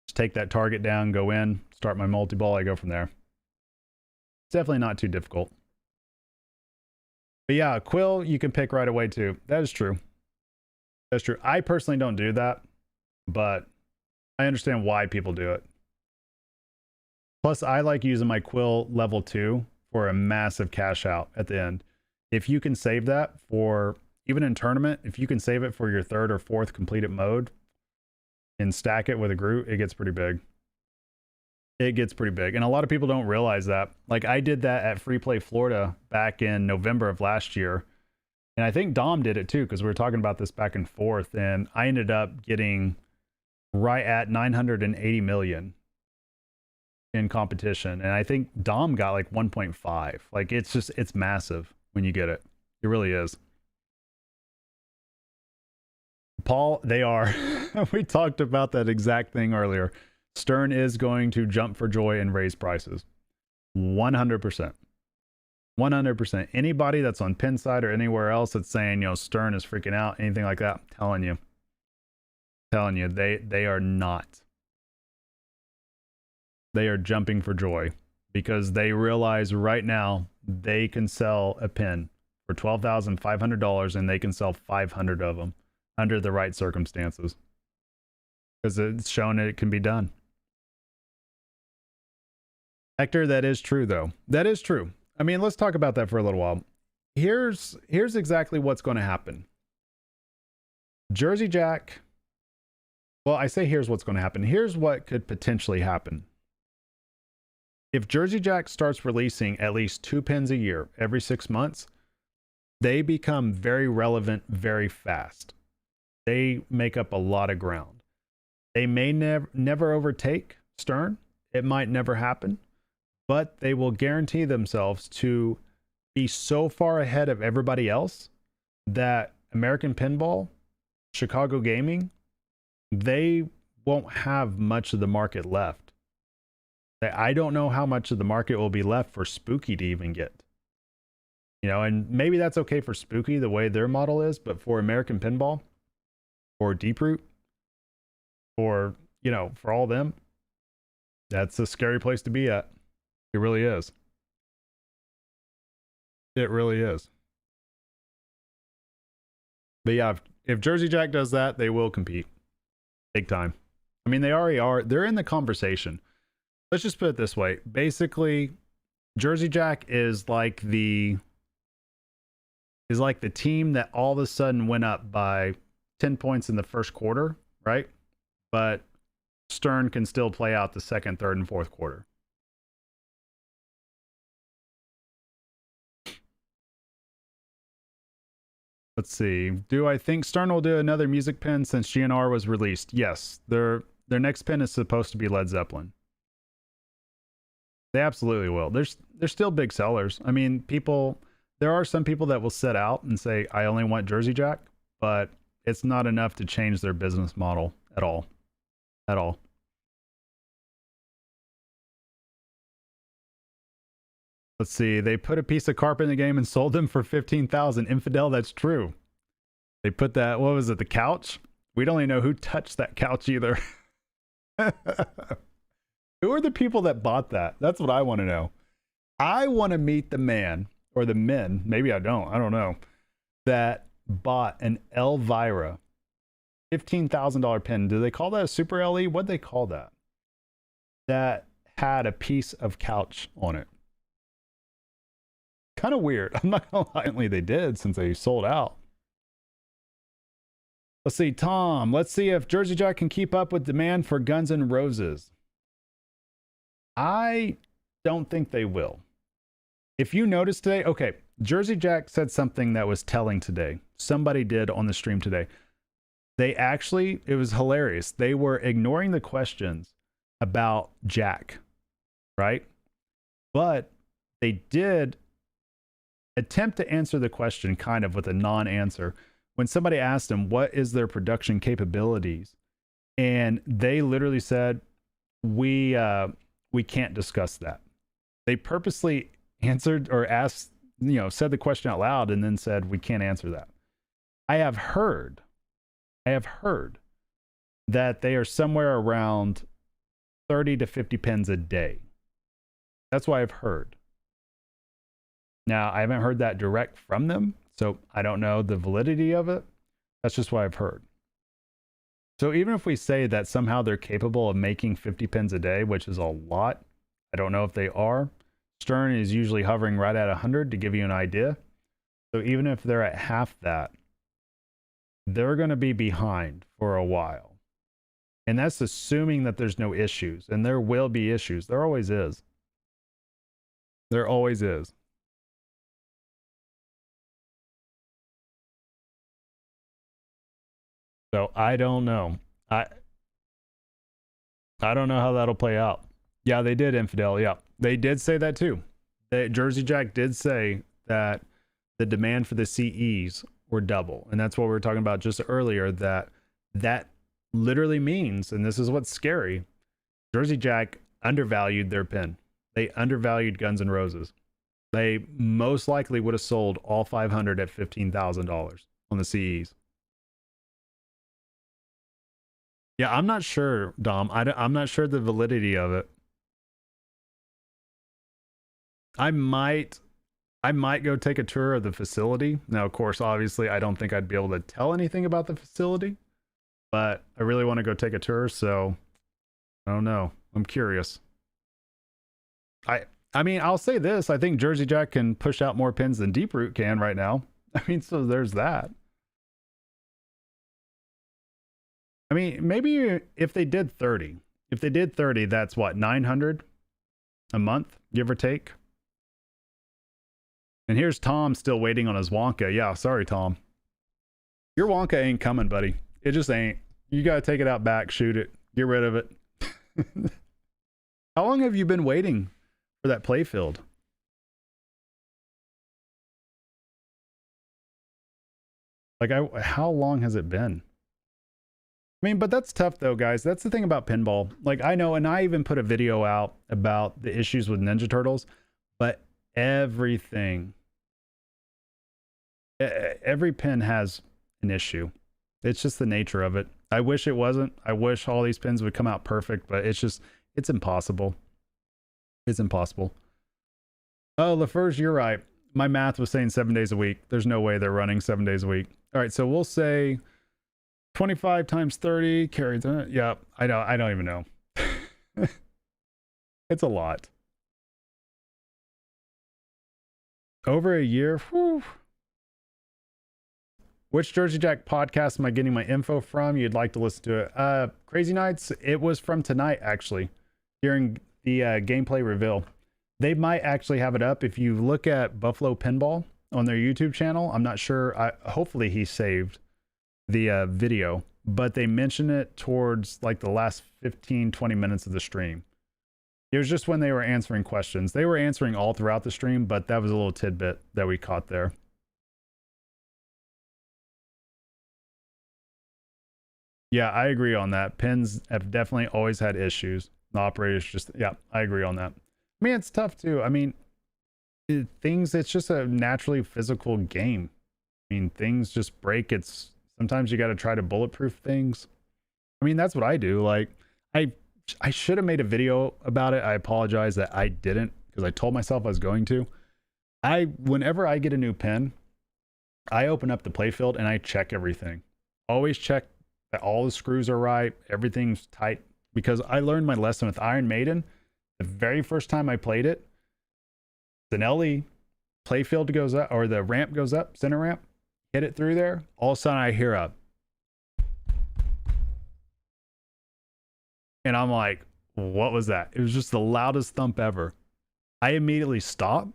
Just take that target down, go in, start my multi-ball. I go from there. It's definitely not too difficult. But yeah, Quill you can pick right away too. That is true. That's true. I personally don't do that, but I understand why people do it. Plus, I like using my Quill level 2 for a massive cash out at the end. If you can save that for, even in tournament, if you can save it for your third or fourth completed mode and stack it with a group, it gets pretty big. It gets pretty big. And a lot of people don't realize that. Like I did that at Free Play Florida back in November of last year. And I think Dom did it too, because we were talking about this back and forth. And I ended up getting right at 980 million in competition. And I think Dom got like 1.5. Like it's massive when you get it. It really is. Paul, they are. We talked about that exact thing earlier. Stern is going to jump for joy and raise prices. 100%. 100%. Anybody that's on Pinside or anywhere else that's saying, Stern is freaking out, anything like that, I'm telling you, they are not. They are jumping for joy because they realize right now they can sell a pin for $12,500 and they can sell 500 of them under the right circumstances. Because it's shown it can be done. Hector, that is true, though. That is true. I mean, let's talk about that for a little while. Here's exactly what's going to happen. Jersey Jack. Well, I say here's what's going to happen. Here's what could potentially happen. If Jersey Jack starts releasing at least 2 pins a year every 6 months, they become very relevant very fast. They make up a lot of ground. They may never overtake Stern. It might never happen, but they will guarantee themselves to be so far ahead of everybody else that American Pinball, Chicago Gaming, they won't have much of the market left. I don't know how much of the market will be left for Spooky to even get. You know, and maybe that's okay for Spooky the way their model is, but for American Pinball or Deeproot or, you know, for all them, that's a scary place to be at. It really is. It really is. But yeah, if Jersey Jack does that, they will compete big time. I mean, they already are. They're in the conversation. Let's just put it this way. Basically, Jersey Jack is like the team that all of a sudden went up by 10 points in the first quarter, right? But Stern can still play out the second, third, and fourth quarter. Let's see. Do I think Stern will do another music pin since GNR was released? Yes. Their next pin is supposed to be Led Zeppelin. They absolutely will. They're still big sellers. I mean, there are some people that will set out and say, I only want Jersey Jack, but it's not enough to change their business model at all. At all. Let's see. They put a piece of carpet in the game and sold them for $15,000. Infidel, that's true. They put that, what was it, the couch? We don't even know who touched that couch either. Who are the people that bought that? That's what I want to know. I want to meet the man, or the men, maybe I don't know, that bought an Elvira $15,000 pin. Do they call that a Super LE? What'd they call that? That had a piece of couch on it. Kind of weird. I'm not going to lie. Apparently they did since they sold out. Let's see, Tom. Let's see if Jersey Jack can keep up with demand for Guns N' Roses. I don't think they will. If you notice today, okay, Jersey Jack said something that was telling today. Somebody did on the stream today. They actually, it was hilarious. They were ignoring the questions about Jack, right? But they did attempt to answer the question kind of with a non-answer. When somebody asked them, what is their production capabilities? And they literally said, we can't discuss that. They purposely answered or asked, said the question out loud and then said, we can't answer that. I have heard that they are somewhere around 30 to 50 pins a day. That's what I've heard. Now, I haven't heard that direct from them, so I don't know the validity of it. That's just what I've heard. So even if we say that somehow they're capable of making 50 pins a day, which is a lot, I don't know if they are. Stern is usually hovering right at 100 to give you an idea. So even if they're at half that, they're going to be behind for a while. And that's assuming that there's no issues. And there will be issues. There always is. There always is. So I don't know. I don't know how that'll play out. Yeah, they did, Infidel. Yeah, they did say that too. Jersey Jack did say that the demand for the CEs were double. And that's what we were talking about just earlier, that literally means, and this is what's scary, Jersey Jack undervalued their pin. They undervalued Guns N' Roses. They most likely would have sold all 500 at $15,000 on the CEs. Yeah, I'm not sure, Dom. I'm not sure the validity of it. I might I might go take a tour of the facility. Now, of course, obviously, I don't think I'd be able to tell anything about the facility, but I really want to go take a tour. So I don't know. I'm curious. I mean, I'll say this. I think Jersey Jack can push out more pins than Deep Root can right now. I mean, so there's that. I mean, maybe if they did 30, that's what, 900 a month, give or take. And here's Tom still waiting on his Wonka. Yeah, sorry, Tom. Your Wonka ain't coming, buddy. It just ain't. You got to take it out back, shoot it, get rid of it. How long have you been waiting for that playfield? Like, how long has it been? I mean, but that's tough though, guys. That's the thing about pinball. Like, I know, and I even put a video out about the issues with Ninja Turtles, but everything, every pin has an issue. It's just the nature of it. I wish it wasn't. I wish all these pins would come out perfect, but it's impossible. It's impossible. Oh, LaFurs, you're right. My math was saying 7 days a week. There's no way they're running 7 days a week. All right, so we'll say 25 times 30 carries. Yeah, I don't even know. It's a lot. Over a year. Whew. Which Jersey Jack podcast am I getting my info from? You'd like to listen to it. Crazy Nights, it was from tonight, actually, during the gameplay reveal. They might actually have it up. If you look at Buffalo Pinball on their YouTube channel, I'm not sure. Hopefully he saved the video, but they mention it towards like the last 15-20 minutes of the stream. It was just when they were answering questions. They were answering all throughout the stream, but that was a little tidbit that we caught there. Yeah, I agree on that. Pins have definitely always had issues. The operators just, yeah, I agree on that. I mean, it's tough too. I mean, it's just a naturally physical game. I mean, things just break. Sometimes you got to try to bulletproof things. I mean, that's what I do. Like, I should have made a video about it. I apologize that I didn't, because I told myself I was going to. Whenever I get a new pin, I open up the playfield and I check everything. Always check that all the screws are right, everything's tight, because I learned my lesson with Iron Maiden. The very first time I played it, the LE playfield goes up, or the ramp goes up, center ramp, hit it through there. All of a sudden I hear a, and I'm like, what was that? It was just the loudest thump ever. I immediately stop,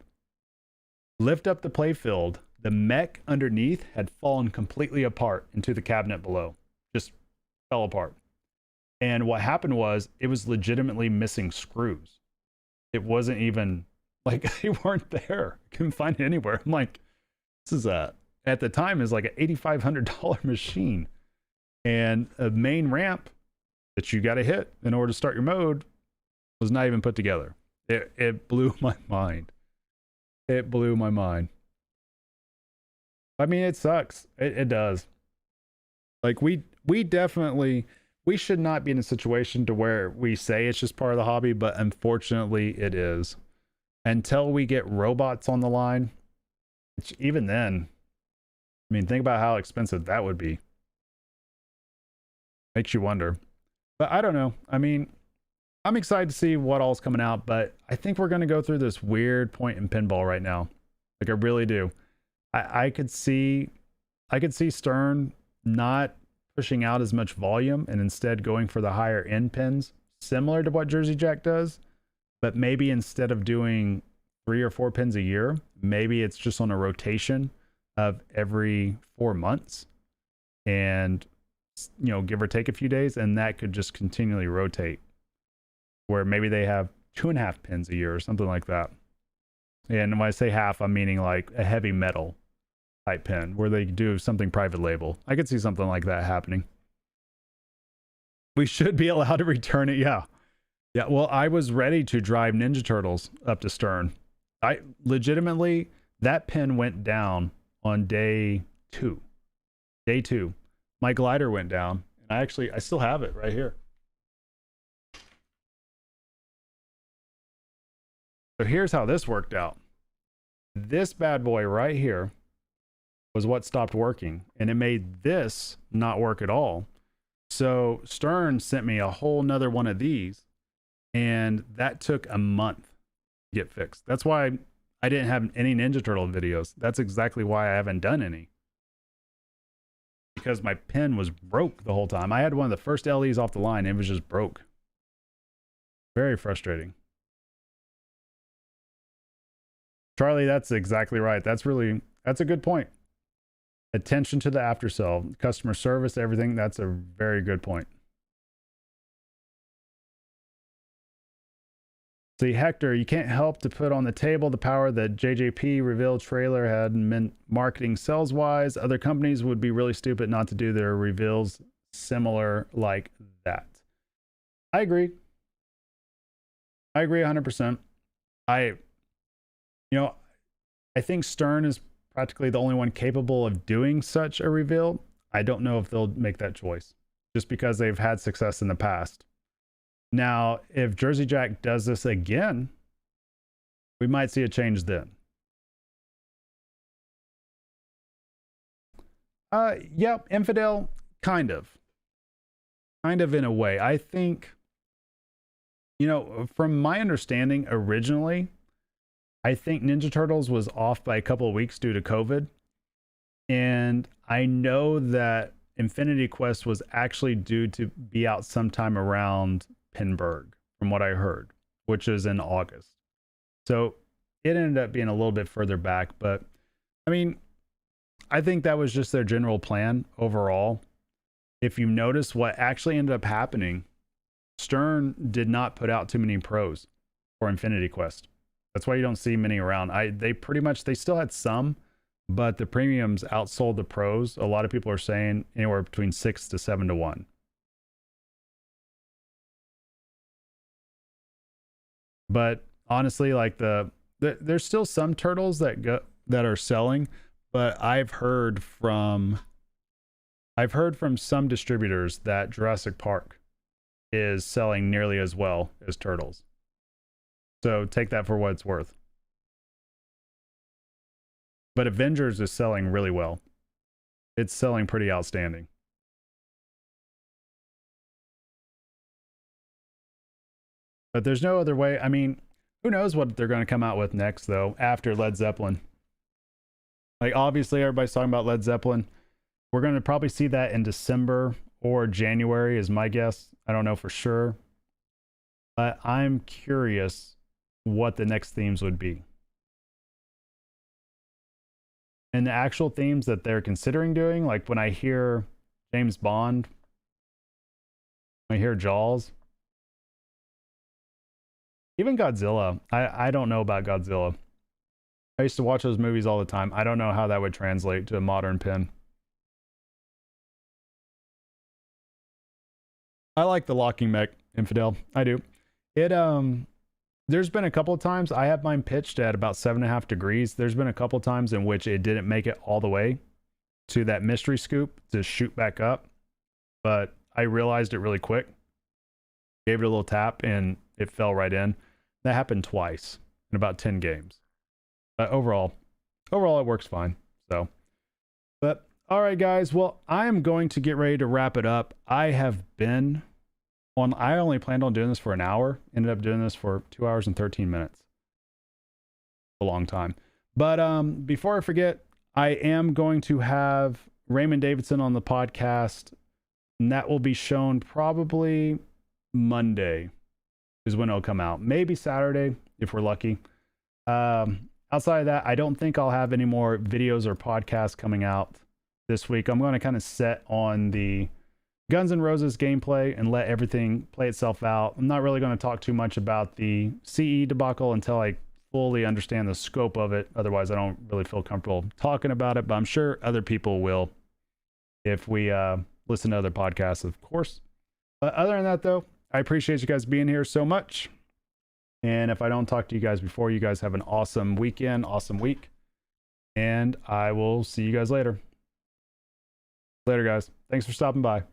lift up the playfield. The mech underneath had fallen completely apart into the cabinet below. Just fell apart. And what happened was, it was legitimately missing screws. It wasn't even like they weren't there. I couldn't find it anywhere. I'm like, this is at the time is like an $8,500 machine. And a main ramp that you got to hit in order to start your mode was not even put together. It blew my mind. It blew my mind. I mean, it sucks. It does. Like, we definitely, we should not be in a situation to where we say it's just part of the hobby, but unfortunately it is. Until we get robots on the line, which even then, I mean, think about how expensive that would be. Makes you wonder. But I don't know. I mean, I'm excited to see what all's coming out, but I think we're going to go through this weird point in pinball right now. Like, I really do. I could see Stern not pushing out as much volume and instead going for the higher end pins, similar to what Jersey Jack does, but maybe instead of doing 3 or 4 pins a year, maybe it's just on a rotation of every 4 months, and, you know, give or take a few days, and that could just continually rotate, where maybe they have 2.5 pins a year or something like that. And when I say half, I'm meaning like a heavy metal type pin where they do something private label. I could see something like that happening. We should be allowed to return it. Yeah. Yeah. Well, I was ready to drive Ninja Turtles up to Stern. I legitimately, that pin went down on day 2. Day 2. My glider went down, and I still have it right here. So here's how this worked out. This bad boy right here was what stopped working, and it made this not work at all. So Stern sent me a whole nother one of these, and that took a month to get fixed. That's why I didn't have any Ninja Turtle videos. That's exactly why I haven't done any. Because my pen was broke the whole time. I had one of the first LEs off the line, and it was just broke. Very frustrating. Charlie, that's exactly right. That's a good point. Attention to the after sale, customer service, everything. That's a very good point. See, Hector, you can't help to put on the table the power that JJP reveal trailer had meant marketing sales wise. Other companies would be really stupid not to do their reveals similar like that. I agree. I agree 100%. I think Stern is practically the only one capable of doing such a reveal. I don't know if they'll make that choice just because they've had success in the past. Now, if Jersey Jack does this again, we might see a change then. Yep, Infidel, kind of in a way. I think, from my understanding originally, I think Ninja Turtles was off by a couple of weeks due to COVID. And I know that Infinity Quest was actually due to be out sometime around Pinburg, from what I heard, which is in August. So it ended up being a little bit further back. But I mean, I think that was just their general plan overall. If you notice what actually ended up happening, Stern did not put out too many pros for Infinity Quest. That's why you don't see many around. They still had some, but the premiums outsold the pros. A lot of people are saying anywhere between 6 to 7 to 1. But honestly, like there's still some turtles that are selling, but I've heard from some distributors that Jurassic Park is selling nearly as well as Turtles. So take that for what it's worth. But Avengers is selling really well. It's selling pretty outstanding. But there's no other way. I mean, who knows what they're going to come out with next, though, after Led Zeppelin. Like, obviously, everybody's talking about Led Zeppelin. We're going to probably see that in December or January is my guess. I don't know for sure. But I'm curious what the next themes would be. And the actual themes that they're considering doing, like when I hear James Bond, when I hear Jaws, even Godzilla. I don't know about Godzilla. I used to watch those movies all the time. I don't know how that would translate to a modern pen. I like the locking mech, Infidel. I do. There's been a couple of times I have mine pitched at about 7.5 degrees. There's been a couple of times in which it didn't make it all the way to that mystery scoop to shoot back up, but I realized it really quick. Gave it a little tap and it fell right in. That happened twice in about 10 games. But overall it works fine. So, but all right, guys. Well, I'm going to get ready to wrap it up. I only planned on doing this for an hour. Ended up doing this for 2 hours and 13 minutes. A long time. But before I forget, I am going to have Raymond Davidson on the podcast, and that will be shown probably Monday is when it'll come out. Maybe Saturday if we're lucky. Outside of that, I don't think I'll have any more videos or podcasts coming out this week. I'm going to kind of set on the Guns N' Roses gameplay and let everything play itself out. I'm not really going to talk too much about the CE debacle until I fully understand the scope of it. Otherwise, I don't really feel comfortable talking about it, but I'm sure other people will if we listen to other podcasts, of course. But other than that, though, I appreciate you guys being here so much. And if I don't talk to you guys before, you guys have an awesome weekend, awesome week. And I will see you guys later. Later, guys. Thanks for stopping by.